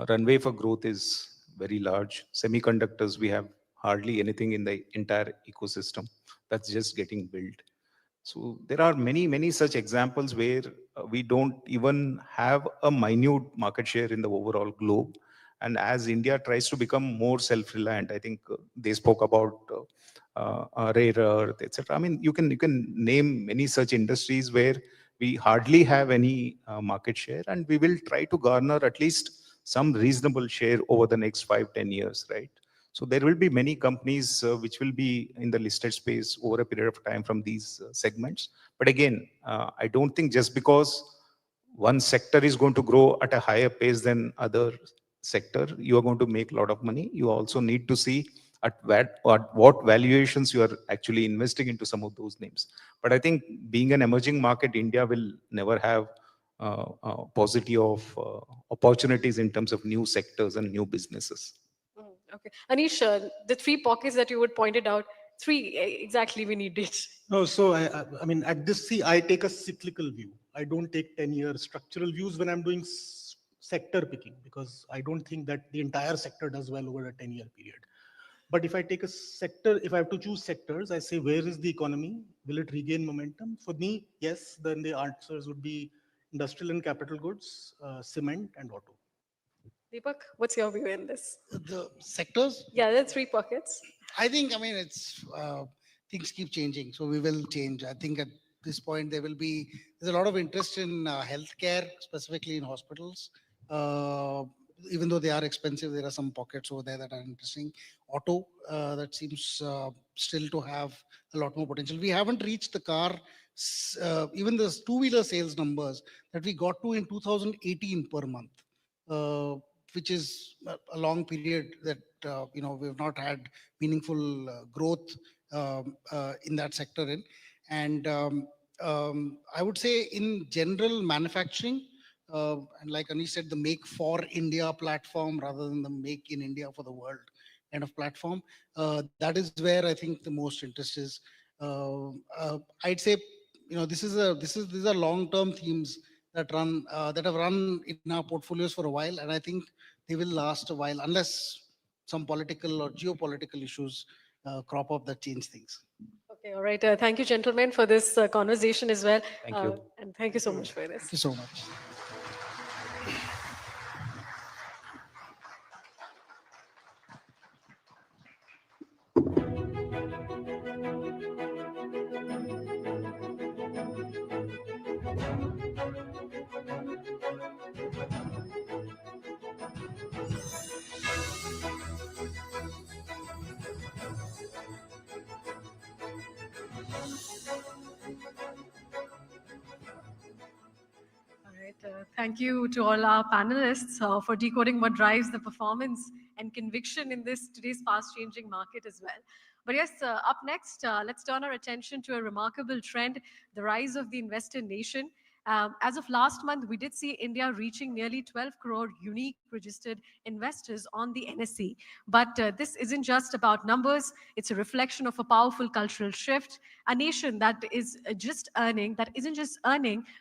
runway for growth is very large. Semiconductors, we have hardly anything in the entire ecosystem. That's just getting built. So there are many such examples where we don't even have a minute market share in the overall globe. And as India tries to become more self-reliant, I think they spoke about rare earth, etc. I mean, you can name many such industries where we hardly have any market share, and we will try to garner at least some reasonable share over the next 5-10 years, right? So there will be many companies which will be in the listed space over a period of time from these segments. But again, I don't think just because one sector is going to grow at a higher pace than other sector, you are going to make a lot of money. You also need to see at what valuations you are actually investing into some of those names. But I think being an emerging market, India will never have paucity of opportunities in terms of new sectors and new businesses. Okay. Anish, the three pockets that you would pointed out, three exactly we need it. No, so I mean, at this, see, I take a cyclical view. I don't take 10-year structural views when I'm doing sector picking, because I don't think that the entire sector does well over a 10-year period. But if I take a sector, if I have to choose sectors, I say, where is the economy? Will it regain momentum? For me, yes, then the answers would be industrial and capital goods, cement, and auto. Deepak, what's your view in this? The sectors? Yeah, there are three pockets. I think, I mean, it's things keep changing, so we will change. I think at this point there's a lot of interest in healthcare, specifically in hospitals. Even though they are expensive, there are some pockets over there that are interesting. Auto, that seems still to have a lot more potential. We haven't reached the car, even the two-wheeler sales numbers that we got to in 2018 per month. Which is a long period that we've not had meaningful growth in that sector in. And I would say in general manufacturing, and like Anish said, the Make for India platform rather than the Make in India for the world kind of platform, that is where I think the most interest is. I'd say these are long-term themes that have run in our portfolios for a while, and I think they will last a while unless some political or geopolitical issues crop up that change things. Okay, all right. Thank you, gentlemen, for this conversation as well. Thank you. And thank you so much for this. Thank you so much. All right. Thank you to all our panelists for decoding what drives the performance and conviction in this today's fast-changing market as well. But yes, up next, let's turn our attention to a remarkable trend, the rise of the investor nation. As of last month, we did see India reaching nearly 12 crore unique registered investors on the NSE. But this isn't just about numbers. It's a reflection of a powerful cultural shift, a nation that isn't just earning,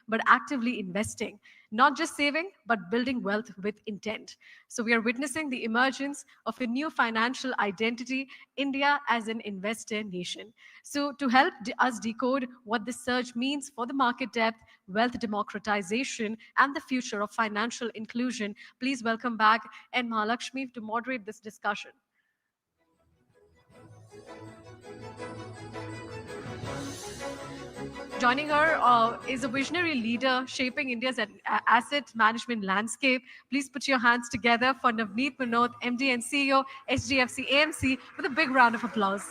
but actively investing. Not just saving, but building wealth with intent. So we are witnessing the emergence of a new financial identity, India as an investor nation. So to help us decode what this surge means for the market depth, wealth democratization, and the future of financial inclusion, please welcome back N. Mahalakshmi to moderate this discussion. Joining her is a visionary leader shaping India's asset management landscape. Please put your hands together for Navneet Munot, MD and CEO, HDFC AMC, with a big round of applause.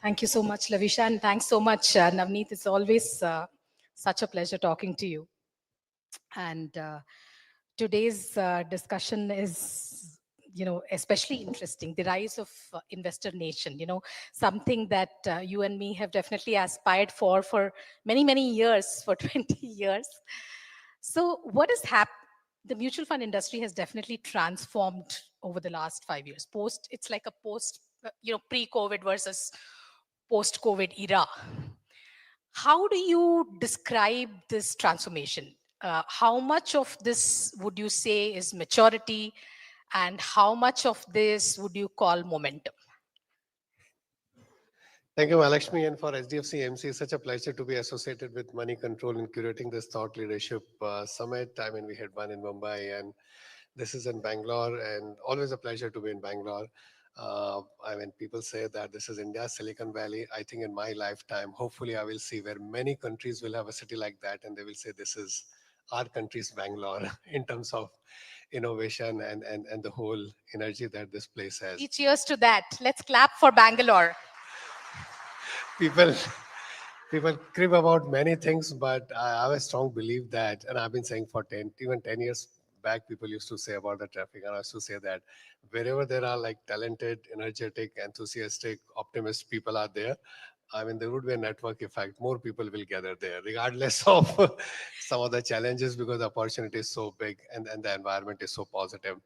Thank you so much, Lavisha, and thanks so much, Navneet. It's always such a pleasure talking to you. And today's discussion is, especially interesting. The rise of investor nation, something that you and me have definitely aspired for many, many years, for 20 years. So what has happened? The mutual fund industry has definitely transformed over the last 5 years. It's like a pre-COVID versus post-COVID era. How do you describe this transformation? How much of this would you say is maturity, and how much of this would you call momentum? Thank you, Mahalakshmi, and for HDFC AMC. It's such a pleasure to be associated with Moneycontrol in curating this thought leadership summit. I mean, we had one in Mumbai, and this is in Bangalore, and always a pleasure to be in Bangalore. I mean, people say that this is India's Silicon Valley. I think in my lifetime, hopefully I will see where many countries will have a city like that, and they will say this is our country's Bangalore in terms of innovation and the whole energy that this place has. Cheers to that. Let's clap for Bangalore. People people crib about many things, but I have a strong belief that, and I've been saying for 10, even 10 years back, people used to say about the traffic, and I used to say that wherever there are like talented, energetic, enthusiastic, optimist people are there, I mean, there would be a network effect. More people will gather there, regardless of some of the challenges, because the opportunity is so big and the environment is so positive.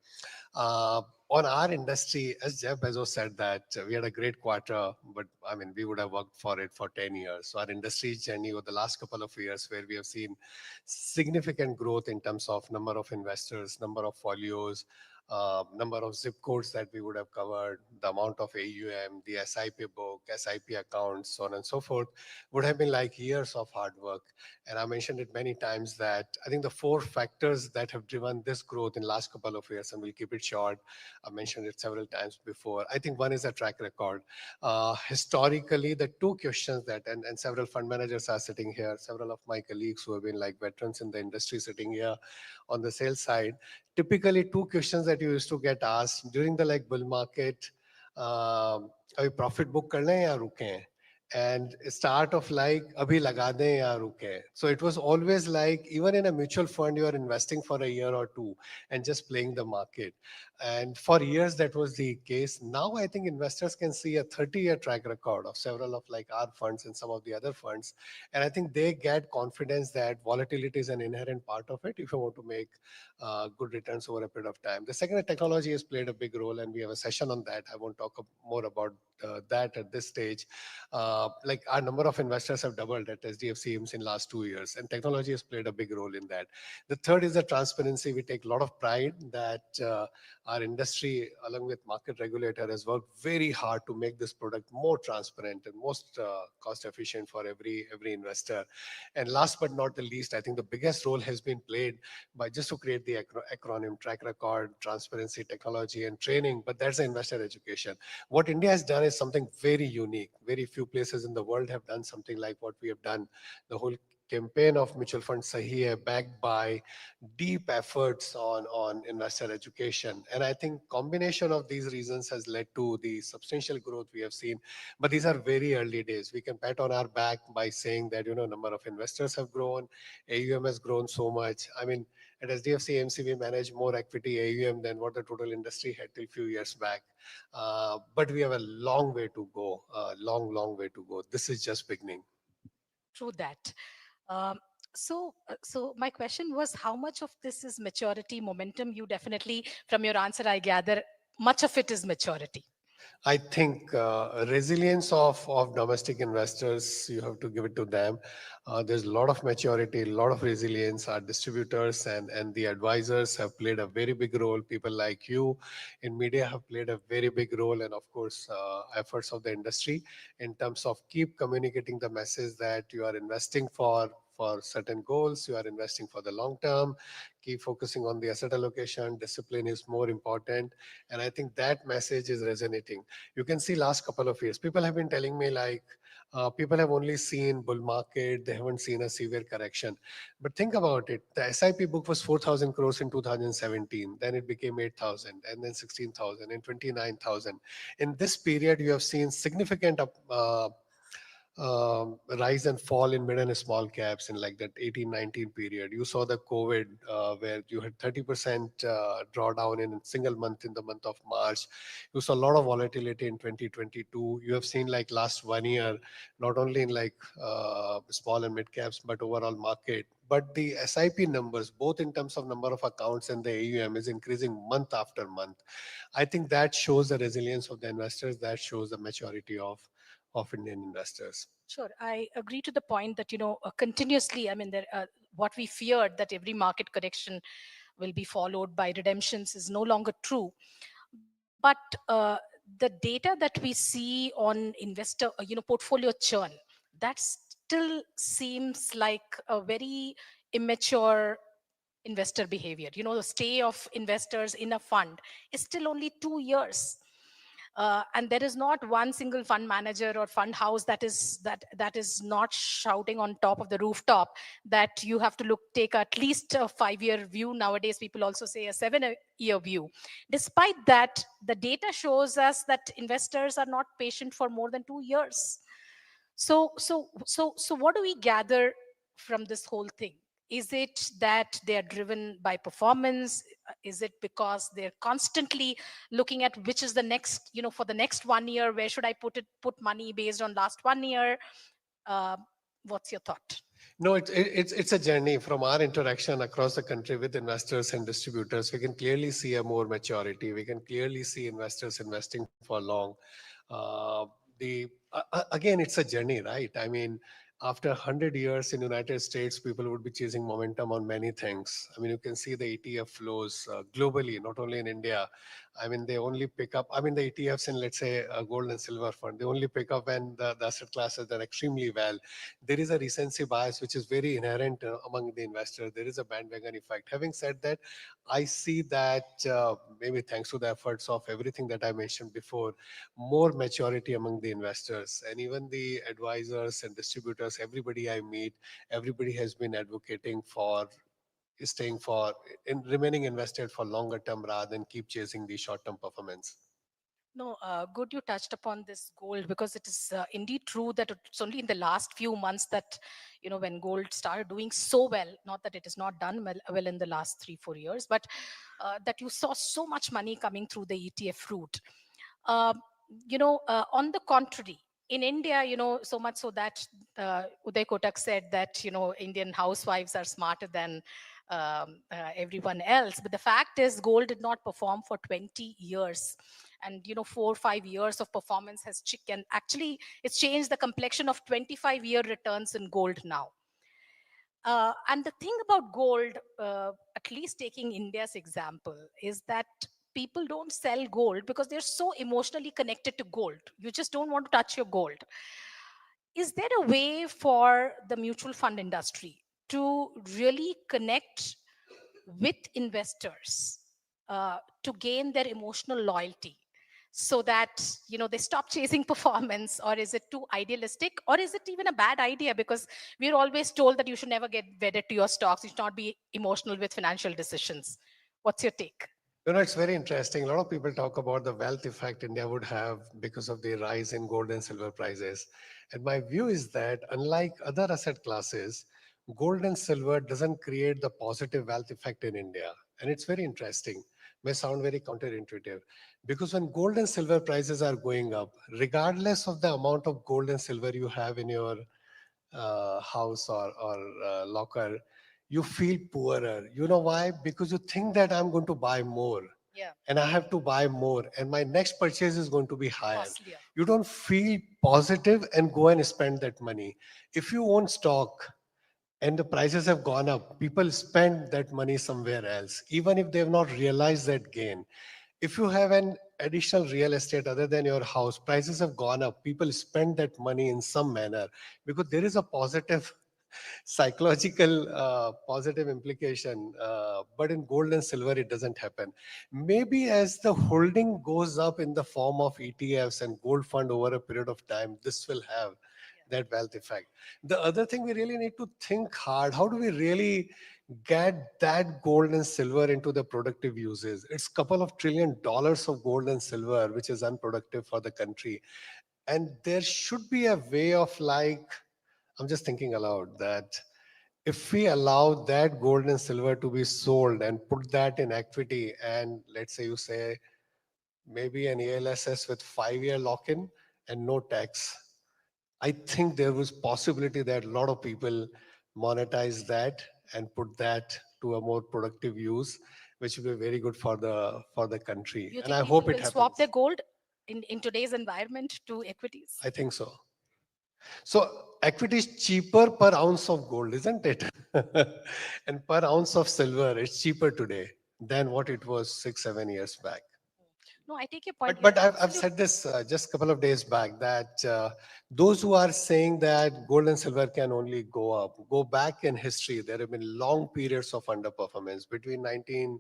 On our industry, as Jeff Bezos said that we had a great quarter, but I mean, we would have worked for it for 10 years. So our industry journey over the last couple of years, where we have seen significant growth in terms of number of investors, number of folios, number of zip codes that we would have covered, the amount of AUM, the SIP book, SIP accounts, so on and so forth, would have been like years of hard work. And I mentioned it many times that I think the four factors that have driven this growth in the last couple of years, and we'll keep it short, I mentioned it several times before. I think one is a track record. Historically, the two questions that, and several fund managers are sitting here, several of my colleagues who have been like veterans in the industry sitting here on the sales side, typically two questions that you used to get asked during the like bull market, अभी profit book कर लें या रुकें? And start of like abhi laga dein ya ruke. So it was always like, even in a mutual fund, you are investing for a year or two and just playing the market. And for years that was the case. Now I think investors can see a 30-year track record of several of like our funds and some of the other funds, and I think they get confidence that volatility is an inherent part of it if you want to make good returns over a period of time. The second, technology has played a big role, and we have a session on that. I won't talk more about that at this stage. Like our number of investors have doubled at SDFC in last 2 years, and technology has played a big role in that. The third is the transparency. We take a lot of pride that our industry, along with market regulator, has worked very hard to make this product more transparent and most cost efficient for every investor. And last but not the least, I think the biggest role has been played by just to create the acronym track record, transparency, technology, and training. But that's the investor education. What India has done is something very unique. Very few places in the world have done something like what we have done. The whole campaign of mutual fund Sahi Hai, backed by deep efforts on investor education. And I think combination of these reasons has led to the substantial growth we have seen. But these are very early days. We can pat on our back by saying that, number of investors have grown, AUM has grown so much. I mean, at SDFC AMC, we manage more equity AUM than what the total industry had till few years back. But we have a long way to go, long way to go. This is just beginning. True that. So my question was, how much of this is maturity, momentum? You definitely, from your answer, I gather, much of it is maturity. I think resilience of domestic investors, you have to give it to them. There's a lot of maturity, a lot of resilience. Our distributors and the advisors have played a very big role. People like you in media have played a very big role. And of course, efforts of the industry in terms of keep communicating the message that you are investing for certain goals, you are investing for the long term, keep focusing on the asset allocation, discipline is more important. And I think that message is resonating. You can see last couple of years, people have been telling me like, people have only seen bull market, they haven't seen a severe correction. But think about it, the SIP book was 4,000 crores in 2017, then it became 8,000, and then 16,000, and 29,000. In this period, you have seen significant rise and fall in mid and small caps in like that 18-19 period. You saw the COVID where you had 30% drawdown in a single month in the month of March. You saw a lot of volatility in 2022. You have seen like last 1 year, not only in like small and mid caps, but overall market. But the SIP numbers, both in terms of number of accounts and the AUM, is increasing month after month. I think that shows the resilience of the investors. That shows the maturity of Indian investors. Sure, I agree to the point that continuously. I mean, what we feared that every market correction will be followed by redemptions is no longer true. But the data that we see on investor, portfolio churn, that still seems like a very immature investor behavior. The stay of investors in a fund is still only 2 years. And there is not one single fund manager or fund house that is not shouting on top of the rooftop that you have to take at least a 5-year view. Nowadays, people also say a 7-year view. Despite that, the data shows us that investors are not patient for more than 2 years. So what do we gather from this whole thing? Is it that they are driven by performance? Is it because they're constantly looking at which is the next, for the next 1 year, where should I put money based on last 1 year? What's your thought? No, it's a journey. From our interaction across the country with investors and distributors, we can clearly see a more maturity. We can clearly see investors investing for long. Again, it's a journey, right? I mean, after 100 years in United States, people would be chasing momentum on many things. I mean, you can see the ETF flows globally, not only in India. I mean, they only pick up, I mean, the ETFs in, let's say, a gold and silver fund, they only pick up when the asset classes are extremely well. There is a recency bias, which is very inherent among the investors. There is a bandwagon effect. Having said that, I see that maybe thanks to the efforts of everything that I mentioned before, more maturity among the investors and even the advisors and distributors, everybody I meet, everybody has been advocating for remaining invested for longer term rather than keep chasing the short term performance. No, good you touched upon this gold, because it is indeed true that it's only in the last few months that, when gold started doing so well, not that it is not done well in the last 3-4 years, but that you saw so much money coming through the ETF route. On the contrary, in India, so much so that Uday Kotak said that, Indian housewives are smarter than everyone else. But the fact is, gold did not perform for 20 years. And 4 or 5 years of performance has actually it's changed the complexion of 25-year returns in gold now. And the thing about gold, at least taking India's example, is that people don't sell gold because they're so emotionally connected to gold. You just don't want to touch your gold. Is there a way for the mutual fund industry to really connect with investors to gain their emotional loyalty, so that they stop chasing performance? Or is it too idealistic, or is it even a bad idea? Because we're always told that you should never get wedded to your stocks, you should not be emotional with financial decisions. What's your take? It's very interesting. A lot of people talk about the wealth effect India would have because of the rise in gold and silver prices. And my view is that unlike other asset classes, gold and silver doesn't create the positive wealth effect in India. And it's very interesting. May sound very counterintuitive, because when gold and silver prices are going up, regardless of the amount of gold and silver you have in your house or locker, you feel poorer. You know why? Because you think that I'm going to buy more. Yeah. And I have to buy more, and my next purchase is going to be higher. Costlier. You don't feel positive and go and spend that money. If you own stock and the prices have gone up, people spend that money somewhere else, even if they have not realized that gain. If you have an additional real estate other than your house, prices have gone up, people spend that money in some manner, because there is a positive psychological positive implication, but in gold and silver it doesn't happen. Maybe as the holding goes up in the form of ETFs and gold fund over a period of time, this will have that wealth effect. The other thing, we really need to think hard, how do we really get that gold and silver into the productive uses? It's couple of $1 trillion of gold and silver which is unproductive for the country, and there should be a way of, like, I'm just thinking aloud, that if we allow that gold and silver to be sold and put that in equity, and let's say you say maybe an ALSS with 5-year lock-in and no tax, I think there was possibility that a lot of people monetize that and put that to a more productive use, which will be very good for the country. You And think I people hope it will happens. swap their gold in today's environment to equities? I think so. So equity is cheaper per ounce of gold, isn't it? And per ounce of silver, it's cheaper today than what it was 6-7 years back. No, I take your point. But You're I've said this just a couple of days back that those who are saying that gold and silver can only go up, go back in history. There have been long periods of underperformance between 19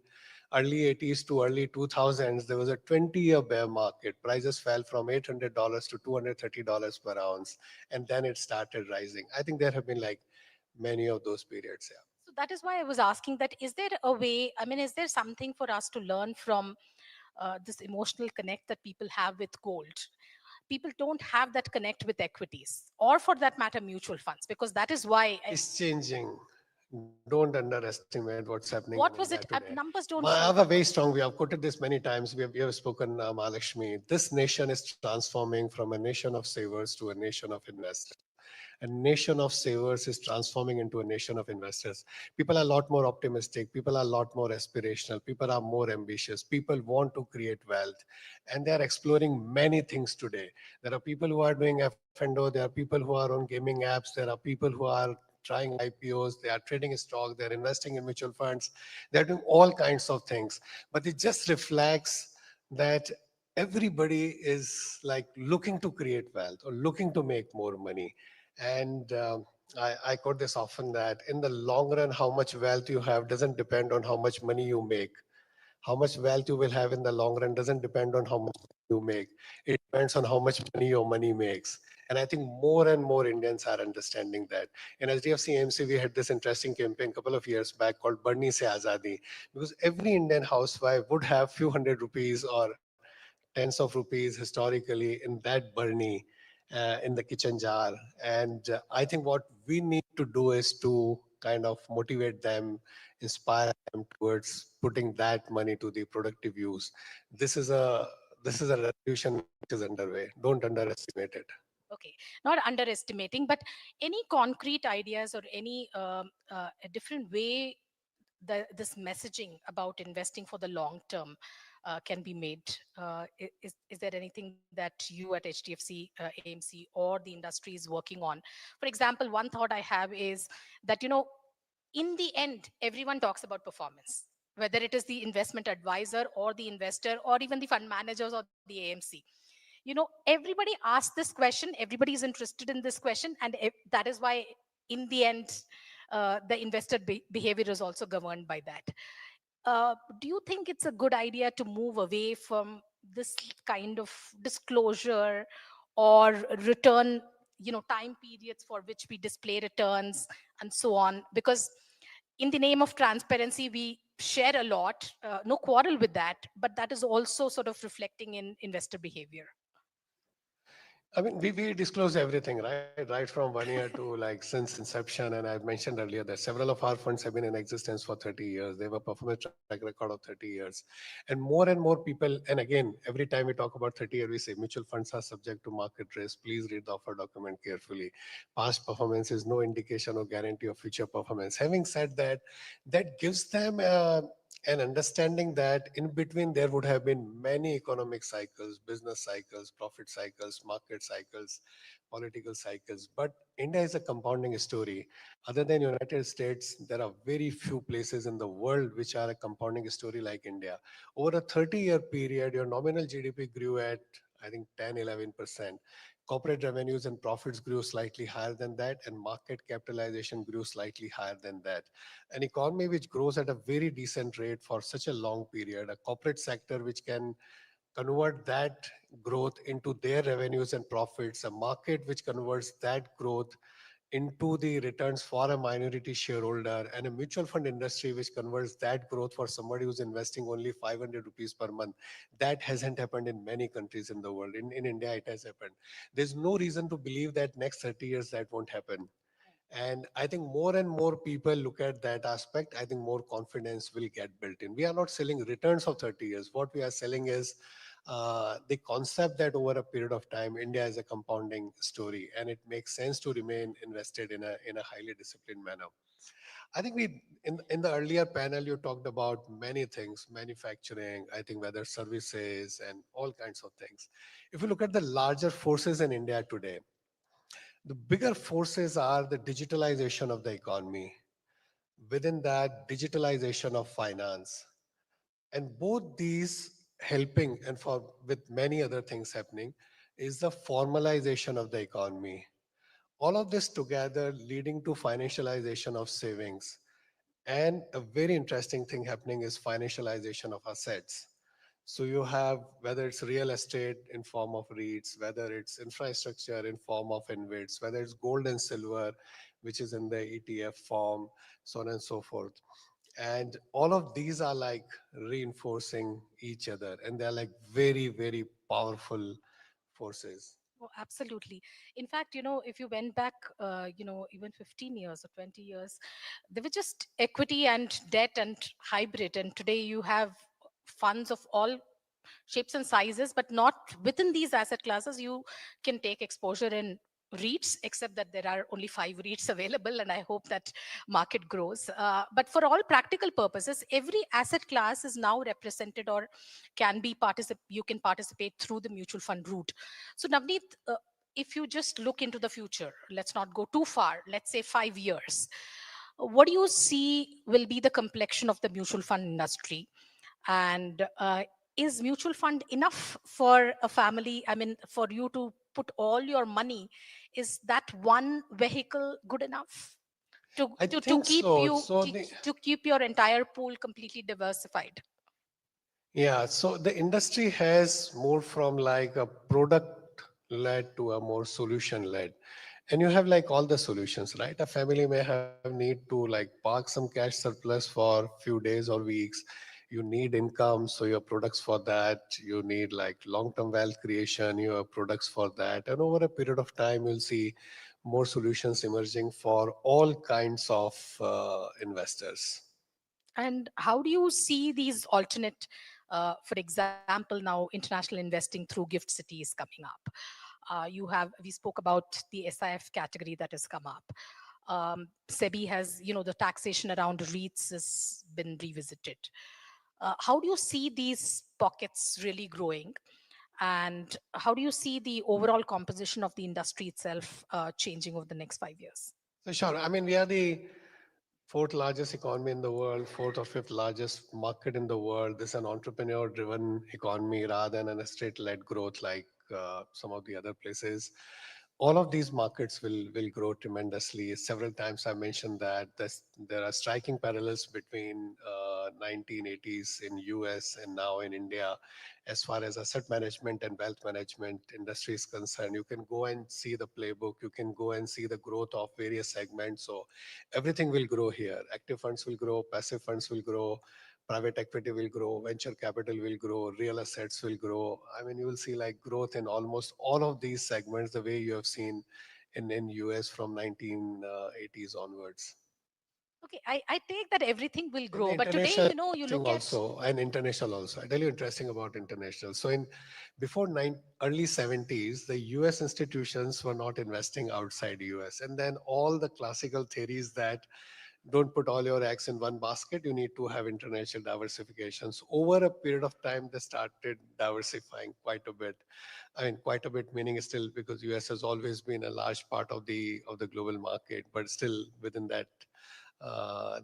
early 80s to early 2000s. There was a 20-year bear market. Prices fell from $800 to $230 per ounce, and then it started rising. I think there have been like many of those periods. Yeah. So that is why I was asking that, is there a way, I mean, is there something for us to learn from this emotional connect that people have with gold? People don't have that connect with equities, or for that matter, mutual funds, because that is why. It's changing. Don't underestimate what's happening in What was India it? today. Numbers don't I show have a that. very strong. We have quoted this many times. We have spoken, Mahalakshmi. This nation is transforming from a nation of savers to a nation of investors. A nation of savers is transforming into a nation of investors. People are a lot more optimistic. People are a lot more aspirational. People are more ambitious. People want to create wealth. And they are exploring many things today. There are people who are doing F&O. There are people who are on gaming apps. There are people who are trying IPOs. They are trading stock. They're investing in mutual funds. They're doing all kinds of things. But it just reflects that everybody is like looking to create wealth or looking to make more money. And I quote this often that in the long run, how much wealth you have doesn't depend on how much money you make. How much wealth you will have in the long run doesn't depend on how much you make. It depends on how much money your money makes. And I think more and more Indians are understanding that. In HDFC AMC, we had this interesting campaign a couple of years back called Barni Se Azadi, because every Indian housewife would have few hundred rupees or tens of rupees historically in that Barni in the kitchen jar. And I think what we need to do is to kind of motivate them, inspire them towards putting that money to the productive use. This is a revolution which is underway. Don't underestimate it. Okay, not underestimating, but any concrete ideas or any a different way this messaging about investing for the long term can be made? Is there anything that you at HDFC AMC or the industry is working on? For example, one thought I have is that, in the end, everyone talks about performance, whether it is the investment advisor or the investor or even the fund managers or the AMC. Everybody asks this question, everybody is interested in this question, and that is why in the end the investor behavior is also governed by that. Do you think it's a good idea to move away from this kind of disclosure or return, time periods for which we display returns and so on? Because in the name of transparency, we share a lot, no quarrel with that, but that is also sort of reflecting in investor behavior. I mean, we disclose everything, right? Right from 1 year to like since inception. And I've mentioned earlier that several of our funds have been in existence for 30 years. They have a performance track record of 30 years. And more people, and again, every time we talk about 30 years, we say mutual funds are subject to market risk. Please read the offer document carefully. Past performance is no indication or guarantee of future performance. Having said that, that gives them an understanding that in between there would have been many economic cycles, business cycles, profit cycles, market cycles, political cycles. But India is a compounding story. Other than United States, there are very few places in the world which are a compounding story like India. Over a 30-year period, your nominal GDP grew at, I think, 10, 11%. Corporate revenues and profits grew slightly higher than that, and market capitalization grew slightly higher than that. An economy which grows at a very decent rate for such a long period, a corporate sector which can convert that growth into their revenues and profits, a market which converts that growth into the returns for a minority shareholder, and a mutual fund industry which converts that growth for somebody who's investing only 500 rupees per month. That hasn't happened in many countries in the world. In India, it has happened. There's no reason to believe that next 30 years that won't happen. And I think more and more people look at that aspect. I think more confidence will get built in. We are not selling returns of 30 years. What we are selling is the concept that over a period of time, India is a compounding story, and it makes sense to remain invested in a highly disciplined manner. I think in the earlier panel, you talked about many things, manufacturing, I think whether services and all kinds of things. If you look at the larger forces in India today, the bigger forces are the digitalization of the economy. Within that, digitalization of finance. And both these helping and for with many other things happening is the formalization of the economy. All of this together leading to financialization of savings. And a very interesting thing happening is financialization of assets. So you have whether it's real estate in form of REITs, whether it's infrastructure in form of InvITs, whether it's gold and silver, which is in the ETF form, so on and so forth. And all of these are like reinforcing each other, and they're like very, very powerful forces. Oh, absolutely. In fact, if you went back, even 15 years or 20 years, there were just equity and debt and hybrid. And today you have funds of all shapes and sizes, but not within these asset classes. You can take exposure in REITs, except that there are only 5 REITs available, and I hope that market grows. But for all practical purposes, every asset class is now represented or you can participate through the mutual fund route. So Navneet, if you just look into the future, let's not go too far, let's say 5 years, what do you see will be the complexion of the mutual fund industry? And is mutual fund enough for a family? I mean, for you to put all your money, is that one vehicle good enough to I to, to think keep so. you So to, the to keep your entire pool completely diversified? Yeah, so the industry has moved from like a product led to a more solution led. And you have like all the solutions, right? A family may have need to like park some cash surplus for few days or weeks. You need income, so your products for that. You need like long-term wealth creation, you have products for that. And over a period of time, you'll see more solutions emerging for all kinds of investors. And how do you see these alternate, for example, now international investing through gift cities coming up? We spoke about the SIF category that has come up. SEBI has, the taxation around REITs has been revisited. How do you see these pockets really growing? And how do you see the overall composition of the industry itself changing over the next 5 years? So sure, I mean, we are the fourth largest economy in the world, fourth or fifth largest market in the world. This is an entrepreneur driven economy rather than an estate led growth like some of the other places. All of these markets will grow tremendously. Several times I mentioned that there are striking parallels between 1980s in US and now in India as far as asset management and wealth management industry is concerned. You can go and see the playbook. You can go and see the growth of various segments. So everything will grow here. Active funds will grow, passive funds will grow, private equity will grow, venture capital will grow, real assets will grow. I mean, you will see like growth in almost all of these segments the way you have seen in US from 1980s onwards. Okay, I take that everything will And the grow, but today, international you thing look at. also, and international also. I tell you interesting about international. So in before early 70s, the US institutions were not investing outside US. And then all the classical theories that don't put all your eggs in one basket, you need to have international diversifications. Over a period of time, they started diversifying quite a bit. I mean, quite a bit meaning still because US has always been a large part of the global market, but still within that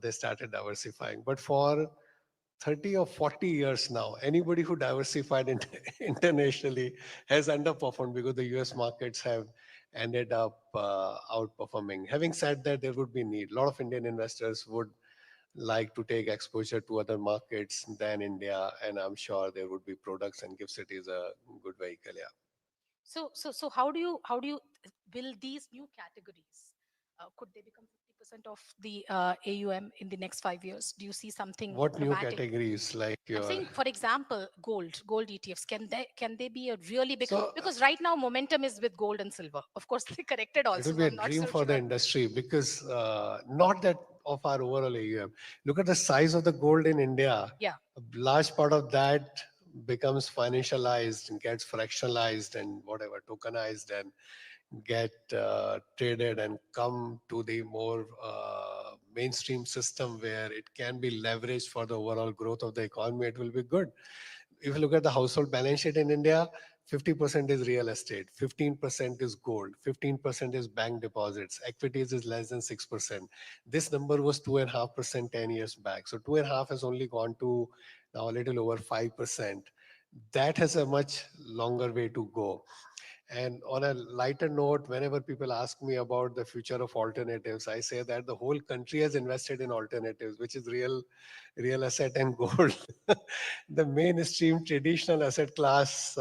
they started diversifying. But for 30 or 40 years now, anybody who diversified internationally has underperformed because the US markets have ended up outperforming. Having said that, there would be need. A lot of Indian investors would like to take exposure to other markets than India, and I'm sure there would be products, and Gift City is a good vehicle. Yeah. So how do you will these new categories, could they become 50% of the AUM in the next 5 years? Do you see something What new dramatic? categories like I'm your? saying, for example, gold ETFs. Can they be a really big? So Because right now momentum is with gold and silver. Of course, they corrected it will also, be so a I'm not dream so for the sure. industry because not that of our overall AUM. Look at the size of the gold in India. Yeah. A large part of that becomes financialized and gets fractionalized and whatever tokenized and get traded and come to the more mainstream system where it can be leveraged for the overall growth of the economy. It will be good. If you look at the household balance sheet in India, 50% is real estate, 15% is gold, 15% is bank deposits, equities is less than 6%. This number was 2.5% 10 years back. So 2.5 has only gone to now a little over 5%. That has a much longer way to go. And on a lighter note, whenever people ask me about the future of alternatives, I say that the whole country has invested in alternatives, which is real asset and gold. The mainstream traditional asset class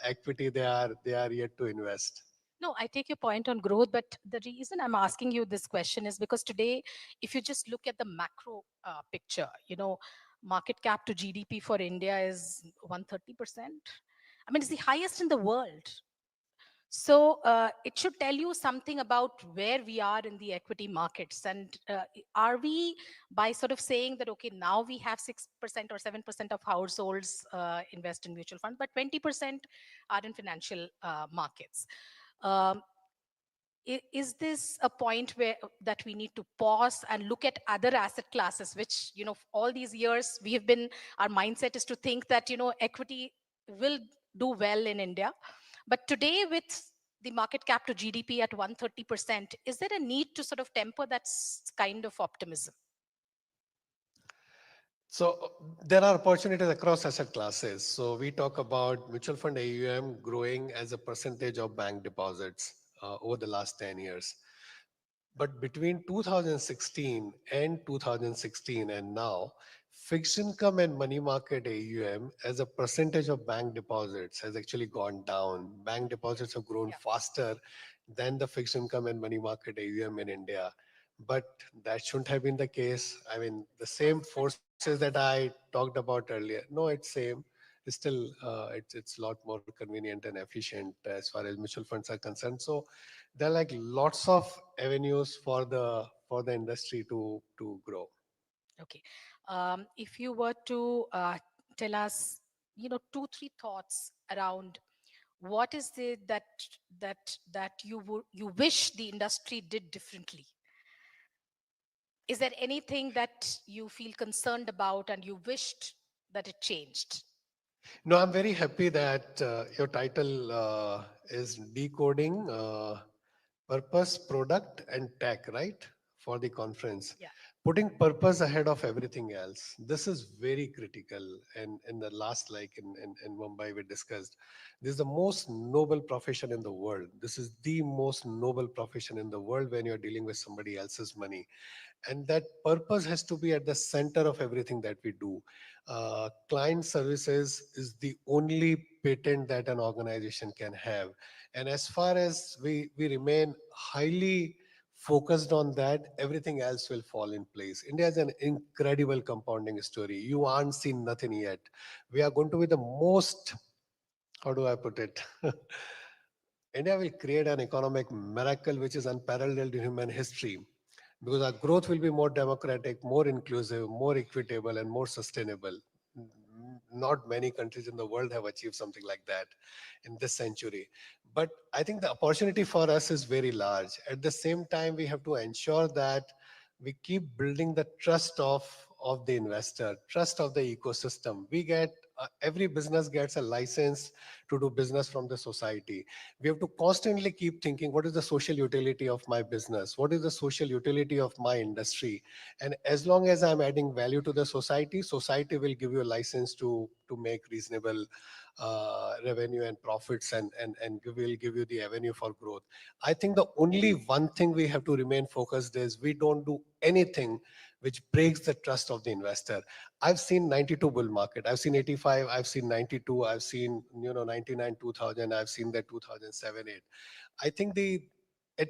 equity, they are yet to invest. No, I take your point on growth, but the reason I'm asking you this question is because today, if you just look at the macro picture, market cap to GDP for India is 130%. I mean, it's the highest in the world. So it should tell you something about where we are in the equity markets. And are we, by sort of saying that, okay, now we have 6% or 7% of households invest in mutual fund, but 20% are in financial markets. Um, is this a point where that we need to pause and look at other asset classes, which, all these years we have been, our mindset is to think that, equity will do well in India. But today, with the market cap to GDP at 130%, is there a need to sort of temper that kind of optimism? So there are opportunities across asset classes. So we talk about mutual fund AUM growing as a percentage of bank deposits over the last 10 years. But between 2016 and now, fixed income and money market AUM as a percentage of bank deposits has actually gone down. Bank deposits have grown faster than the fixed income and money market AUM in India. But that shouldn't have been the case. I mean, the same forces that I talked about earlier. No, it's same. It's still it's a lot more convenient and efficient as far as mutual funds are concerned. So there are like lots of avenues for the industry to grow. Okay. If you were to tell us, 2, 3 thoughts around what is it that you wish the industry did differently? Is there anything that you feel concerned about and you wished that it changed? No, I'm very happy that your title is Decoding Purpose, Product, and Tech, right? For the conference. Yeah. Putting purpose ahead of everything else. This is very critical. And in the last, like in Mumbai, we discussed, this is the most noble profession in the world. This is the most noble profession in the world when you're dealing with somebody else's money. And that purpose has to be at the center of everything that we do. Client services is the only patent that an organization can have. And as far as we remain highly focused on that, everything else will fall in place. India is an incredible compounding story. You aren't seen nothing yet. We are going to be the most, how do I put it? India will create an economic miracle which is unparalleled in human history, because our growth will be more democratic, more inclusive, more equitable, and more sustainable. Not many countries in the world have achieved something like that in this century. But I think the opportunity for us is very large. At the same time, we have to ensure that we keep building the trust of the investor, trust of the ecosystem. We get every business gets a license to do business from the society. We have to constantly keep thinking, what is the social utility of my business? What is the social utility of my industry? And as long as I'm adding value to the society, society will give you a license to make reasonable revenue and profits, and will give you the avenue for growth. I think the only one thing we have to remain focused is we don't do anything which breaks the trust of the investor. I've seen 92 bull market. I've seen 85. I've seen 92. I've seen 99, 2000. I've seen the 2007, 8. I think at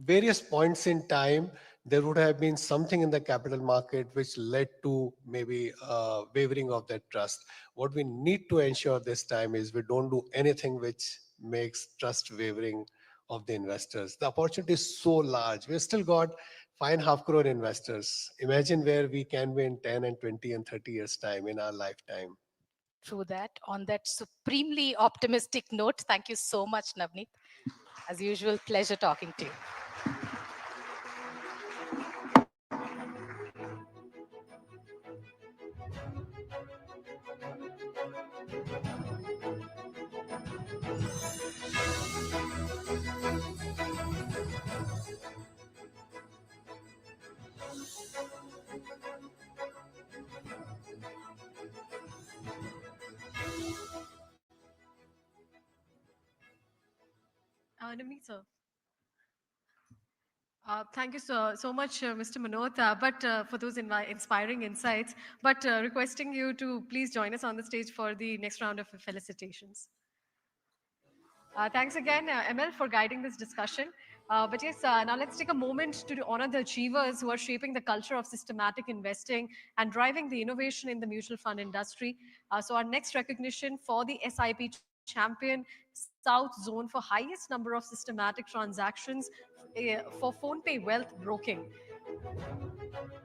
various points in time there would have been something in the capital market which led to maybe wavering of that trust. What we need to ensure this time is we don't do anything which makes trust wavering of the investors. The opportunity is so large. We've still got 5.5 crore investors. Imagine where we can be in 10 and 20 and 30 years time in our lifetime. True that. On that supremely optimistic note, thank you so much, Navneet. As usual, pleasure talking to you. Joining me, sir. Thank you so much, Mr. Manoj, for those inspiring insights, but requesting you to please join us on the stage for the next round of felicitations. Thanks again, ML, for guiding this discussion. But yes, now let's take a moment to honor the achievers who are shaping the culture of systematic investing and driving the innovation in the mutual fund industry. So our next recognition for the SIP champion South Zone for highest number of systematic transactions for PhonePe Wealth Broking.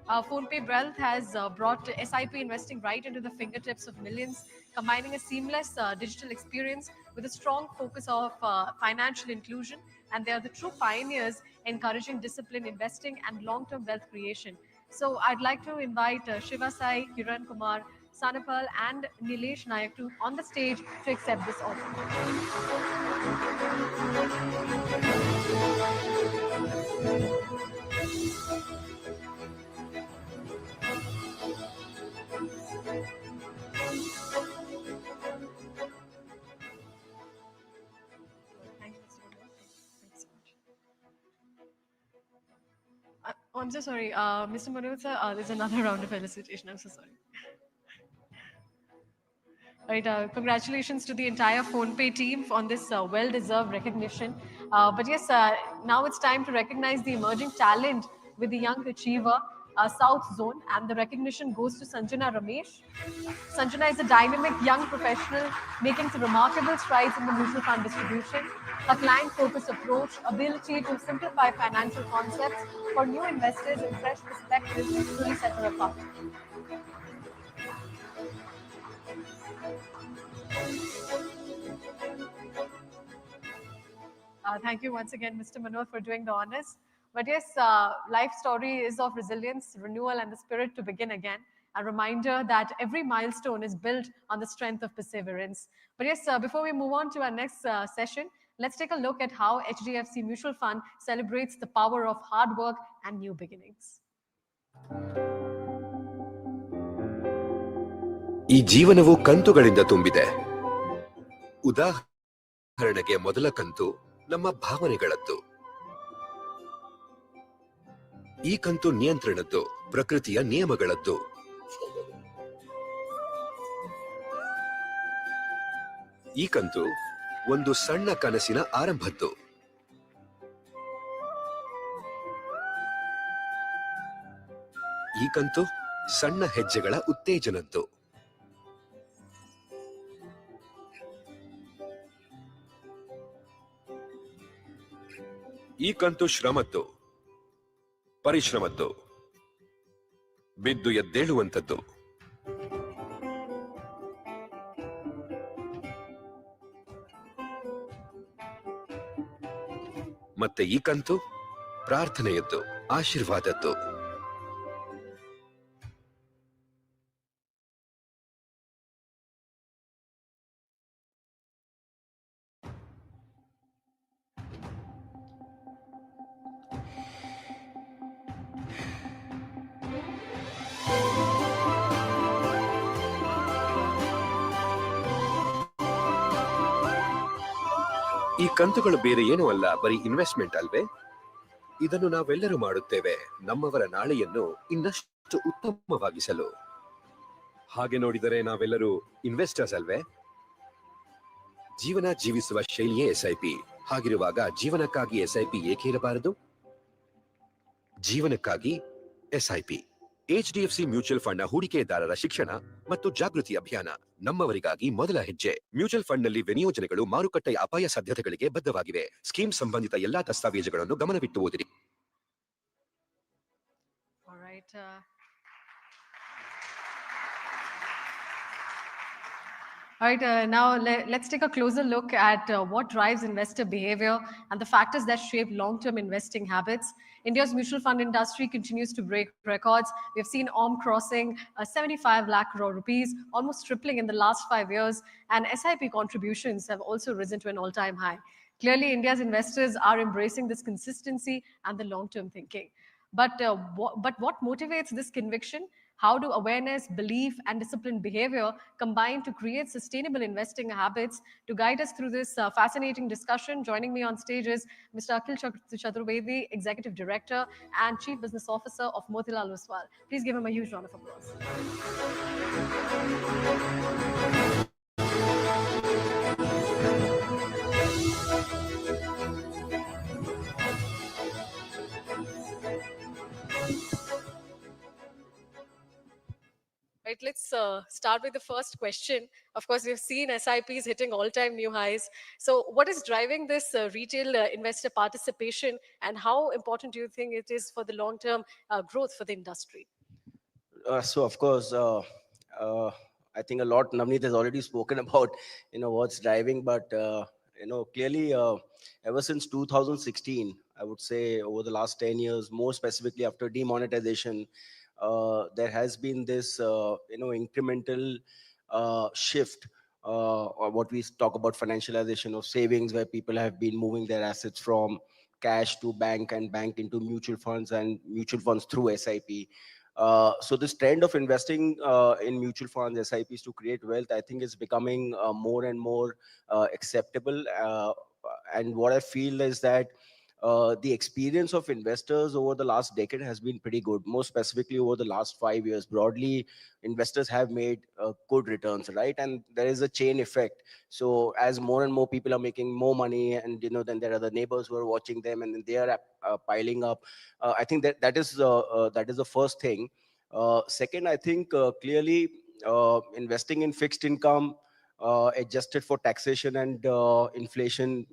PhonePe Wealth has brought SIP investing right into the fingertips of millions, combining a seamless digital experience with a strong focus of financial inclusion. And they are the true pioneers encouraging disciplined investing and long-term wealth creation. So I'd like to invite Shiva Sai, Kiran Kumar, Sanapal, and Nilesh Nayak on the stage to accept this offer. Oh, I'm so sorry. Mr. Manoj, sir, there's another round of felicitation. I'm so sorry. Right, congratulations to the entire PhonePe team on this well-deserved recognition. But yes, now it's time to recognize the emerging talent with the young achiever, South Zone, and the recognition goes to Sanjana Ramesh. Sanjana is a dynamic young professional making some remarkable strides in the mutual fund distribution. Her client-focused approach, ability to simplify financial concepts for new investors and fresh perspectives truly set her apart. Thank you once again, Mr. Manoj, for doing the honors. But yes, life story is of resilience, renewal, and the spirit to begin again. A reminder that every milestone is built on the strength of perseverance. But yes, before we move on to our next session, let's take a look at how HDFC Mutual Fund celebrates the power of hard work and new beginnings. ಈ ಜೀವನವು ಕಂತುಗಳಿಂದ ತುಂಬಿದೆ. ಉದಾಹರಣೆಗೆ ಮೊದಲ ಕಂತು ನಮ್ಮ ಭಾವನೆಗಳದ್ದು. ಈ ಕಂತು ನಿಯಂತ್ರಣದ್ದು, ಪ್ರಕೃತಿಯ ನಿಯಮಗಳದ್ದು. ಈ ಕಂತು ಒಂದು ಸಣ್ಣ ಕನಸಿನ ಆರಂಭದ್ದು. ಈ ಕಂತು ಸಣ್ಣ ಹೆಜ್ಜೆಗಳ ಉತ್ತೇಜನದ್ದು. ಈ ಕಂತು ಶ್ರಮದ್ದು, ಪರಿಶ್ರಮದ್ದು, ಬಿದ್ದು ಎದ್ದೇಳುವಂಥದ್ದು. ಮತ್ತೆ ಈ ಕಂತು ಪ್ರಾರ್ಥನೆಯದ್ದು, ಆಶೀರ್ವಾದದ್ದು. ಈ ಕಂತುಗಳು ಬೇರೆ ಏನೂ ಅಲ್ಲ, ಬರೀ ಇನ್ವೆಸ್ಟ್ಮೆಂಟ್ ಅಲ್ವೇ? ಇದನ್ನು ನಾವೆಲ್ಲರೂ ಮಾಡುತ್ತೇವೆ, ನಮ್ಮವರ ನಾಳೆಯನ್ನು ಇನ್ನಷ್ಟು ಉತ್ತಮವಾಗಿಸಲು. ಹಾಗೆ ನೋಡಿದರೆ ನಾವೆಲ್ಲರೂ ಇನ್ವೆಸ್ಟರ್ಸ್ ಅಲ್ವೇ? ಜೀವನ ಜೀವಿಸುವ ಶೈಲಿಯೇ ಎಸ್ಐಪಿ. ಹಾಗಿರುವಾಗ ಜೀವನಕ್ಕಾಗಿ ಎಸ್ಐಪಿ ಏಕೆ ಇರಬಾರದು? ಜೀವನಕ್ಕಾಗಿ ಎಸ್ಐಪಿ. ಎಚ್ಡಿಎಫ್ಸಿ ಮ್ಯೂಚುವಲ್ ಫಂಡ್ನ ಹೂಡಿಕೆದಾರರ ಶಿಕ್ಷಣ ಮತ್ತು ಜಾಗೃತಿ ಅಭಿಯಾನ ನಮ್ಮವರಿಗಾಗಿ ಮೊದಲ ಹೆಜ್ಜೆ. ಮ್ಯೂಚುವಲ್ ಫಂಡ್ನಲ್ಲಿ ವಿನಿಯೋಜನೆಗಳು ಮಾರುಕಟ್ಟೆಯ ಅಪಾಯ ಸಾಧ್ಯತೆಗಳಿಗೆ ಬದ್ಧವಾಗಿವೆ. ಸ್ಕೀಮ್ ಸಂಬಂಧಿತ ಎಲ್ಲಾ ದಸ್ತಾವೇಜುಗಳನ್ನು ಗಮನವಿಟ್ಟು ಓದಿರಿ. All right, now let's take a closer look at what drives investor behavior and the factors that shape long-term investing habits. India's mutual fund industry continues to break records. We've seen OM crossing 75 lakh crore rupees, almost tripling in the last 5 years, and SIP contributions have also risen to an all-time high. Clearly, India's investors are embracing this consistency and the long-term thinking. But what motivates this conviction? How do awareness, belief, and disciplined behavior combine to create sustainable investing habits? To guide us through this fascinating discussion, joining me on stage is Mr. Akhil Chaturvedi, Executive Director and Chief Business Officer of Motilal Oswal. Please give him a huge round of applause. Right, let's start with the first question. Of course, we've seen SIPs hitting all-time new highs. So what is driving this retail investor participation, and how important do you think it is for the long-term growth for the industry? So of course, uh, I think a lot Navneet has already spoken about, what's driving, but clearly, ever since 2016, I would say over the last 10 years, more specifically after demonetization, there has been this, incremental shift, or what we talk about financialization of savings, where people have been moving their assets from cash to bank and bank into mutual funds and mutual funds through SIP. So this trend of investing in mutual funds, SIPs to create wealth, I think is becoming more and more acceptable. And what I feel is that the experience of investors over the last decade has been pretty good. More specifically, over the last 5 years, broadly, investors have made good returns, right? And there is a chain effect. So as more and more people are making more money, and then there are the neighbors who are watching them, and then they are piling up. I think that is the first thing. Second, I think clearly investing in fixed income, adjusted for taxation and inflation,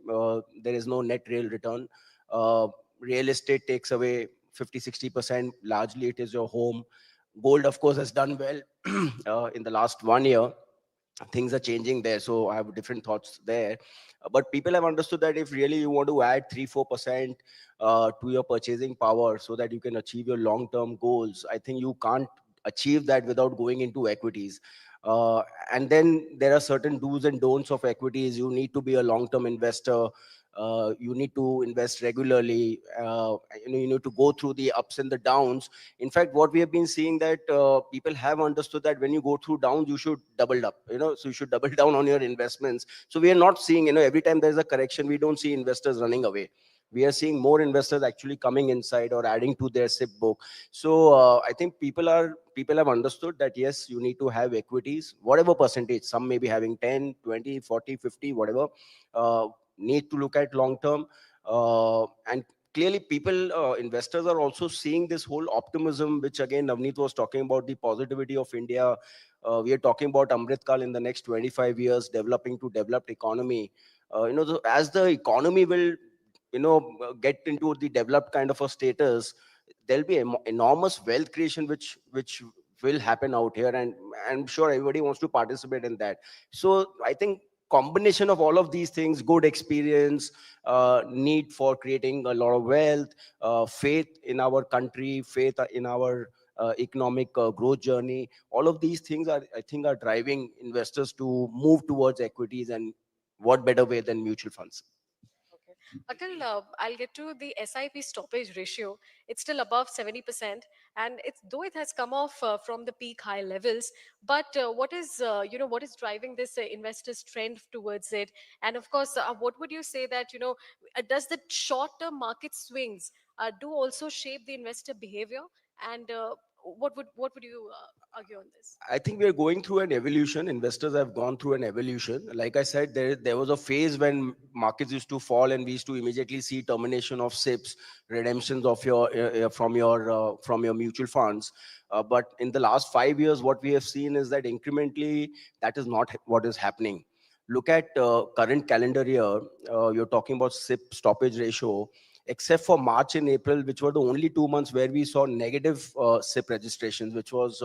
there is no net real return. uh, Real estate takes away 50-60%. Largely it is your home. Gold of course has done well in the last 1 year. Things are changing there, so I have different thoughts there. But people have understood that if really you want to add 3-4% to your purchasing power so that you can achieve your long term goals, I think you can't achieve that without going into equities. And then there are certain do's and don'ts of equities. You need to be a long term investor. You need to invest regularly. You need to go through the ups and the downs. In fact, what we have been seeing, that people have understood that when you go through downs, you should double up, so you should double down on your investments. So we are not seeing, every time there's a correction, we don't see investors running away. We are seeing more investors actually coming inside or adding to their SIP book. So I think people have understood that yes, you need to have equities, whatever percentage. Some may be having 10, 20, 40, 50, whatever. Need to look at long term. And clearly people, investors are also seeing this whole optimism, which again Navneet was talking about, the positivity of India. We are talking about Amrit Kal in the next 25 years, developing to developed economy. As the economy will, get into the developed kind of a status, there'll be enormous wealth creation, which will happen out here, and I'm sure everybody wants to participate in that. So I think combination of all of these things, good experience, need for creating a lot of wealth, faith in our country, faith in our economic growth journey, all of these things are, I think, are driving investors to move towards equities. And what better way than mutual funds? Akhil, I'll get to the SIP stoppage ratio. It's still above 70%, and though it has come off from the peak high levels. But what is driving this investors' trend towards it? And of course, what would you say that does the short-term market swings do also shape the investor behavior? And what would you argue on this? I think we are going through an evolution. Investors have gone through an evolution. Like I said, there was a phase when markets used to fall, and we used to immediately see termination of SIPs, redemptions of your from your mutual funds. But in the last 5 years, what we have seen is that incrementally, that is not what is happening. Look at current calendar year. You're talking about SIP stoppage ratio. Except for March and April, which were the only 2 months where we saw negative SIP registrations, which was,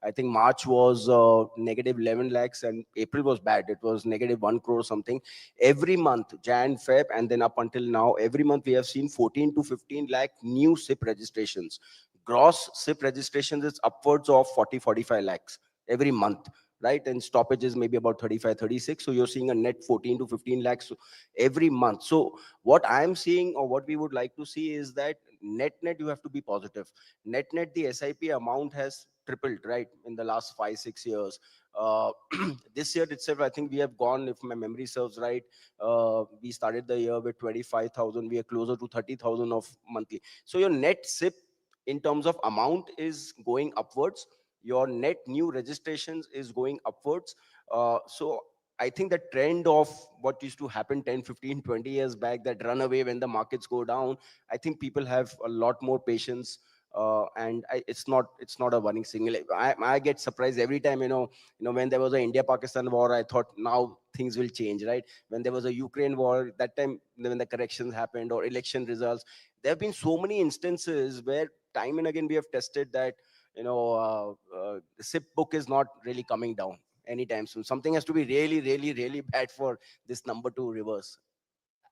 I think March was negative 11 lakhs and April was bad. It was negative 1 crore something. Every month, Jan, Feb, and then up until now, every month we have seen 14 to 15 lakh new SIP registrations. Gross SIP registrations is upwards of 40, 45 lakhs every month. right? And stoppages maybe about 35, 36. So you're seeing a net 14 to 15 lakhs every month. So what I'm seeing, or what we would like to see, is that net you have to be positive. Net the SIP amount has tripled, right, in the last 5, 6 years. uh, this year itself, I think we have gone, if my memory serves right, we started the year with 25,000. We are closer to 30,000 of monthly. So your net SIP in terms of amount is going upwards. Your net new registrations is going upwards. So I think the trend of what used to happen 10, 15, 20 years back, that run away when the markets go down, I think people have a lot more patience. It's not a warning signal. I get surprised every time, when there was a India-Pakistan war, I thought now things will change, right? When there was a Ukraine war, that time when the corrections happened, or election results, there have been so many instances where time and again we have tested that, the SIP book is not really coming down anytime soon. Something has to be really, really, really bad for this number to reverse.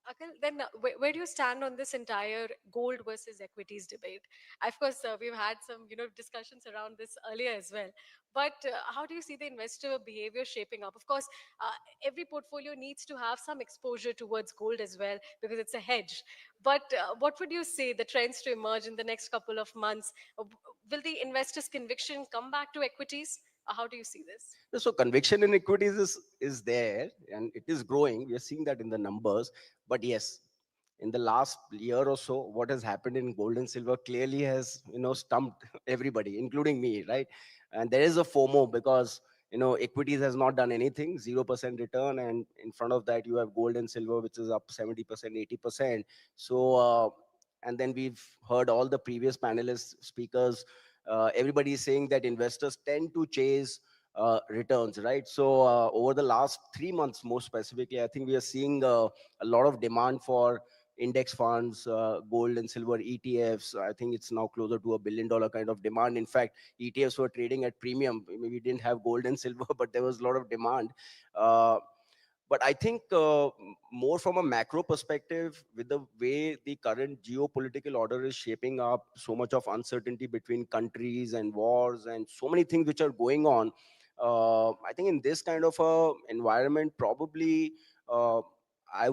Akhil, then where do you stand on this entire gold versus equities debate? Of course, we've had some discussions around this earlier as well. But how do you see the investor behavior shaping up? Of course, every portfolio needs to have some exposure towards gold as well because it's a hedge. But what would you say the trends to emerge in the next couple of months? Will the investors' conviction come back to equities? How do you see this? So conviction in equities is there, and it is growing. We are seeing that in the numbers. But yes, in the last year or so, what has happened in gold and silver clearly has, stumped everybody, including me, right? And there is a FOMO because, equities has not done anything, 0% return, and in front of that you have gold and silver, which is up 70%, 80%. So and then we've heard all the previous panelists, speakers, everybody is saying that investors tend to chase returns, right? So over the last 3 months, more specifically, I think we are seeing a lot of demand for index funds, gold and silver ETFs. I think it's now closer to $1 billion kind of demand. In fact, ETFs were trading at premium. Maybe we didn't have gold and silver, but there was a lot of demand. But I think more from a macro perspective, with the way the current geopolitical order is shaping up, so much of uncertainty between countries and wars and so many things which are going on, I think in this kind of a environment, probably uh, I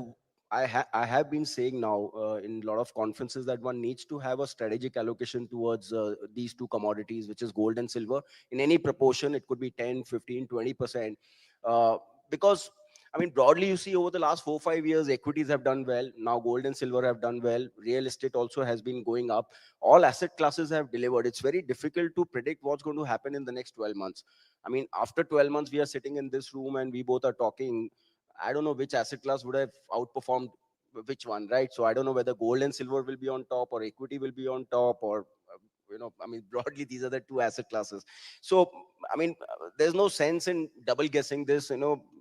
I have been saying now in a lot of conferences that one needs to have a strategic allocation towards these two commodities, which is gold and silver, in any proportion. It could be 10, 15, 20%. Because I mean, broadly, you see over the last 4, 5 years, equities have done well. Now, gold and silver have done well. Real estate also has been going up. All asset classes have delivered. It's very difficult to predict what's going to happen in the next 12 months. I mean, after 12 months, we are sitting in this room and we both are talking. I don't know which asset class would have outperformed which one, right? So I don't know whether gold and silver will be on top or equity will be on top, or I mean, broadly, these are the two asset classes. So I mean, there's no sense in double guessing this.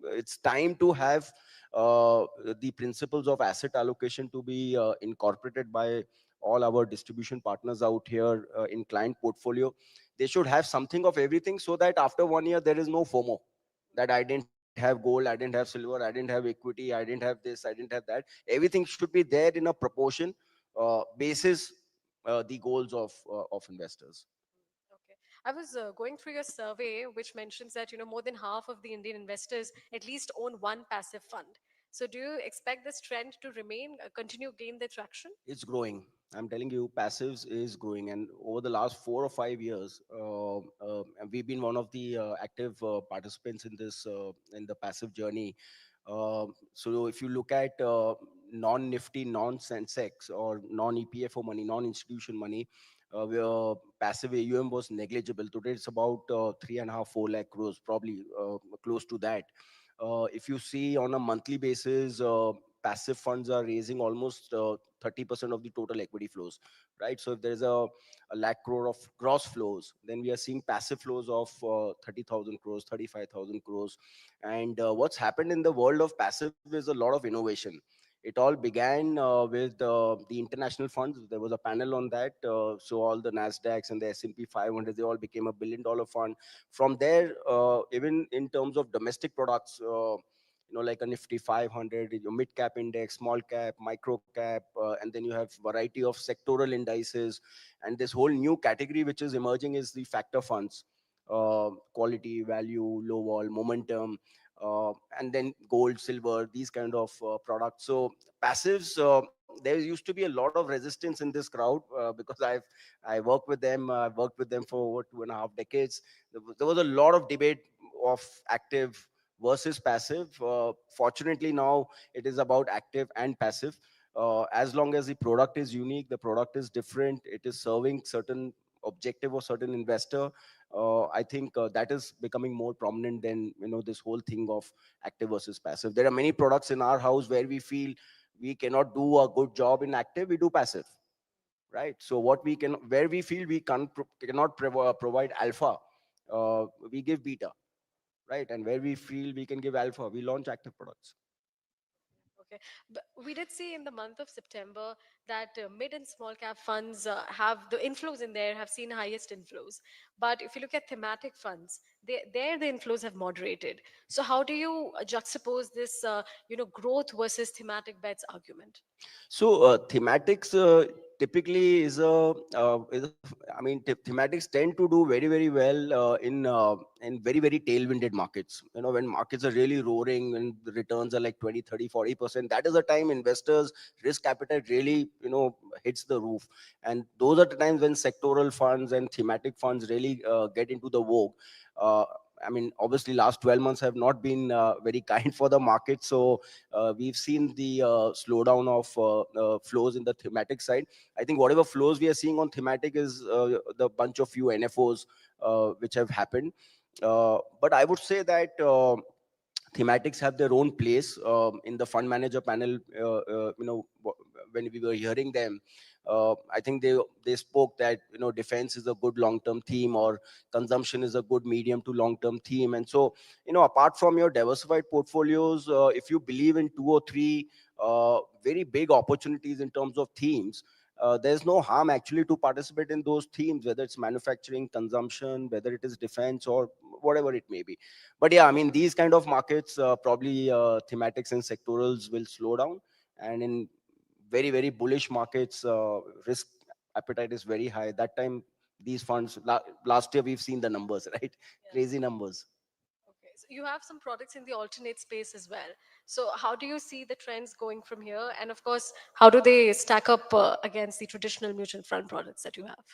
It's time to have the principles of asset allocation to be incorporated by all our distribution partners out here in client portfolio. They should have something of everything, so that after 1 year there is no FOMO, that I didn't have gold, I didn't have silver, I didn't have equity, I didn't have this, I didn't have that. Everything should be there in a proportion basis the goals of investors. Okay. I was going through your survey, which mentions that more than half of the Indian investors at least own one passive fund. So, do you expect this trend to remain, continue gain their traction? It's growing. I'm telling you, passives is growing, and over the last 4 or 5 years, we've been one of the active participants in this in the passive journey. So if you look at non-Nifty, non-Sensex, or non-EPFO money, non-institution money, where passive AUM was negligible. Today it's about 3.5, 4 lakh crores, probably close to that. If you see on a monthly basis, passive funds are raising almost 30% of the total equity flows, right? So if there's a lakh crore of gross flows, then we are seeing passive flows of 30,000 crores, 35,000 crores. And what's happened in the world of passive is a lot of innovation. It all began with the international funds. There was a panel on that. So all the NASDAQs and the S&P 500, they all became $1 billion fund. From there, even in terms of domestic products, like a Nifty 500, your mid cap index, small cap, micro cap, and then you have variety of sectoral indices. And this whole new category which is emerging is the factor funds. quality, value, low vol, momentum, and then gold, silver, these kind of products. So passives, there used to be a lot of resistance in this crowd because I work with them. I've worked with them for over 2.5 decades. There was a lot of debate of active versus passive. Fortunately, now it is about active and passive. As long as the product is unique, the product is different, it is serving certain objective or certain investor. I think that is becoming more prominent than this whole thing of active versus passive. There are many products in our house where we feel we cannot do a good job in active, we do passive, right? So what we can, where we feel we cannot provide alpha, we give beta, right? And where we feel we can give alpha, we launch active products. Okay. But we did see in the month of September that mid and small cap funds have the inflows in there have seen highest inflows. But if you look at thematic funds, there the inflows have moderated. So how do you juxtapose this, growth versus thematic bets argument? So thematics typically I mean, thematics tend to do very very well in very very tailwinded markets. When markets are really roaring and the returns are like 20, 30, 40%, that is the time investors risk appetite really hits the roof. And those are the times when sectoral funds and thematic funds really get into the vogue. Uh, I mean, obviously, last 12 months have not been very kind for the market. So we've seen the slowdown of flows in the thematic side. I think whatever flows we are seeing on thematic is the bunch of few NFOs which have happened. But I would say that thematics have their own place in the fund manager panel. When we were hearing them, I think they spoke that defense is a good long term theme, or consumption is a good medium to long term theme. And so apart from your diversified portfolios, if you believe in two or three very big opportunities in terms of themes, there's no harm actually to participate in those themes, whether it's manufacturing, consumption, whether it is defense, or whatever it may be. But yeah, I mean, these kind of markets, probably thematics and sectorals will slow down. And in very very bullish markets, risk appetite is very high. That time, these funds, last year we've seen the numbers, right? Crazy numbers. Okay, so you have some products in the alternate space as well. So how do you see the trends going from here? And of course, how do they stack up against the traditional mutual fund products that you have?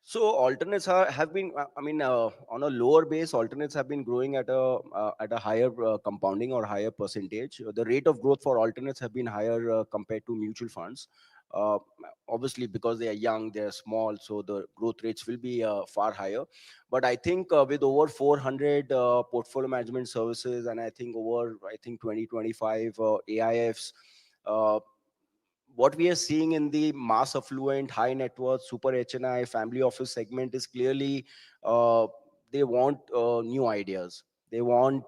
So alternates have been, I mean, on a lower base, alternates have been growing at a higher compounding or higher percentage. The rate of growth for alternates have been higher compared to mutual funds. Uh, Obviously, because they are young, they are small, so the growth rates will be far higher. But I think with over 400 portfolio management services, and I think over 2025 AIFs, what we are seeing in the mass affluent, high net worth, super HNI, family office segment is clearly they want new ideas. They want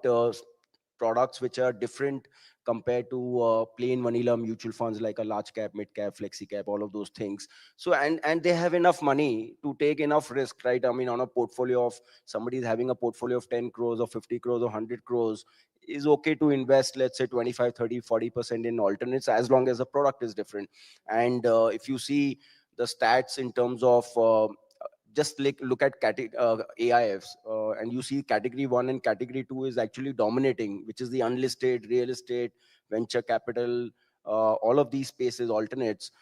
products which are different compared to plain vanilla mutual funds like a large cap, mid cap, flexi cap, all of those things. So and they have enough money to take enough risk, right? I mean, on a portfolio of somebody is having a portfolio of 10 crores or 50 crores or 100 crores, is okay to invest, let's say 25, 30, 40% in alternates, as long as the product is different. And if you see the stats in terms of just look at AIFs, and you see category 1 and category 2 is actually dominating, which is the unlisted real estate, venture capital, all of these spaces, alternates.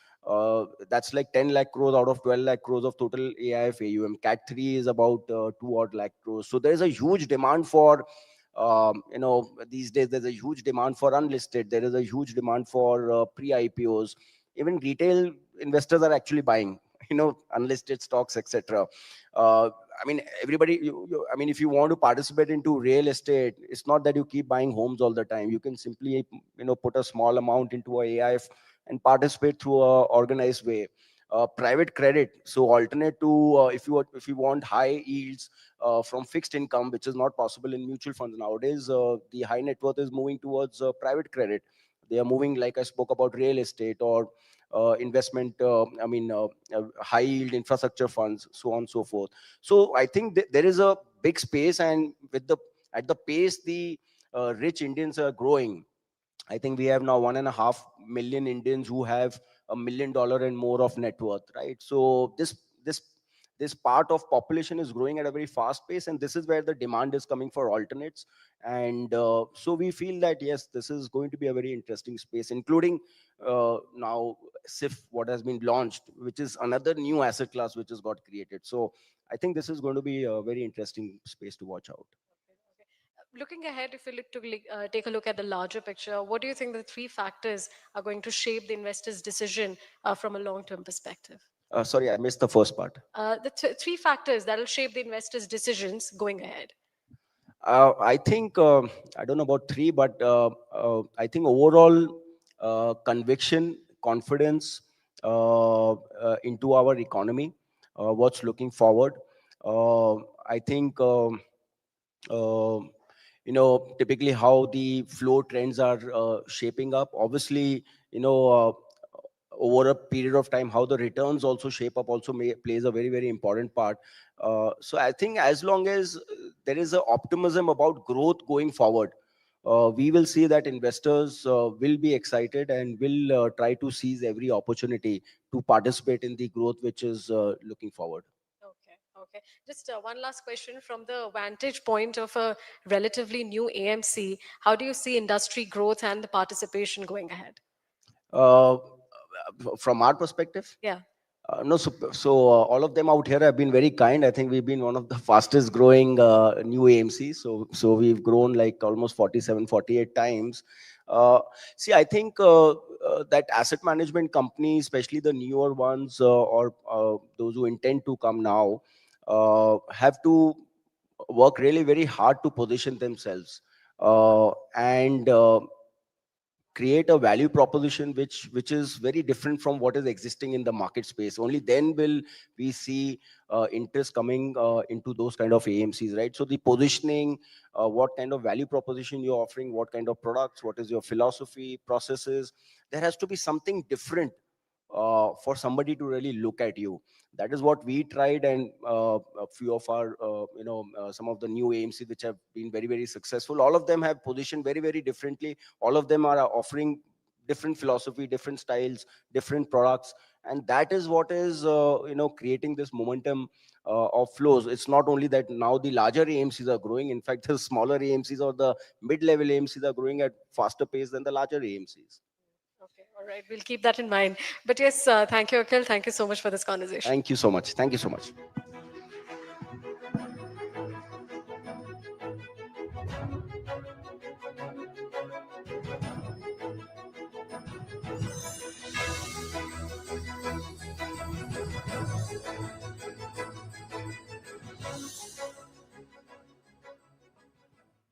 That's like 10 lakh crores out of 12 lakh crores of total AIF AUM. Cat 3 is about 2 odd lakh crores. So there's a huge demand for these days. There's a huge demand for unlisted. There is a huge demand for pre-IPOs. Even retail investors are actually buying unlisted stocks, etc. I mean, everybody, I mean, if you want to participate into real estate, it's not that you keep buying homes all the time. You can simply put a small amount into a AIF and participate through a organized way. Private credit, so alternate to if you want high yields from fixed income, which is not possible in mutual funds nowadays. The high net worth is moving towards private credit. They are moving, like I spoke about, real estate or investment, high yield infrastructure funds, so on and so forth. So I think there is a big space, and at the pace the rich Indians are growing, I think we have now 1.5 million Indians who have $1 million and more of net worth, right? So this this part of population is growing at a very fast pace, and this is where the demand is coming for alternates. And so we feel that yes, this is going to be a very interesting space, including now SIF, what has been launched, which is another new asset class which has got created. So I think this is going to be a very interesting space to watch out. Looking ahead, if you look to take a look at the larger picture, what do you think the three factors are going to shape the investor's decision from a long-term perspective? Sorry, I missed the first part. The three factors that will shape the investor's decisions going ahead. I think, I don't know about three, but I think overall conviction, confidence into our economy, what's looking forward. I think, typically how the flow trends are shaping up. Obviously, over a period of time, how the returns also shape up also plays a very, very important part. So I think as long as there is an optimism about growth going forward, we will see that investors will be excited and will try to seize every opportunity to participate in the growth which is looking forward. Okay. Just one last question from the vantage point of a relatively new AMC. How do you see industry growth and the participation going ahead? From our perspective? Yeah. No, all of them out here have been very kind. I think we've been one of the fastest growing new AMCs. So we've grown like almost 47, 48 times. See, I think that asset management companies, especially the newer ones or those who intend to come now, have to work really very hard to position themselves and create a value proposition which is very different from what is existing in the market space. Only then will we see interest coming into those kind of AMCs, right? So the positioning, what kind of value proposition you're offering, what kind of products, what is your philosophy, processes, there has to be something different for somebody to really look at you. That is what we tried, and a few of our, some of the new AMC which have been very, very successful, all of them have positioned very, very differently. All of them are offering different philosophy, different styles, different products, and that is what is, creating this momentum of flows. It's not only that now the larger AMCs are growing. In fact, the smaller AMCs or the mid-level AMCs are growing at faster pace than the larger AMCs. Okay, all right, we'll keep that in mind. But yes, thank you, Akhil. Thank you so much for this conversation. Thank you so much. Thank you so much.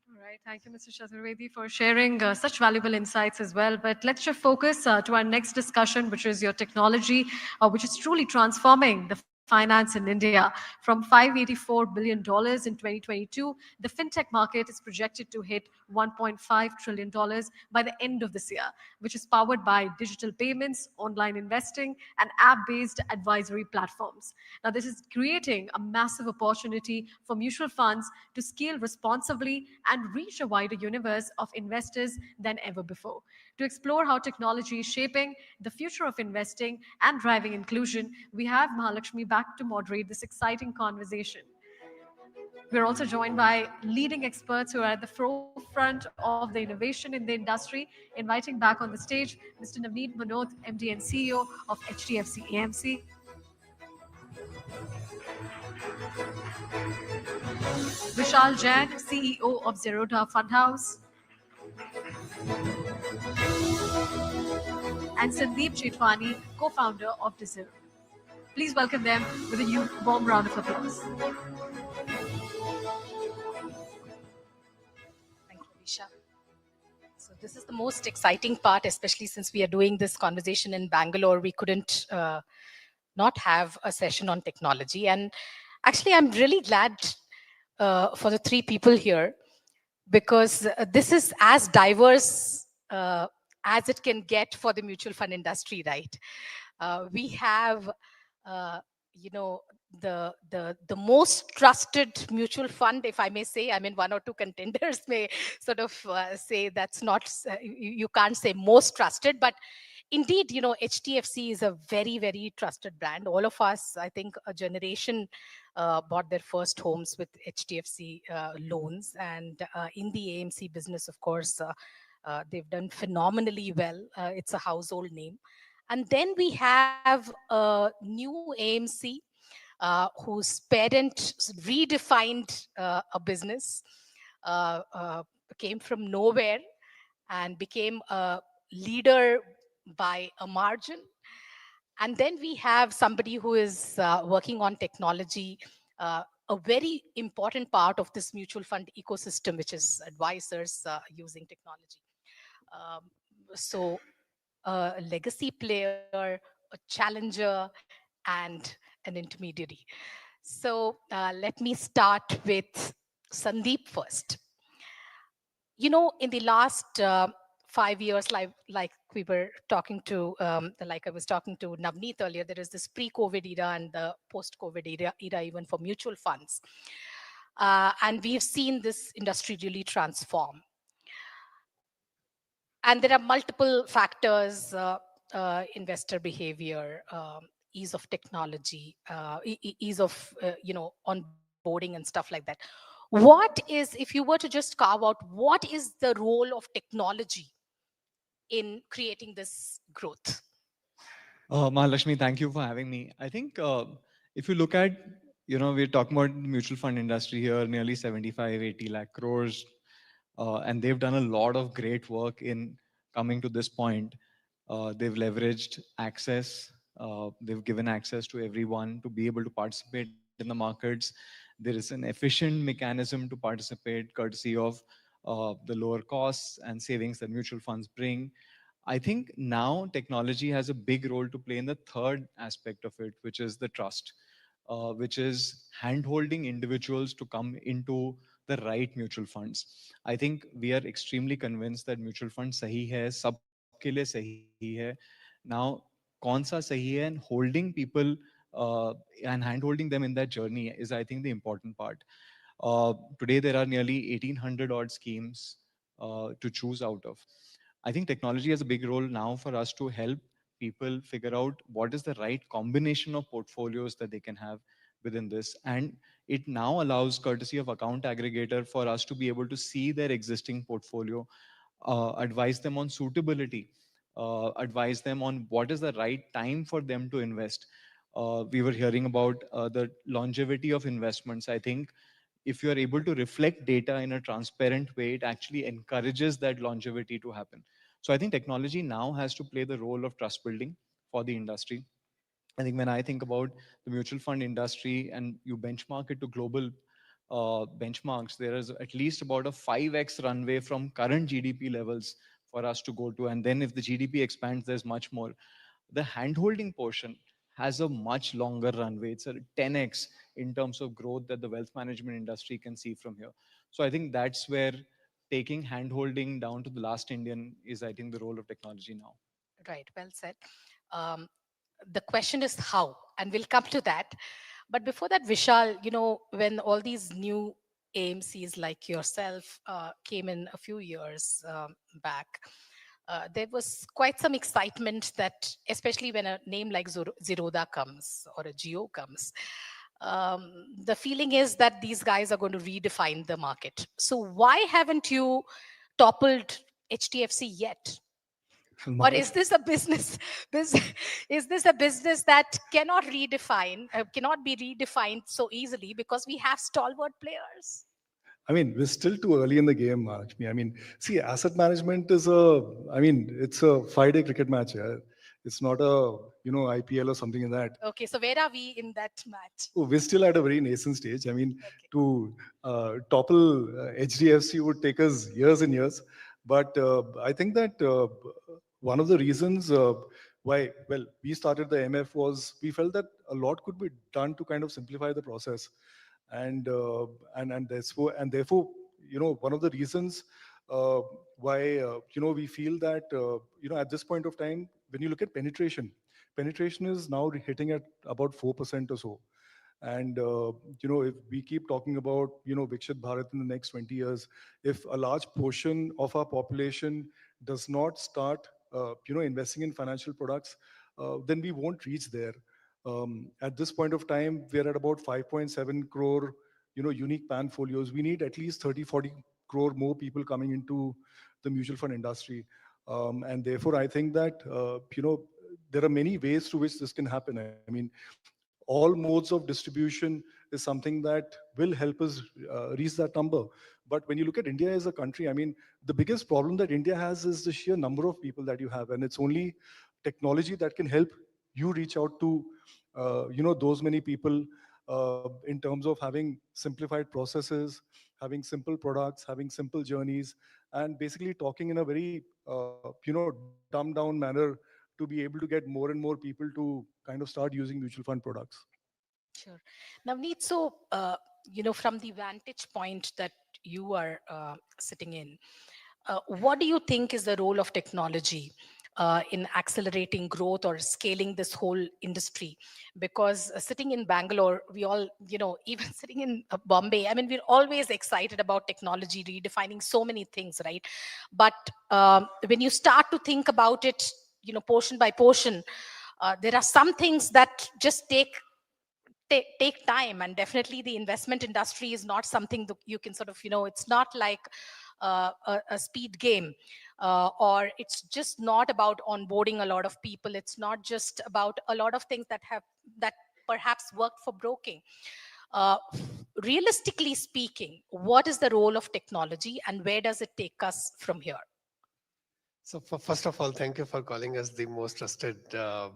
All right, thank you, Mr. Chaturvedi, for sharing such valuable insights as well. But let's shift focus to our next discussion, which is your technology, which is truly transforming the finance in India. From $584 billion in 2022, the fintech market is projected to hit $1.5 trillion by the end of this year, which is powered by digital payments, online investing, and app-based advisory platforms. Now, this is creating a massive opportunity for mutual funds to scale responsibly and reach a wider universe of investors than ever before. To explore how technology is shaping the future of investing and driving inclusion, we have Mahalakshmi back to moderate this exciting conversation. We're also joined by leading experts who are at the forefront of the innovation in the industry. Inviting back on the stage, Mr. Navneet Manod, MD and CEO of HDFC AMC. Vishal Jain, CEO of Zerodha Fund House. And Sandeep Chetwani, co-founder of Decoding. Please welcome them with a warm round of applause. Thank you, Risha. So this is the most exciting part, especially since we are doing this conversation in Bangalore. We couldn't not have a session on technology. And actually, I'm really glad for the three people here, because this is as diverse as it can get for the mutual fund industry, right? We have, the most trusted mutual fund, if I may say. I mean, one or two contenders may sort of say that's not, you can't say most trusted, but Indeed, HDFC is a very, very trusted brand. All of us, I think, a generation bought their first homes with HDFC loans. And in the AMC business, of course, they've done phenomenally well. It's a household name. And then we have a new AMC whose parent redefined a business, came from nowhere and became a leader by a margin. And then we have somebody who is working on technology, a very important part of this mutual fund ecosystem, which is advisors using technology. Um, so, a legacy player, a challenger, and an intermediary. So, let me start with Sandeep first. In the last 5 years, like we were talking to, like I was talking to Navneet earlier, there is this pre-COVID era and the post-COVID era even for mutual funds. And we've seen this industry really transform. And there are multiple factors, investor behavior, ease of technology, ease of, onboarding and stuff like that. What is, if you were to just carve out, what is the role of technology in creating this growth? Mahalakshmi, thank you for having me. I think if you look at, we're talking about the mutual fund industry here, nearly 75, 80 lakh crores. And they've done a lot of great work in coming to this point. They've leveraged access. They've given access to everyone to be able to participate in the markets. There is an efficient mechanism to participate, courtesy of the lower costs and savings that mutual funds bring. I think now technology has a big role to play in the third aspect of it, which is the trust, which is hand-holding individuals to come into the right mutual funds. I think we are extremely convinced that mutual fund sahi hai, sabke liye sahi hai. Now, kaun sa sahi hai, and holding people and hand-holding them in that journey is, I think, the important part. Today, there are nearly 1,800 odd schemes to choose out of. I think technology has a big role now for us to help people figure out what is the right combination of portfolios that they can have within this. And it now allows, courtesy of account aggregator, for us to be able to see their existing portfolio, advise them on suitability, advise them on what is the right time for them to invest. We were hearing about the longevity of investments. I think if you are able to reflect data in a transparent way, it actually encourages that longevity to happen. So I think technology now has to play the role of trust building for the industry. I think when I think about the mutual fund industry and you benchmark it to global benchmarks, there is at least about a 5x runway from current GDP levels for us to go to. And then if the GDP expands, there's much more. The handholding portion has a much longer runway. It's a 10x in terms of growth that the wealth management industry can see from here. So I think that's where taking handholding down to the last Indian is, I think, the role of technology now. Right, well said. Um, the question is how, and we'll come to that. But before that, Vishal, when all these new AMCs like yourself came in a few years back, there was quite some excitement that, especially when a name like Zerodha comes or a Geo comes, the feeling is that these guys are going to redefine the market. So why haven't you toppled HDFC yet? Or is this a business? Is this a business that cannot cannot be redefined so easily because we have stalwart players? I mean, we're still too early in the game, Lakshmi. I mean, see, asset management is it's a 5-day cricket match. Yeah? It's not a, IPL or something like that. Okay, so where are we in that match? Oh, we're still at a very nascent stage. I mean, to topple HDFC would take us years and years. But I think that one of the reasons why, we started the MF was we felt that a lot could be done to kind of simplify the process. And therefore, one of the reasons why, we feel that, at this point of time, when you look at penetration is now hitting at about 4% or so. And, if we keep talking about, Vikshit Bharat in the next 20 years, if a large portion of our population does not start investing in financial products, then we won't reach there. At this point of time, we're at about 5.7 crore, unique PAN folios. We need at least 30, 40 crore more people coming into the mutual fund industry. And therefore, I think that, there are many ways through which this can happen. I mean, all modes of distribution is something that will help us reach that number. But when you look at India as a country, I mean, the biggest problem that India has is the sheer number of people that you have. And it's only technology that can help you reach out to, those many people in terms of having simplified processes, having simple products, having simple journeys, and basically talking in a very, dumbed down manner to be able to get more and more people to kind of start using mutual fund products. Sure. Navneet, so, from the vantage point that you are sitting in, what do you think is the role of technology in accelerating growth or scaling this whole industry? Because sitting in Bangalore, we all, even sitting in Bombay, I mean, we're always excited about technology redefining so many things, right? But when you start to think about it, portion by portion, there are some things that just take time, and definitely the investment industry is not something that you can sort of, it's not like a speed game, or it's just not about onboarding a lot of people. It's not just about a lot of things that perhaps worked for broking. uh, Realistically speaking, what is the role of technology and where does it take us from here? So first of all, thank you for calling us the most trusted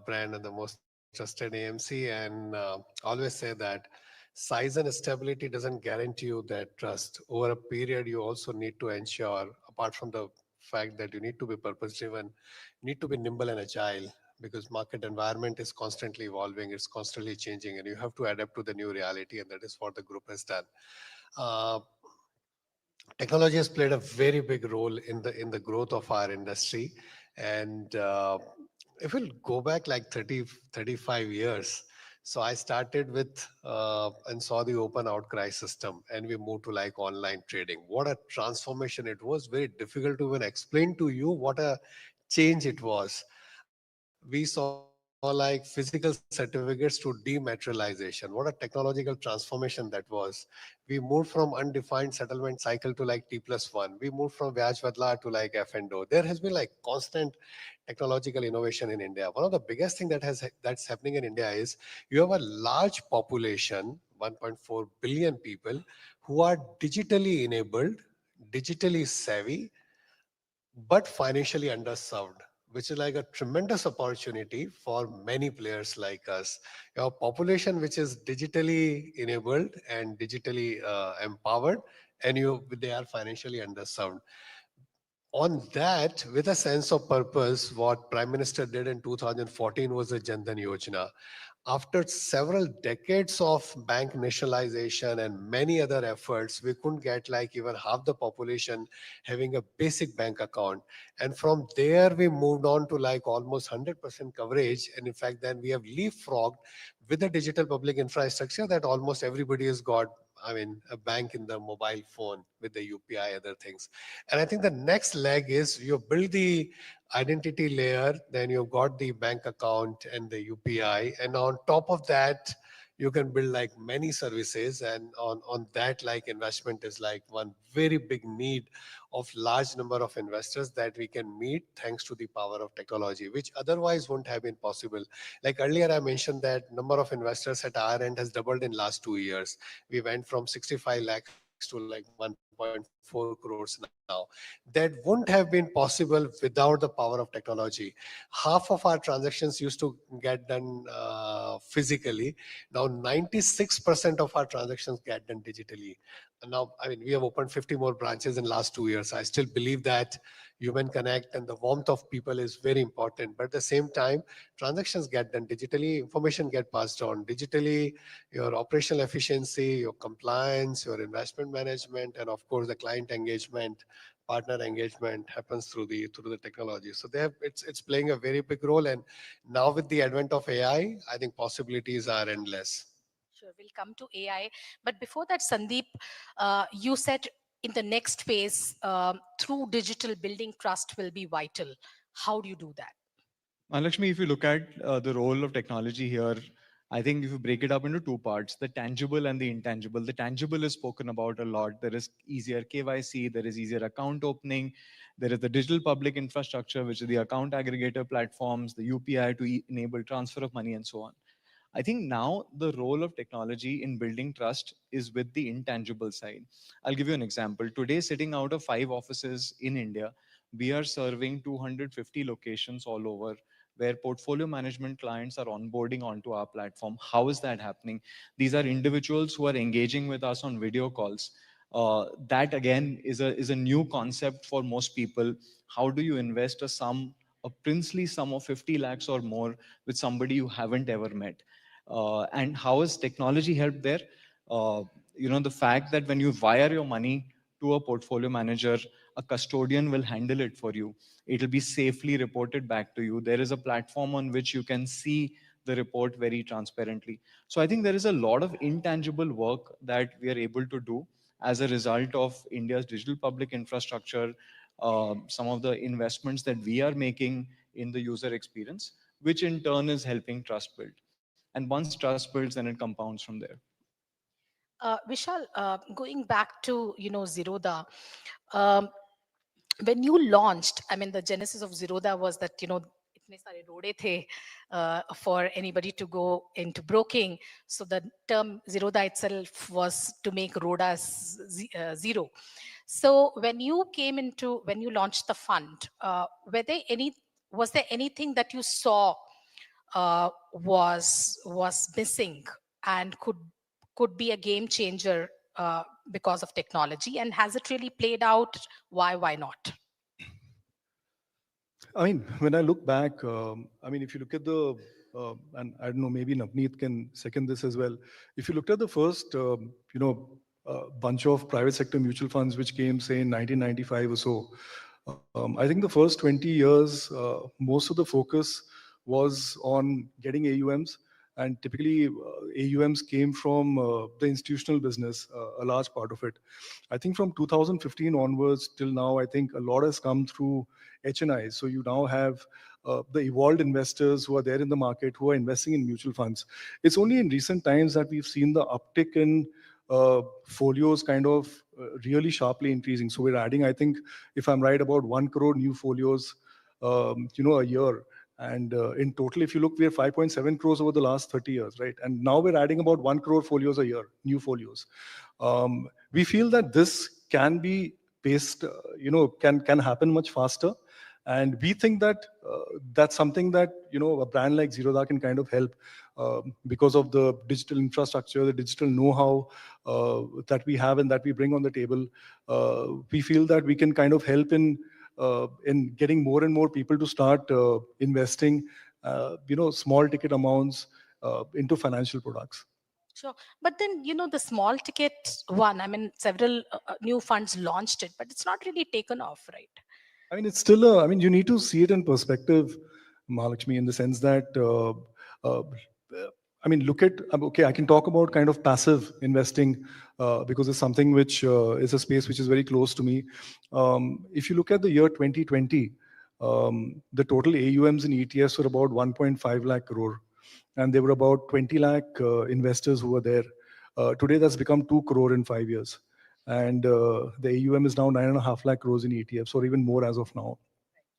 brand and the most trusted AMC. And always say that size and stability doesn't guarantee you that trust. Over a period, you also need to ensure, apart from the fact that you need to be purpose driven, you need to be nimble and agile, because market environment is constantly evolving, it's constantly changing, and you have to adapt to the new reality, and that is what the group has done. Uh, Technology has played a very big role in the growth of our industry. And if we'll go back like 30, 35 years, so I started with and saw the open outcry system, and we moved to like online trading. What a transformation it was! Very difficult to even explain to you what a change it was. We saw like physical certificates to dematerialization. What a technological transformation that was. We moved from undefined settlement cycle to like T+1. We moved from Vyaj Badla to like F&O. There has been like constant technological innovation in India. One of the biggest thing that's happening in India is you have a large population, 1.4 billion people, who are digitally enabled, digitally savvy, but financially underserved, which is like a tremendous opportunity for many players like us. Your population, which is digitally enabled and digitally empowered, and they are financially underserved. On that, with a sense of purpose, what Prime Minister did in 2014 was the Jan Dhan Yojana. After several decades of bank nationalization and many other efforts, we couldn't get like even half the population having a basic bank account. And from there, we moved on to like almost 100% coverage. And in fact, then we have leapfrogged with the digital public infrastructure that almost everybody has got, I mean, a bank in the mobile phone with the UPI, other things. And I think the next leg is you build the identity layer, then you've got the bank account and the UPI. And on top of that, you can build like many services. And on that, like investment is like one very big need of large number of investors that we can meet thanks to the power of technology, which otherwise wouldn't have been possible. Like earlier, I mentioned that number of investors at our end has doubled in last 2 years. We went from 65 lakhs to like 1.4 crores now. That wouldn't have been possible without the power of technology. Half of our transactions used to get done physically. Now 96% of our transactions get done digitally. And now, I mean, we have opened 50 more branches in last 2 years. I still believe that human connect and the warmth of people is very important. But at the same time, transactions get done digitally, information get passed on digitally, your operational efficiency, your compliance, your investment management, and of course the client engagement, partner engagement happens through the technology. So it's playing a very big role. And now with the advent of AI, I think possibilities are endless. Sure, we'll come to AI. But before that, Sandeep, you said in the next phase, through digital, building trust will be vital. How do you do that? Mahalakshmi, if you look at the role of technology here, I think if you break it up into two parts, the tangible and the intangible. The tangible is spoken about a lot. There is easier KYC, there is easier account opening, there is the digital public infrastructure, which is the account aggregator platforms, the UPI to enable transfer of money and so on. I think now the role of technology in building trust is with the intangible side. I'll give you an example. Today, sitting out of 5 offices in India, we are serving 250 locations all over where portfolio management clients are onboarding onto our platform. How is that happening? These are individuals who are engaging with us on video calls. That again is a new concept for most people. How do you invest a princely sum of 50 lakhs or more with somebody you haven't ever met? And how has technology helped there? The fact that when you wire your money to a portfolio manager, a custodian will handle it for you. It'll be safely reported back to you. There is a platform on which you can see the report very transparently. So I think there is a lot of intangible work that we are able to do as a result of India's digital public infrastructure, some of the investments that we are making in the user experience, which in turn is helping trust build. And once trust builds, then it compounds from there. Vishal, going back to Zerodha, um, when you launched, I mean, the genesis of Zerodha was that itne sare rode the for anybody to go into broking. So the term Zerodha itself was to make Rhoda zero. So when you launched the fund, was there anything that you saw was missing and could be a game changer because of technology? And has it really played out? Why not? I mean, when I look back, I mean, if you look at and I don't know, maybe Navneet can second this as well. If you looked at the first, bunch of private sector mutual funds which came, say, in 1995 or so, I think the first 20 years, most of the focus was on getting AUMs. And typically, AUMs came from the institutional business, a large part of it. I think from 2015 onwards till now, I think a lot has come through HNIs. So you now have the evolved investors who are there in the market who are investing in mutual funds. It's only in recent times that we've seen the uptick in folios kind of really sharply increasing. So we're adding, I think, if I'm right, about 1 crore new folios, a year. And in total, if you look, we have 5.7 crores over the last 30 years, right? And now we're adding about 1 crore folios a year, new folios. We feel that this can be paced, can happen much faster. And we think that that's something that, a brand like Zerodha can kind of help because of the digital infrastructure, the digital know-how that we have and that we bring on the table. We feel that we can kind of help in getting more and more people to start investing, small ticket amounts into financial products. Sure. But then, the small ticket one, I mean, several new funds launched it, but it's not really taken off, right? I mean, it's still, you need to see it in perspective, Mahalakshmi, in the sense that, look at, okay, I can talk about kind of passive investing because it's something which is a space which is very close to me. If you look at the year 2020, the total AUMs in ETFs were about 1.5 lakh crore. And there were about 20 lakh investors who were there. Today, that's become 2 crore in 5 years. And the AUM is now 9.5 lakh crores in ETFs, or even more as of now.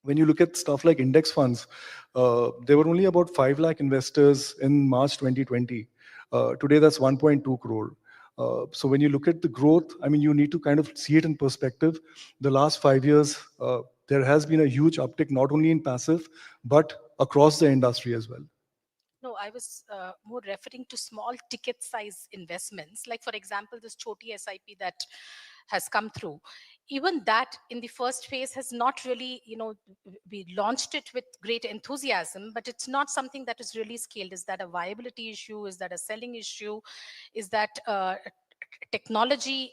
When you look at stuff like index funds, there were only about 5 lakh investors in March 2020. Today, that's 1.2 crore. So when you look at the growth, I mean, you need to kind of see it in perspective. The last 5 years, there has been a huge uptick, not only in passive, but across the industry as well. No, I was more referring to small ticket size investments. Like, for example, this Choti SIP that has come through. Even that in the first phase has not really, we launched it with great enthusiasm, but it's not something that is really scaled. Is that a viability issue? Is that a selling issue? Is that a technology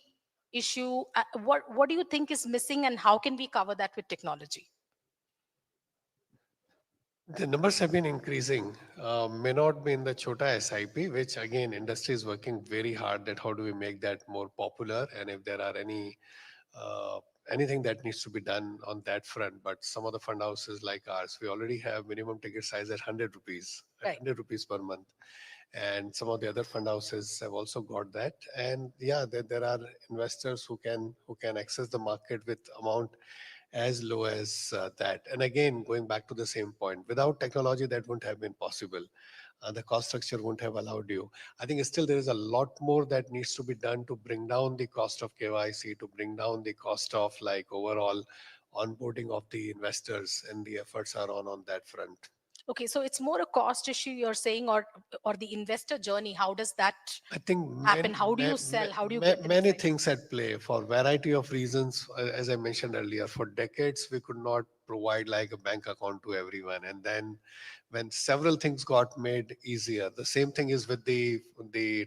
issue? What do you think is missing, and how can we cover that with technology? The numbers have been increasing, may not be in the Chota SIP, which again, industry is working very hard at how do we make that more popular, and if there are any anything that needs to be done on that front. But some of the fund houses like ours, we already have minimum ticket size at 100 rupees, Right. 100 rupees per month. And some of the other fund houses have also got that. And yeah, there are investors who can access the market with amount as low as that. And again, going back to the same point, without technology, that wouldn't have been possible. The cost structure wouldn't have allowed you. I think still there is a lot more that needs to be done to bring down the cost of KYC, to bring down the cost of like overall onboarding of the investors, and the efforts are on that front. Okay, so it's more a cost issue you're saying, or the investor journey. How does that I think happen? How do you sell? How do you get them many excited? things at play for variety of reasons. As I mentioned earlier, for decades we could not provide like a bank account to everyone, and then when several things got made easier, the same thing is with the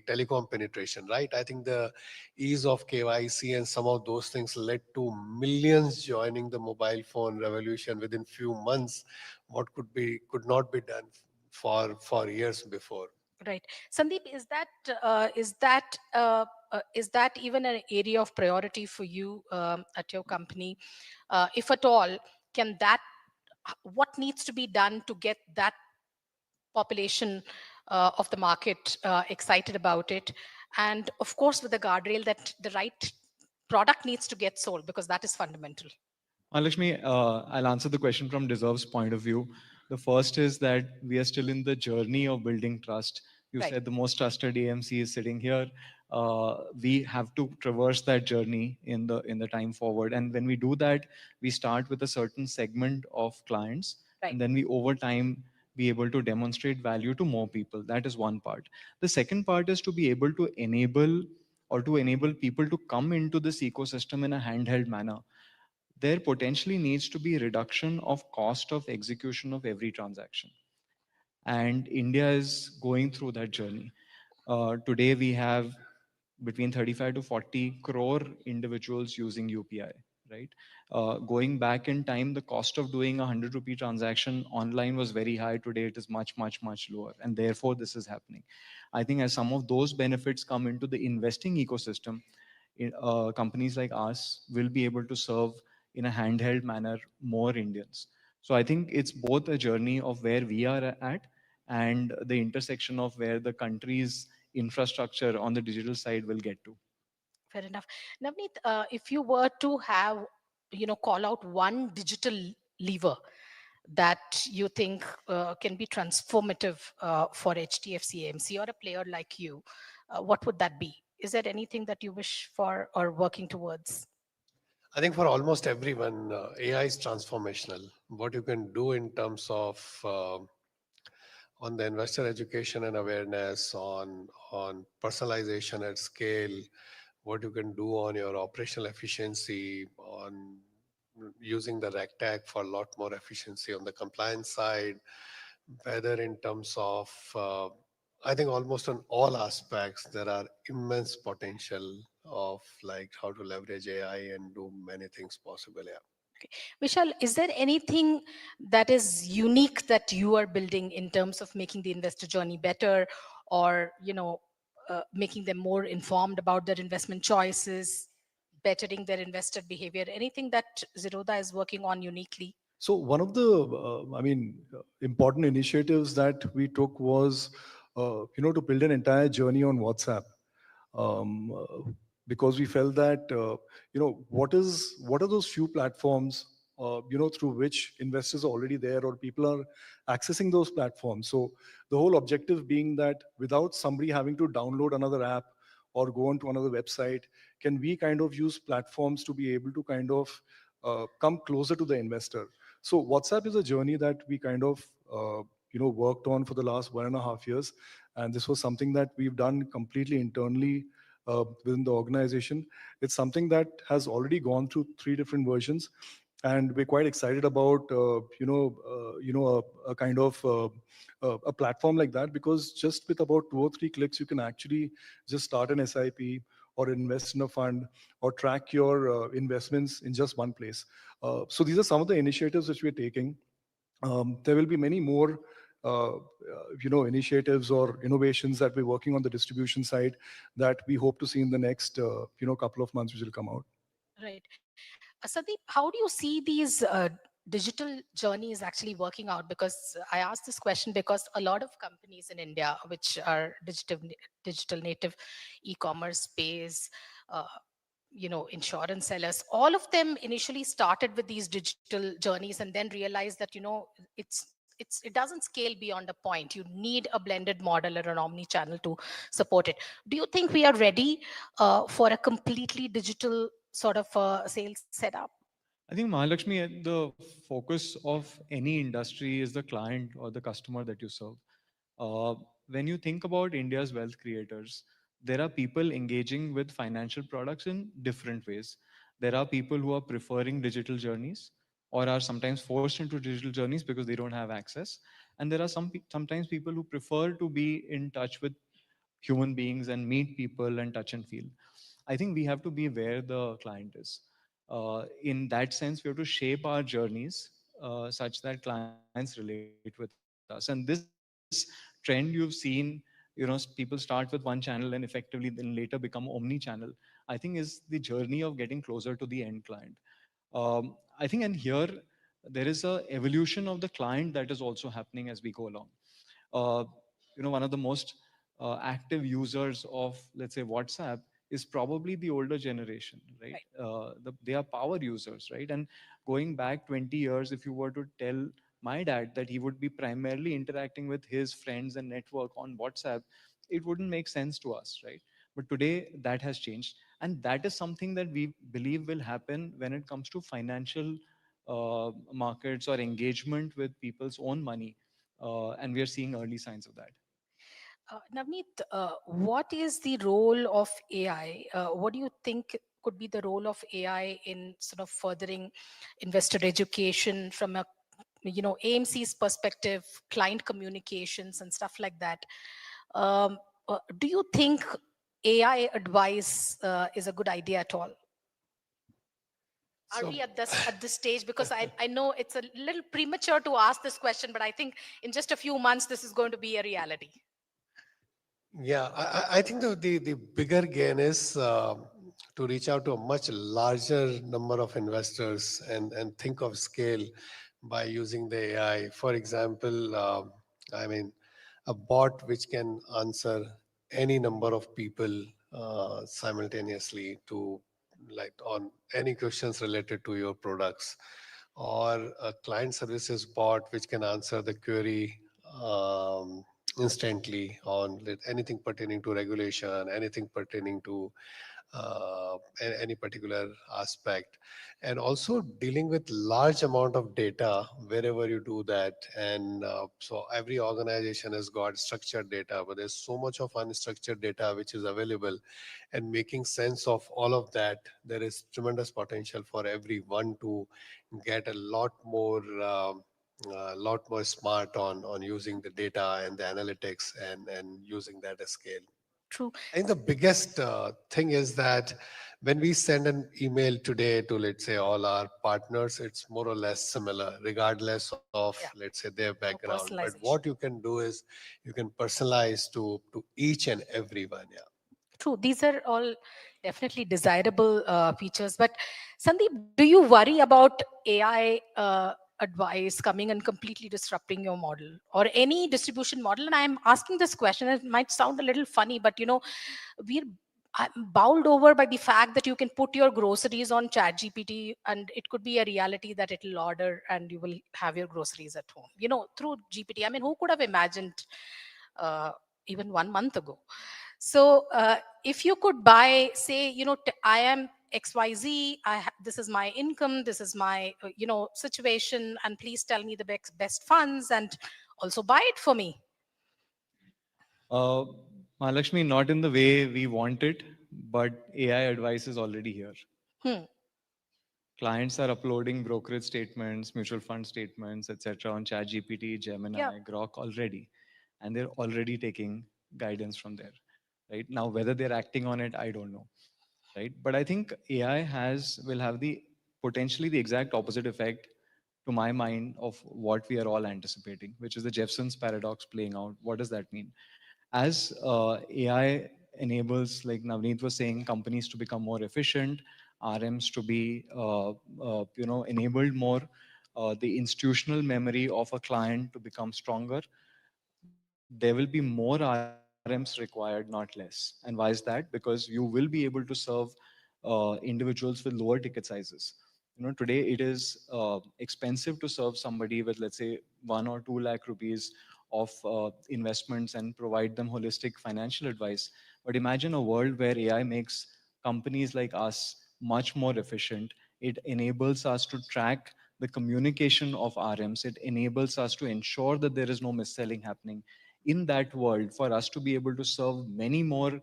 telecom penetration, right? I think the ease of KYC and some of those things led to millions joining the mobile phone revolution within few months. What could not be done for years before. Right. Sandeep, is that even an area of priority for you at your company? If at all, can that, what needs to be done to get that population of the market excited about it? And of course, with the guardrail that the right product needs to get sold, because that is fundamental. Mahalakshmi, I'll answer the question from Deserve's point of view. The first is that we are still in the journey of building trust. You Right. said the most trusted AMC is sitting here. We have to traverse that journey in the time forward. And when we do that, we start with a certain segment of clients, Right. and then we over time be able to demonstrate value to more people. That is one part. The second part is to be able to enable people to come into this ecosystem in a handheld manner. There potentially needs to be reduction of cost of execution of every transaction. And India is going through that journey. Today we have between 35 to 40 crore individuals using UPI, right? Going back in time, the cost of doing a 100 rupee transaction online was very high. Today it is much, much, much lower. And therefore this is happening. I think as some of those benefits come into the investing ecosystem, companies like us will be able to serve in a handheld manner more Indians. So I think it's both a journey of where we are at and the intersection of where the country's infrastructure on the digital side will get to. Fair enough. Navneet, if you were to have, call out one digital lever that you think can be transformative for HDFC AMC or a player like you, what would that be? Is there anything that you wish for or working towards? I think for almost everyone, AI is transformational. What you can do in terms of on the investor education and awareness, on personalization at scale, what you can do on your operational efficiency, on using the RegTech for a lot more efficiency on the compliance side, whether in terms of I think almost on all aspects there are immense potential of like how to leverage AI and do many things possible. Yeah. Vishal, is there anything that is unique that you are building in terms of making the investor journey better, or making them more informed about their investment choices, bettering their investor behavior? Anything that Zerodha is working on uniquely? So one of the, important initiatives that we took was, to build an entire journey on WhatsApp, because we felt that, what are those few platforms, through which investors are already there or people are accessing those platforms. So the whole objective being that without somebody having to download another app or go onto another website, can we kind of use platforms to be able to kind of come closer to the investor. So WhatsApp is a journey that we kind of, worked on for the last 1.5 years. And this was something that we've done completely internally within the organization. It's something that has already gone through 3 different versions. And we're quite excited about, a kind of a platform like that, because just with about 2 or 3 clicks, you can actually just start an SIP or invest in a fund or track your investments in just one place. So these are some of the initiatives which we're taking. There will be many more, initiatives or innovations that we're working on the distribution side that we hope to see in the next, couple of months, which will come out. Right. Sandeep, how do you see these digital journeys actually working out? Because I asked this question because a lot of companies in India, which are digital native e-commerce space, uh, insurance sellers, all of them initially started with these digital journeys and then realized that, it doesn't scale beyond a point. You need a blended model or an omni-channel to support it. Do you think we are ready for a completely digital sort of sales setup? I think Mahalakshmi, the focus of any industry is the client or the customer that you serve. Uh, when you think about India's wealth creators, there are people engaging with financial products in different ways. There are people who are preferring digital journeys or are sometimes forced into digital journeys because they don't have access. And there are sometimes people who prefer to be in touch with human beings and meet people and touch and feel. I think we have to be where the client is. In that sense, we have to shape our journeys such that clients relate with us. And this trend you've seen, people start with one channel and effectively then later become omni-channel, I think is the journey of getting closer to the end client. I think, and here there is a evolution of the client that is also happening as we go along. uh, One of the most active users of, let's say, WhatsApp is probably the older generation, right? They are power users, right? And going back 20 years, if you were to tell my dad that he would be primarily interacting with his friends and network on WhatsApp, it wouldn't make sense to us, right? But today that has changed. And that is something that we believe will happen when it comes to financial markets or engagement with people's own money. And we are seeing early signs of that. Navneet, what is the role of AI? What do you think could be the role of AI in sort of furthering investor education from a AMC's perspective, client communications and stuff like that? Do you think AI advice is a good idea at all? Are we at this stage? Because I know it's a little premature to ask this question, but I think in just a few months this is going to be a reality. Yeah, I think the bigger gain is to reach out to a much larger number of investors and think of scale by using the AI. For example, I mean, a bot which can answer any number of people simultaneously to like on any questions related to your products, or a client services bot which can answer the query instantly on anything pertaining to regulation, anything pertaining to any particular aspect, and also dealing with large amount of data wherever you do that. And so every organization has got structured data, but there's so much of unstructured data which is available, and making sense of all of that, there is tremendous potential for everyone to get a lot more smart on using the data and the analytics and using that at scale. True. I think the biggest thing is that when we send an email today to, let's say, all our partners, it's more or less similar, regardless of, let's say, their background. But what you can do is you can personalize to each and everyone. Yeah. True. These are all definitely desirable features. But Sandeep, do you worry about AI advice coming and completely disrupting your model or any distribution model? And I'm asking this question. It might sound a little funny, but we're I'm bowled over by the fact that you can put your groceries on ChatGPT and it could be a reality that it'll order and you will have your groceries at home. Through GPT. I mean, who could have imagined uh, even 1 month ago? So if you could buy, say, I am XYZ, this is my income, this is my, situation, and please tell me the best funds and also buy it for me. Uh, Mahalakshmi, not in the way we want it, but AI advice is already here. Clients are uploading brokerage statements, mutual fund statements, etc. on ChatGPT, Gemini, Grok already, and they're already taking guidance from there. Right now, whether they're acting on it, I don't know. Right, but I think AI will have the potentially the exact opposite effect, to my mind, of what we are all anticipating, which is the Jeffson's paradox playing out. What does that mean? As AI enables, like Navneet was saying, companies to become more efficient, RMs to be, enabled more, the institutional memory of a client to become stronger, there will be more RMs required, not less. And why is that? Because you will be able to serve individuals with lower ticket sizes. Today it is expensive to serve somebody with, let's say, 1 or 2 lakh rupees of investments and provide them holistic financial advice. But imagine a world where AI makes companies like us much more efficient. It enables us to track the communication of RMs. It enables us to ensure that there is no mis-selling happening. In that world, for us to be able to serve many more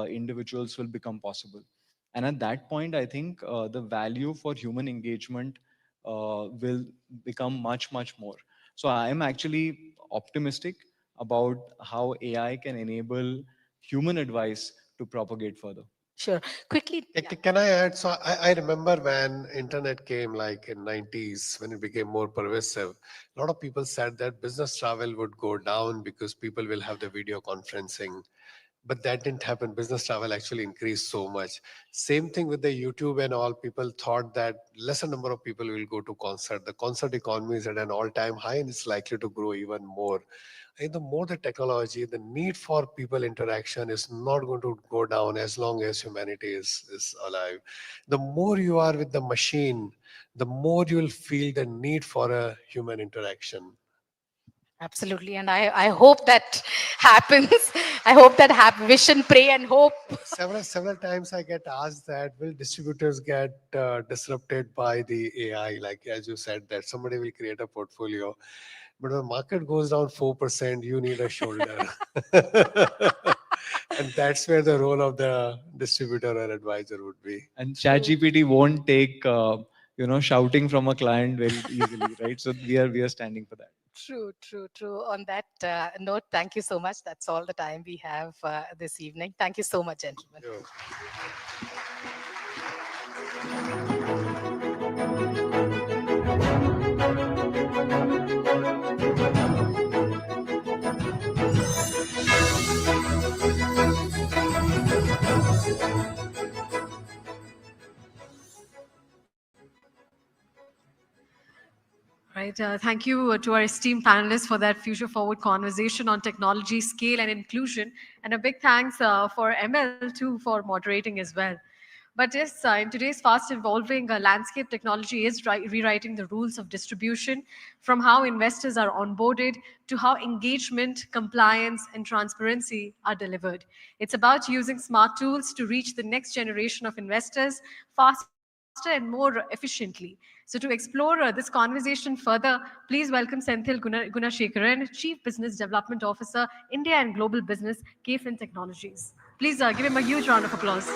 individuals will become possible. And at that point, I think the value for human engagement will become much, much more. So I am actually optimistic about how AI can enable human advice to propagate further. Sure. Quickly. Can I add? So I remember when internet came, like in 90s, when it became more pervasive, a lot of people said that business travel would go down because people will have the video conferencing. But that didn't happen. Business travel actually increased so much. Same thing with the YouTube and all. People thought that lesser number of people will go to concert. The concert economy is at an all-time high and it's likely to grow even more. I think the more the technology, the need for people interaction is not going to go down as long as humanity is alive. The more you are with the machine, the more you'll feel the need for a human interaction. Absolutely. And I hope that happens. I hope that wish and pray and hope. Several times I get asked that will distributors get disrupted by the AI, like as you said, that somebody will create a portfolio, but when the market goes down 4%, you need a shoulder. And that's where the role of the distributor or advisor would be. And ChatGPT won't take shouting from a client very easily, right? So we are standing for that. True, true, true. On that note, thank you so much. That's all the time we have this evening. Thank you so much, gentlemen. Right. Thank you to our esteemed panelists for that future-forward conversation on technology, scale, and inclusion. And a big thanks for ML, too, for moderating as well. But yes, in today's fast-evolving landscape, technology is rewriting the rules of distribution, from how investors are onboarded to how engagement, compliance, and transparency are delivered. It's about using smart tools to reach the next generation of investors faster and more efficiently. So to explore this conversation further, please welcome Senthil Gunashekaran, Chief Business Development Officer, India and Global Business, KFin Technologies. Please give him a huge round of applause.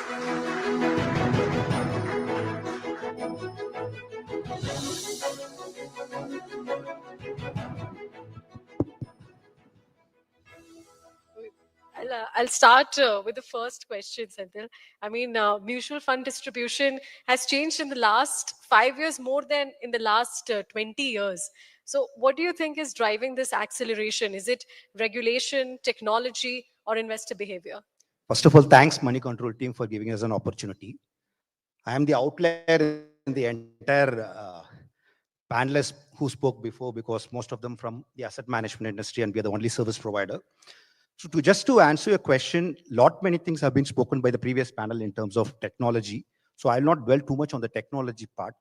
I'll start with the first question, Senthil. I mean, mutual fund distribution has changed in the last 5 years more than in the last 20 years. So what do you think is driving this acceleration? Is it regulation, technology, or investor behavior? First of all, thanks Moneycontrol team for giving us an opportunity. I am the outlier in the entire panelists who spoke before, because most of them from the asset management industry and we are the only service provider. So just to answer your question, many things have been spoken by the previous panel in terms of technology. So I'll not dwell too much on the technology part.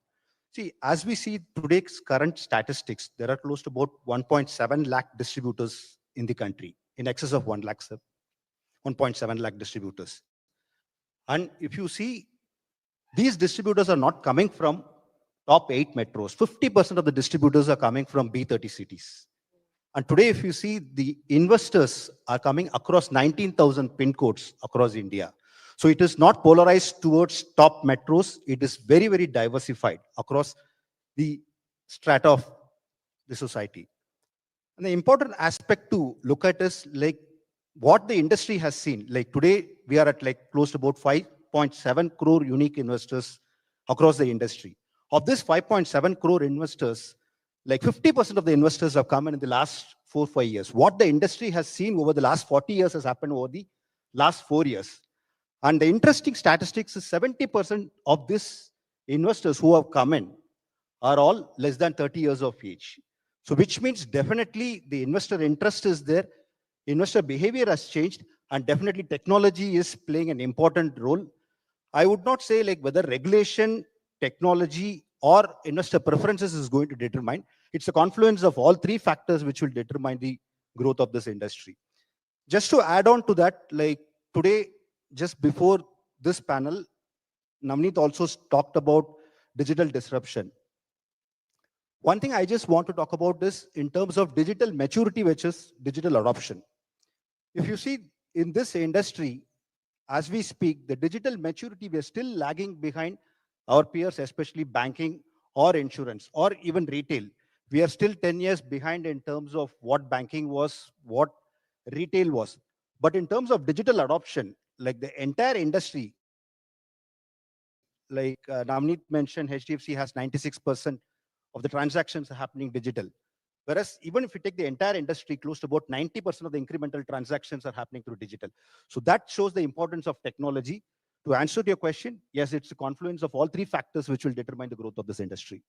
See, as we see today's current statistics, there are close to about 1.7 lakh distributors in the country, in excess of 1.7 lakh distributors. And if you see, these distributors are not coming from top 8 metros. 50% of the distributors are coming from B30 cities. And today, if you see, the investors are coming across 19,000 pin codes across India. So it is not polarized towards top metros. It is very, very diversified across the strata of the society. And the important aspect to look at is like what the industry has seen. Like today, we are at like close to about 5.7 crore unique investors across the industry. Of this 5.7 crore investors, like 50% of the investors have come in the last 4-5 years. What the industry has seen over the last 40 years has happened over the last 4 years. And the interesting statistics is 70% of these investors who have come in are all less than 30 years of age. So which means definitely the investor interest is there, investor behavior has changed, and definitely technology is playing an important role. I would not say like whether regulation, technology, or investor preferences is going to determine. It's a confluence of all three factors which will determine the growth of this industry. Just to add on to that, like today, just before this panel, Navneet also talked about digital disruption. One thing I just want to talk about is in terms of digital maturity, which is digital adoption. If you see in this industry, as we speak, the digital maturity, we are still lagging behind our peers, especially banking or insurance or even retail. We are still 10 years behind in terms of what banking was, what retail was. But in terms of digital adoption, like the entire industry, like Navneet mentioned, HDFC has 96% of the transactions are happening digital. Whereas even if you take the entire industry, close to about 90% of the incremental transactions are happening through digital. So that shows the importance of technology. To answer to your question, yes, it's a confluence of all three factors which will determine the growth of this industry.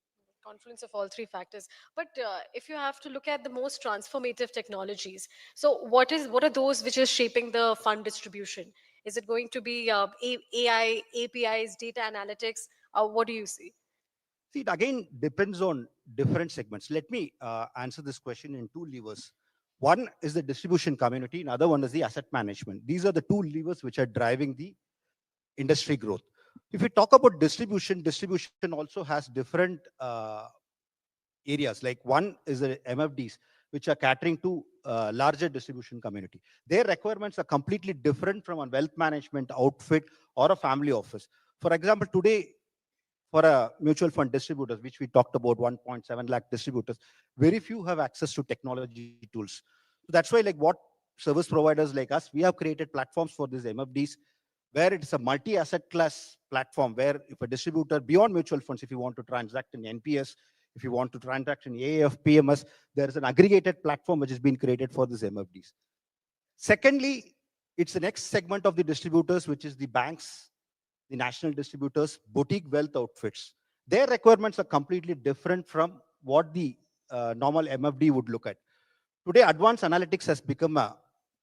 Confluence of all three factors. But if you have to look at the most transformative technologies, so what are those which is shaping the fund distribution? Is it going to be AI, APIs, data analytics? What do you see? See, it again depends on different segments. Let me answer this question in two levers. One is the distribution community, another one is the asset management. These are the two levers which are driving the industry growth. If we talk about distribution, distribution also has different areas. Like one is the MFDs, which are catering to larger distribution community. Their requirements are completely different from a wealth management outfit or a family office. For example, today, for a mutual fund distributors, which we talked about 1.7 lakh distributors, very few have access to technology tools. So that's why like what service providers like us, we have created platforms for these MFDs where it's a multi-asset class platform where if a distributor beyond mutual funds, if you want to transact in NPS, if you want to transact in AAF, PMS, there is an aggregated platform which has been created for these MFDs. Secondly, it's the next segment of the distributors, which is the banks, the national distributors, boutique wealth outfits. Their requirements are completely different from what the normal MFD would look at. Today, advanced analytics has become a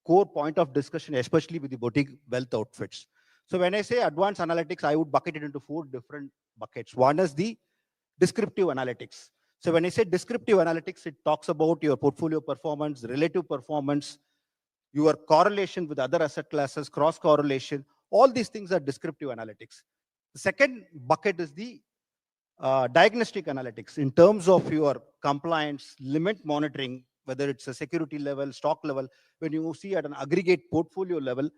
core point of discussion, especially with the boutique wealth outfits. So when I say advanced analytics, I would bucket it into four different buckets. One is the descriptive analytics. So when I say descriptive analytics, it talks about your portfolio performance, relative performance, your correlation with other asset classes, cross correlation. All these things are descriptive analytics. The second bucket is the diagnostic analytics in terms of your compliance, limit monitoring, whether it's a security level, stock level. When you see at an aggregate portfolio level,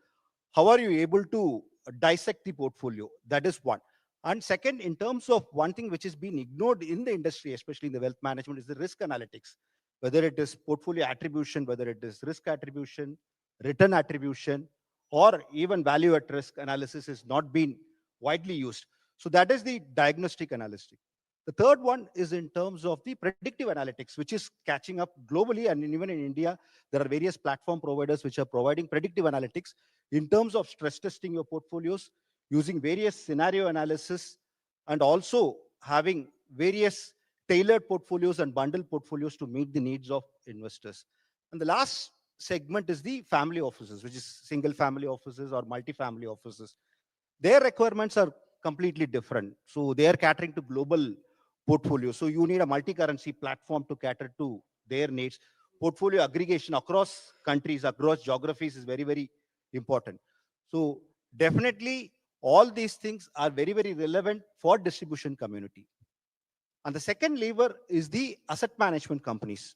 how are you able to dissect the portfolio? That is one. And second, in terms of one thing which has been ignored in the industry, especially in the wealth management, is the risk analytics. Whether it is portfolio attribution, whether it is risk attribution, return attribution, or even value at risk analysis is not being widely used. So that is the diagnostic analysis. The third one is in terms of the predictive analytics, which is catching up globally. And even in India, there are various platform providers which are providing predictive analytics in terms of stress testing your portfolios, using various scenario analysis, and also having various tailored portfolios and bundled portfolios to meet the needs of investors. And the last segment is the family offices, which is single family offices or multi-family offices. Their requirements are completely different. So they are catering to global portfolio. So you need a multi-currency platform to cater to their needs. Portfolio aggregation across countries, across geographies is very, very important. So definitely all these things are very, very relevant for distribution community. And the second lever is the asset management companies.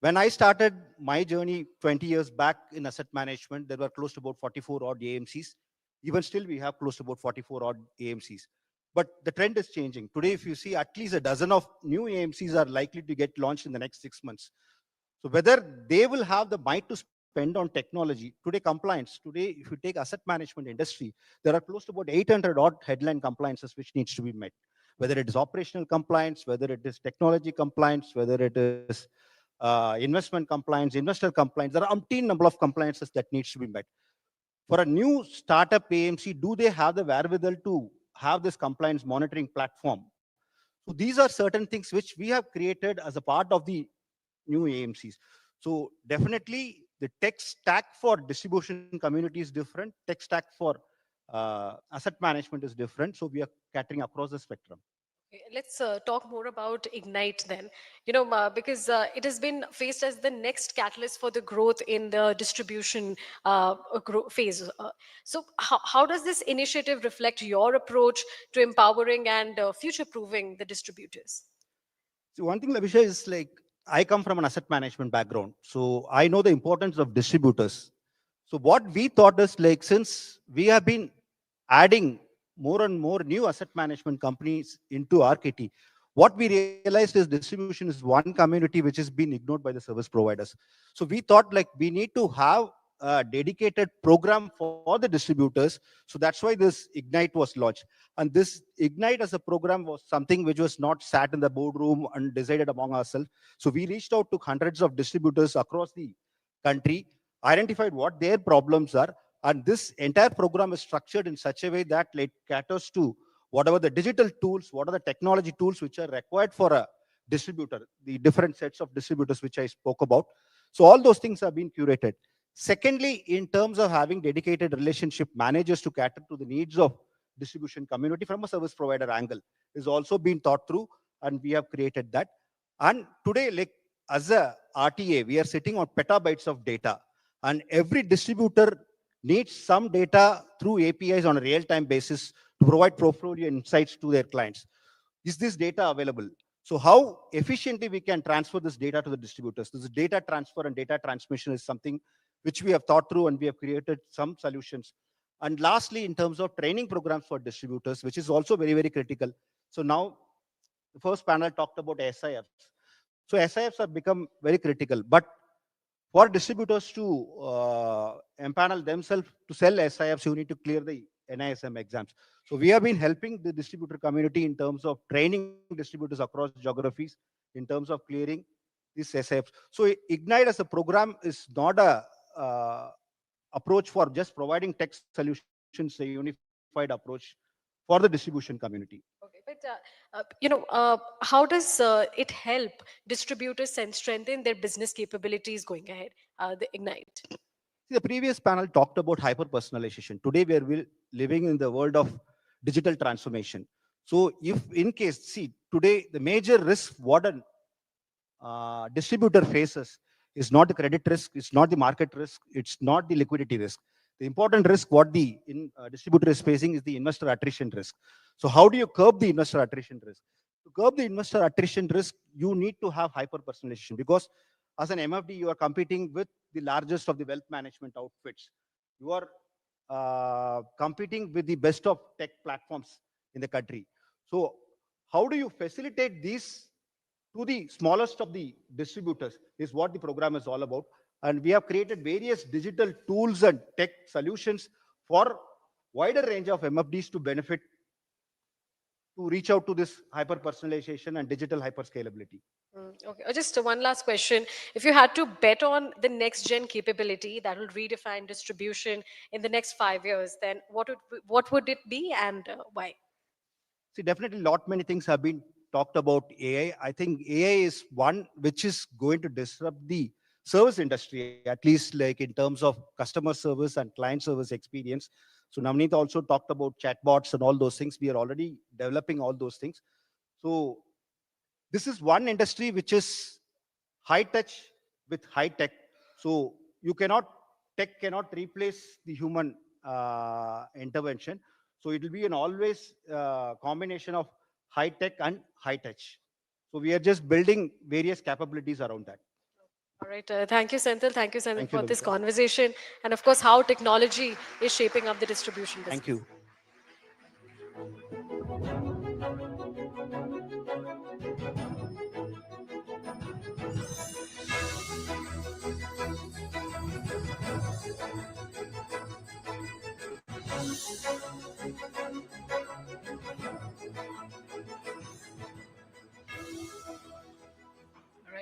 When I started my journey 20 years back in asset management, there were close to about 44 odd AMCs. Even still, we have close to about 44 odd AMCs. But the trend is changing. Today, if you see, at least a dozen of new AMCs are likely to get launched in the next 6 months. So whether they will have the might to spend on technology, today compliance, today if you take asset management industry, there are close to about 800 odd headline compliances which needs to be met. Whether it is operational compliance, whether it is technology compliance, whether it is investment compliance, investor compliance, there are umpteen number of compliances that needs to be met. For a new startup AMC, do they have the wherewithal to have this compliance monitoring platform? So these are certain things which we have created as a part of the new AMCs. So definitely the tech stack for distribution community is different. Tech stack for asset management is different. So we are catering across the spectrum. Okay, let's talk more about Ignite then. Because it has been faced as the next catalyst for the growth in the distribution phase. So how does this initiative reflect your approach to empowering and future-proofing the distributors? So one thing, Lavisha, is like I come from an asset management background. So I know the importance of distributors. So what we thought is like, since we have been adding more and more new asset management companies into RKT, what we realized is distribution is one community which has been ignored by the service providers. So we thought like we need to have a dedicated program for the distributors. So that's why this Ignite was launched. And this Ignite as a program was something which was not sat in the boardroom and decided among ourselves. So we reached out to hundreds of distributors across the country, identified what their problems are, and this entire program is structured in such a way that it caters to whatever the digital tools, what are the technology tools which are required for a distributor, the different sets of distributors which I spoke about. So all those things have been curated. Secondly, in terms of having dedicated relationship managers to cater to the needs of distribution community from a service provider angle is also been thought through, and we have created that. And today, like as a RTA, we are sitting on petabytes of data, and every distributor needs some data through APIs on a real-time basis to provide portfolio insights to their clients. Is this data available? So how efficiently we can transfer this data to the distributors? This data transfer and data transmission is something which we have thought through, and we have created some solutions. And lastly, in terms of training programs for distributors, which is also very, very critical. So now the first panel talked about SIFs. So SIFs have become very critical, but for distributors to empanel themselves to sell SIFs, you need to clear the NISM exams. So we have been helping the distributor community in terms of training distributors across geographies, in terms of clearing these SIFs. So Ignite as a program is not a approach for just providing tech solutions, a unified approach for the distribution community. Okay, but how does it help distributors and strengthen their business capabilities going ahead? The Ignite. The previous panel talked about hyper-personalization. Today, we are living in the world of digital transformation. So if in case, see, today, the major risk what a distributor faces is not the credit risk, it's not the market risk, it's not the liquidity risk. The important risk what the distributor is facing is the investor attrition risk. So how do you curb the investor attrition risk? To curb the investor attrition risk, you need to have hyper-personalization, because as an MFD, you are competing with the largest of the wealth management outfits. You are competing with the best of tech platforms in the country. So how do you facilitate these to the smallest of the distributors is what the program is all about. And we have created various digital tools and tech solutions for wider range of MFDs to benefit, to reach out to this hyper-personalization and digital hyper-scalability. Okay, just one last question. If you had to bet on the next gen capability that will redefine distribution in the next 5 years, then what would it be, and why? See, definitely many things have been talked about AI. I think AI is one which is going to disrupt the service industry, at least like in terms of customer service and client service experience. So Navneet also talked about chatbots and all those things. We are already developing all those things. So this is one industry which is high touch with high tech. So tech cannot replace the human intervention. So it will be an always combination of high tech and high touch. So we are just building various capabilities around that. All right. Thank you, Senthil. Thank you, Senthil, for this Lavisha. conversation. And of course, how technology is shaping up the distribution business. Thank you.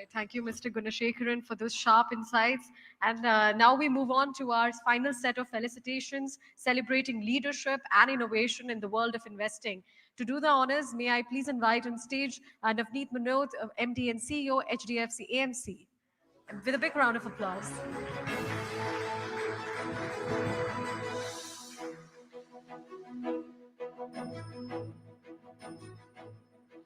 right. Thank you, Mr. Gunashekharan, for those sharp insights. And now we move on to our final set of felicitations, celebrating leadership and innovation in the world of investing. To do the honors, may I please invite on stage Navneet Manod, MD and CEO, HDFC AMC, with a big round of applause.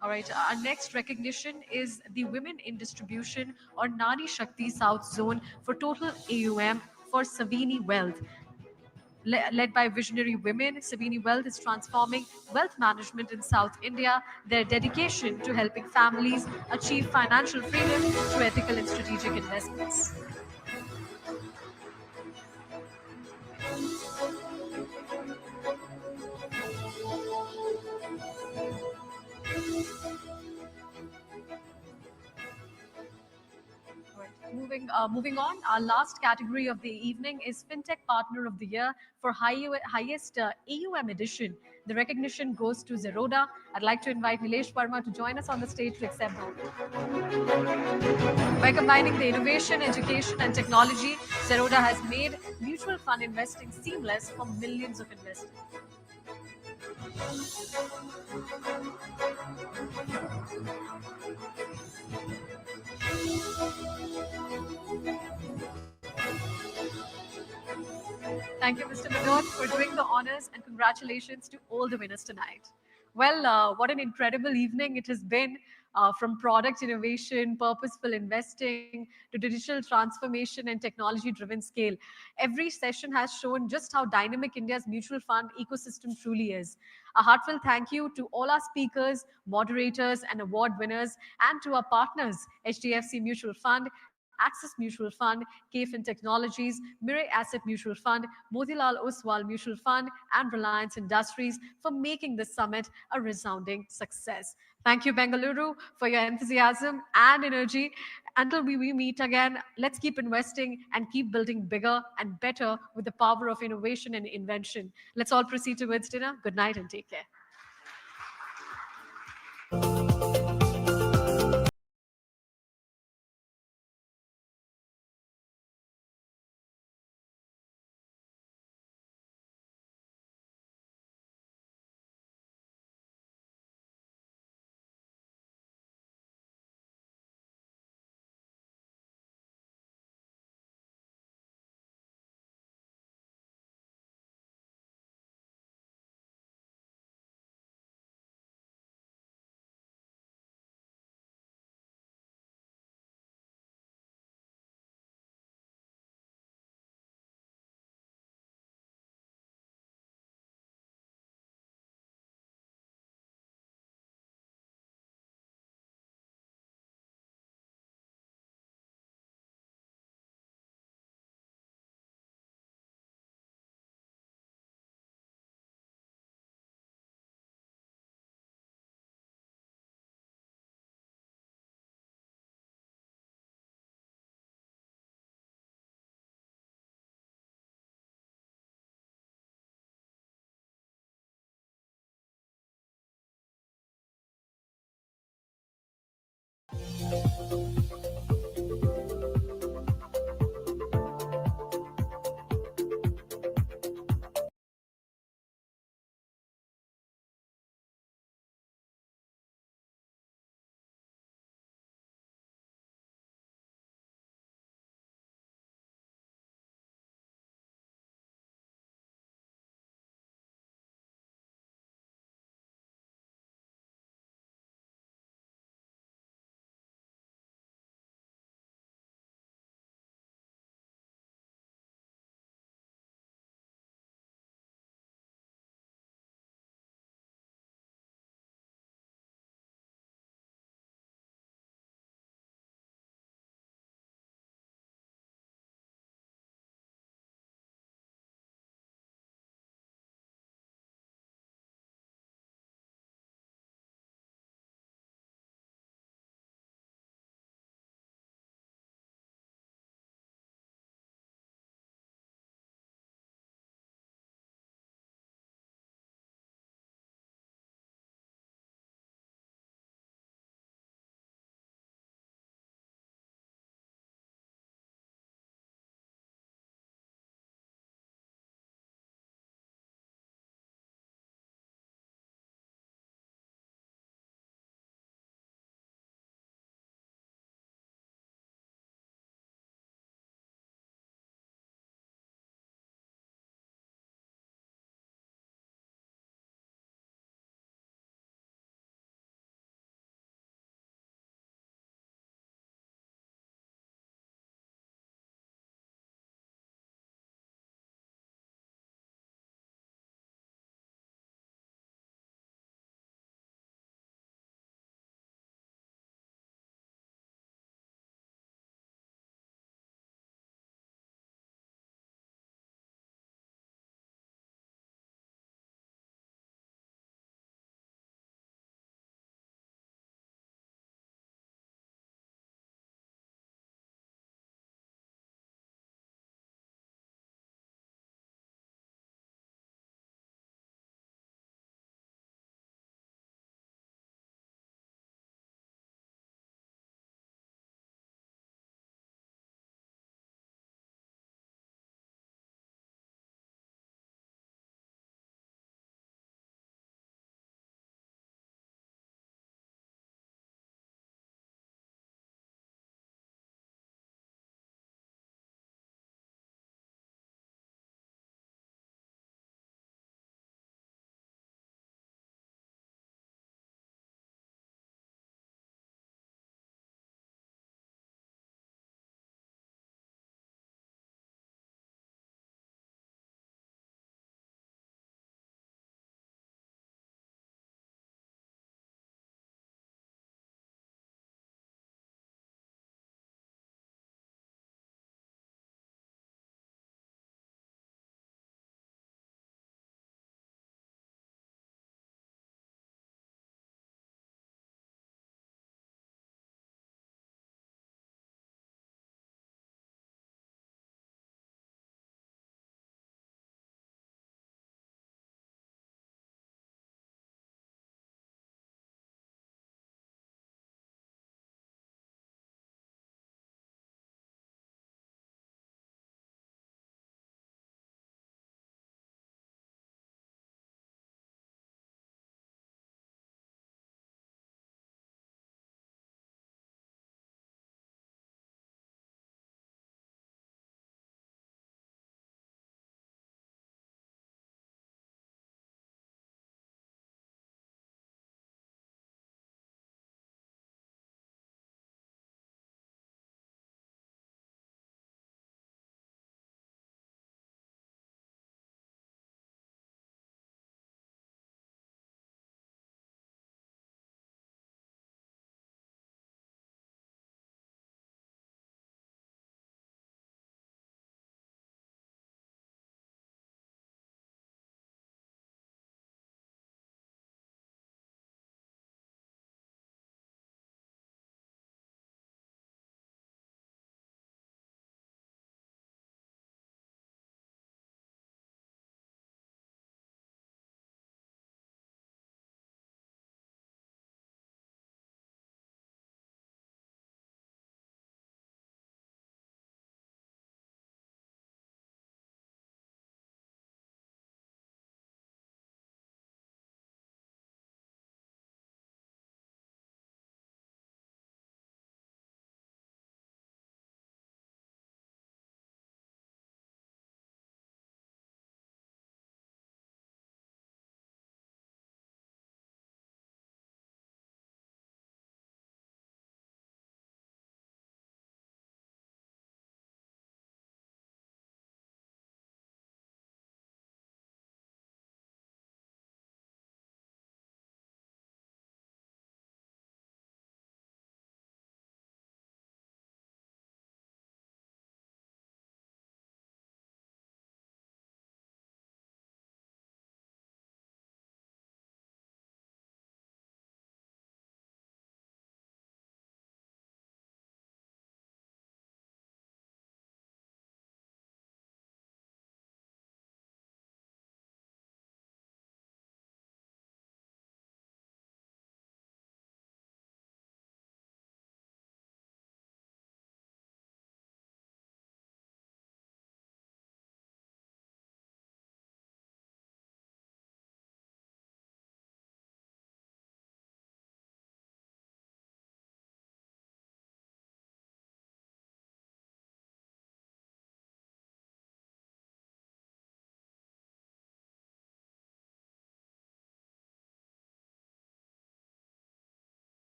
All right, our next recognition is the Women in Distribution or Nari Shakti South Zone for total AUM for Savini Wealth. Led by visionary women, Savini Wealth is transforming wealth management in South India. Their dedication to helping families achieve financial freedom through ethical and strategic investments. Moving on, our last category of the evening is FinTech Partner of the Year for highest AUM edition. The recognition goes to Zerodha. I'd like to invite Nilesh Verma to join us on the stage to accept that. By combining the innovation, education, and technology, Zerodha has made mutual fund investing seamless for millions of investors. Thank you, Mr. Manoj, for doing the honors, and congratulations to all the winners tonight. Well, what an incredible evening it has been, from product innovation, purposeful investing, to digital transformation and technology-driven scale. Every session has shown just how dynamic India's mutual fund ecosystem truly is. A heartfelt thank you to all our speakers, moderators, and award winners, and to our partners, HDFC Mutual Fund, Axis Mutual Fund, KFin Technologies, Mirae Asset Mutual Fund, Motilal Oswal Mutual Fund, and Reliance Industries for making this summit a resounding success. Thank you, Bengaluru, for your enthusiasm and energy. Until we meet again, let's keep investing and keep building bigger and better with the power of innovation and invention. Let's all proceed towards dinner. Good night and take care.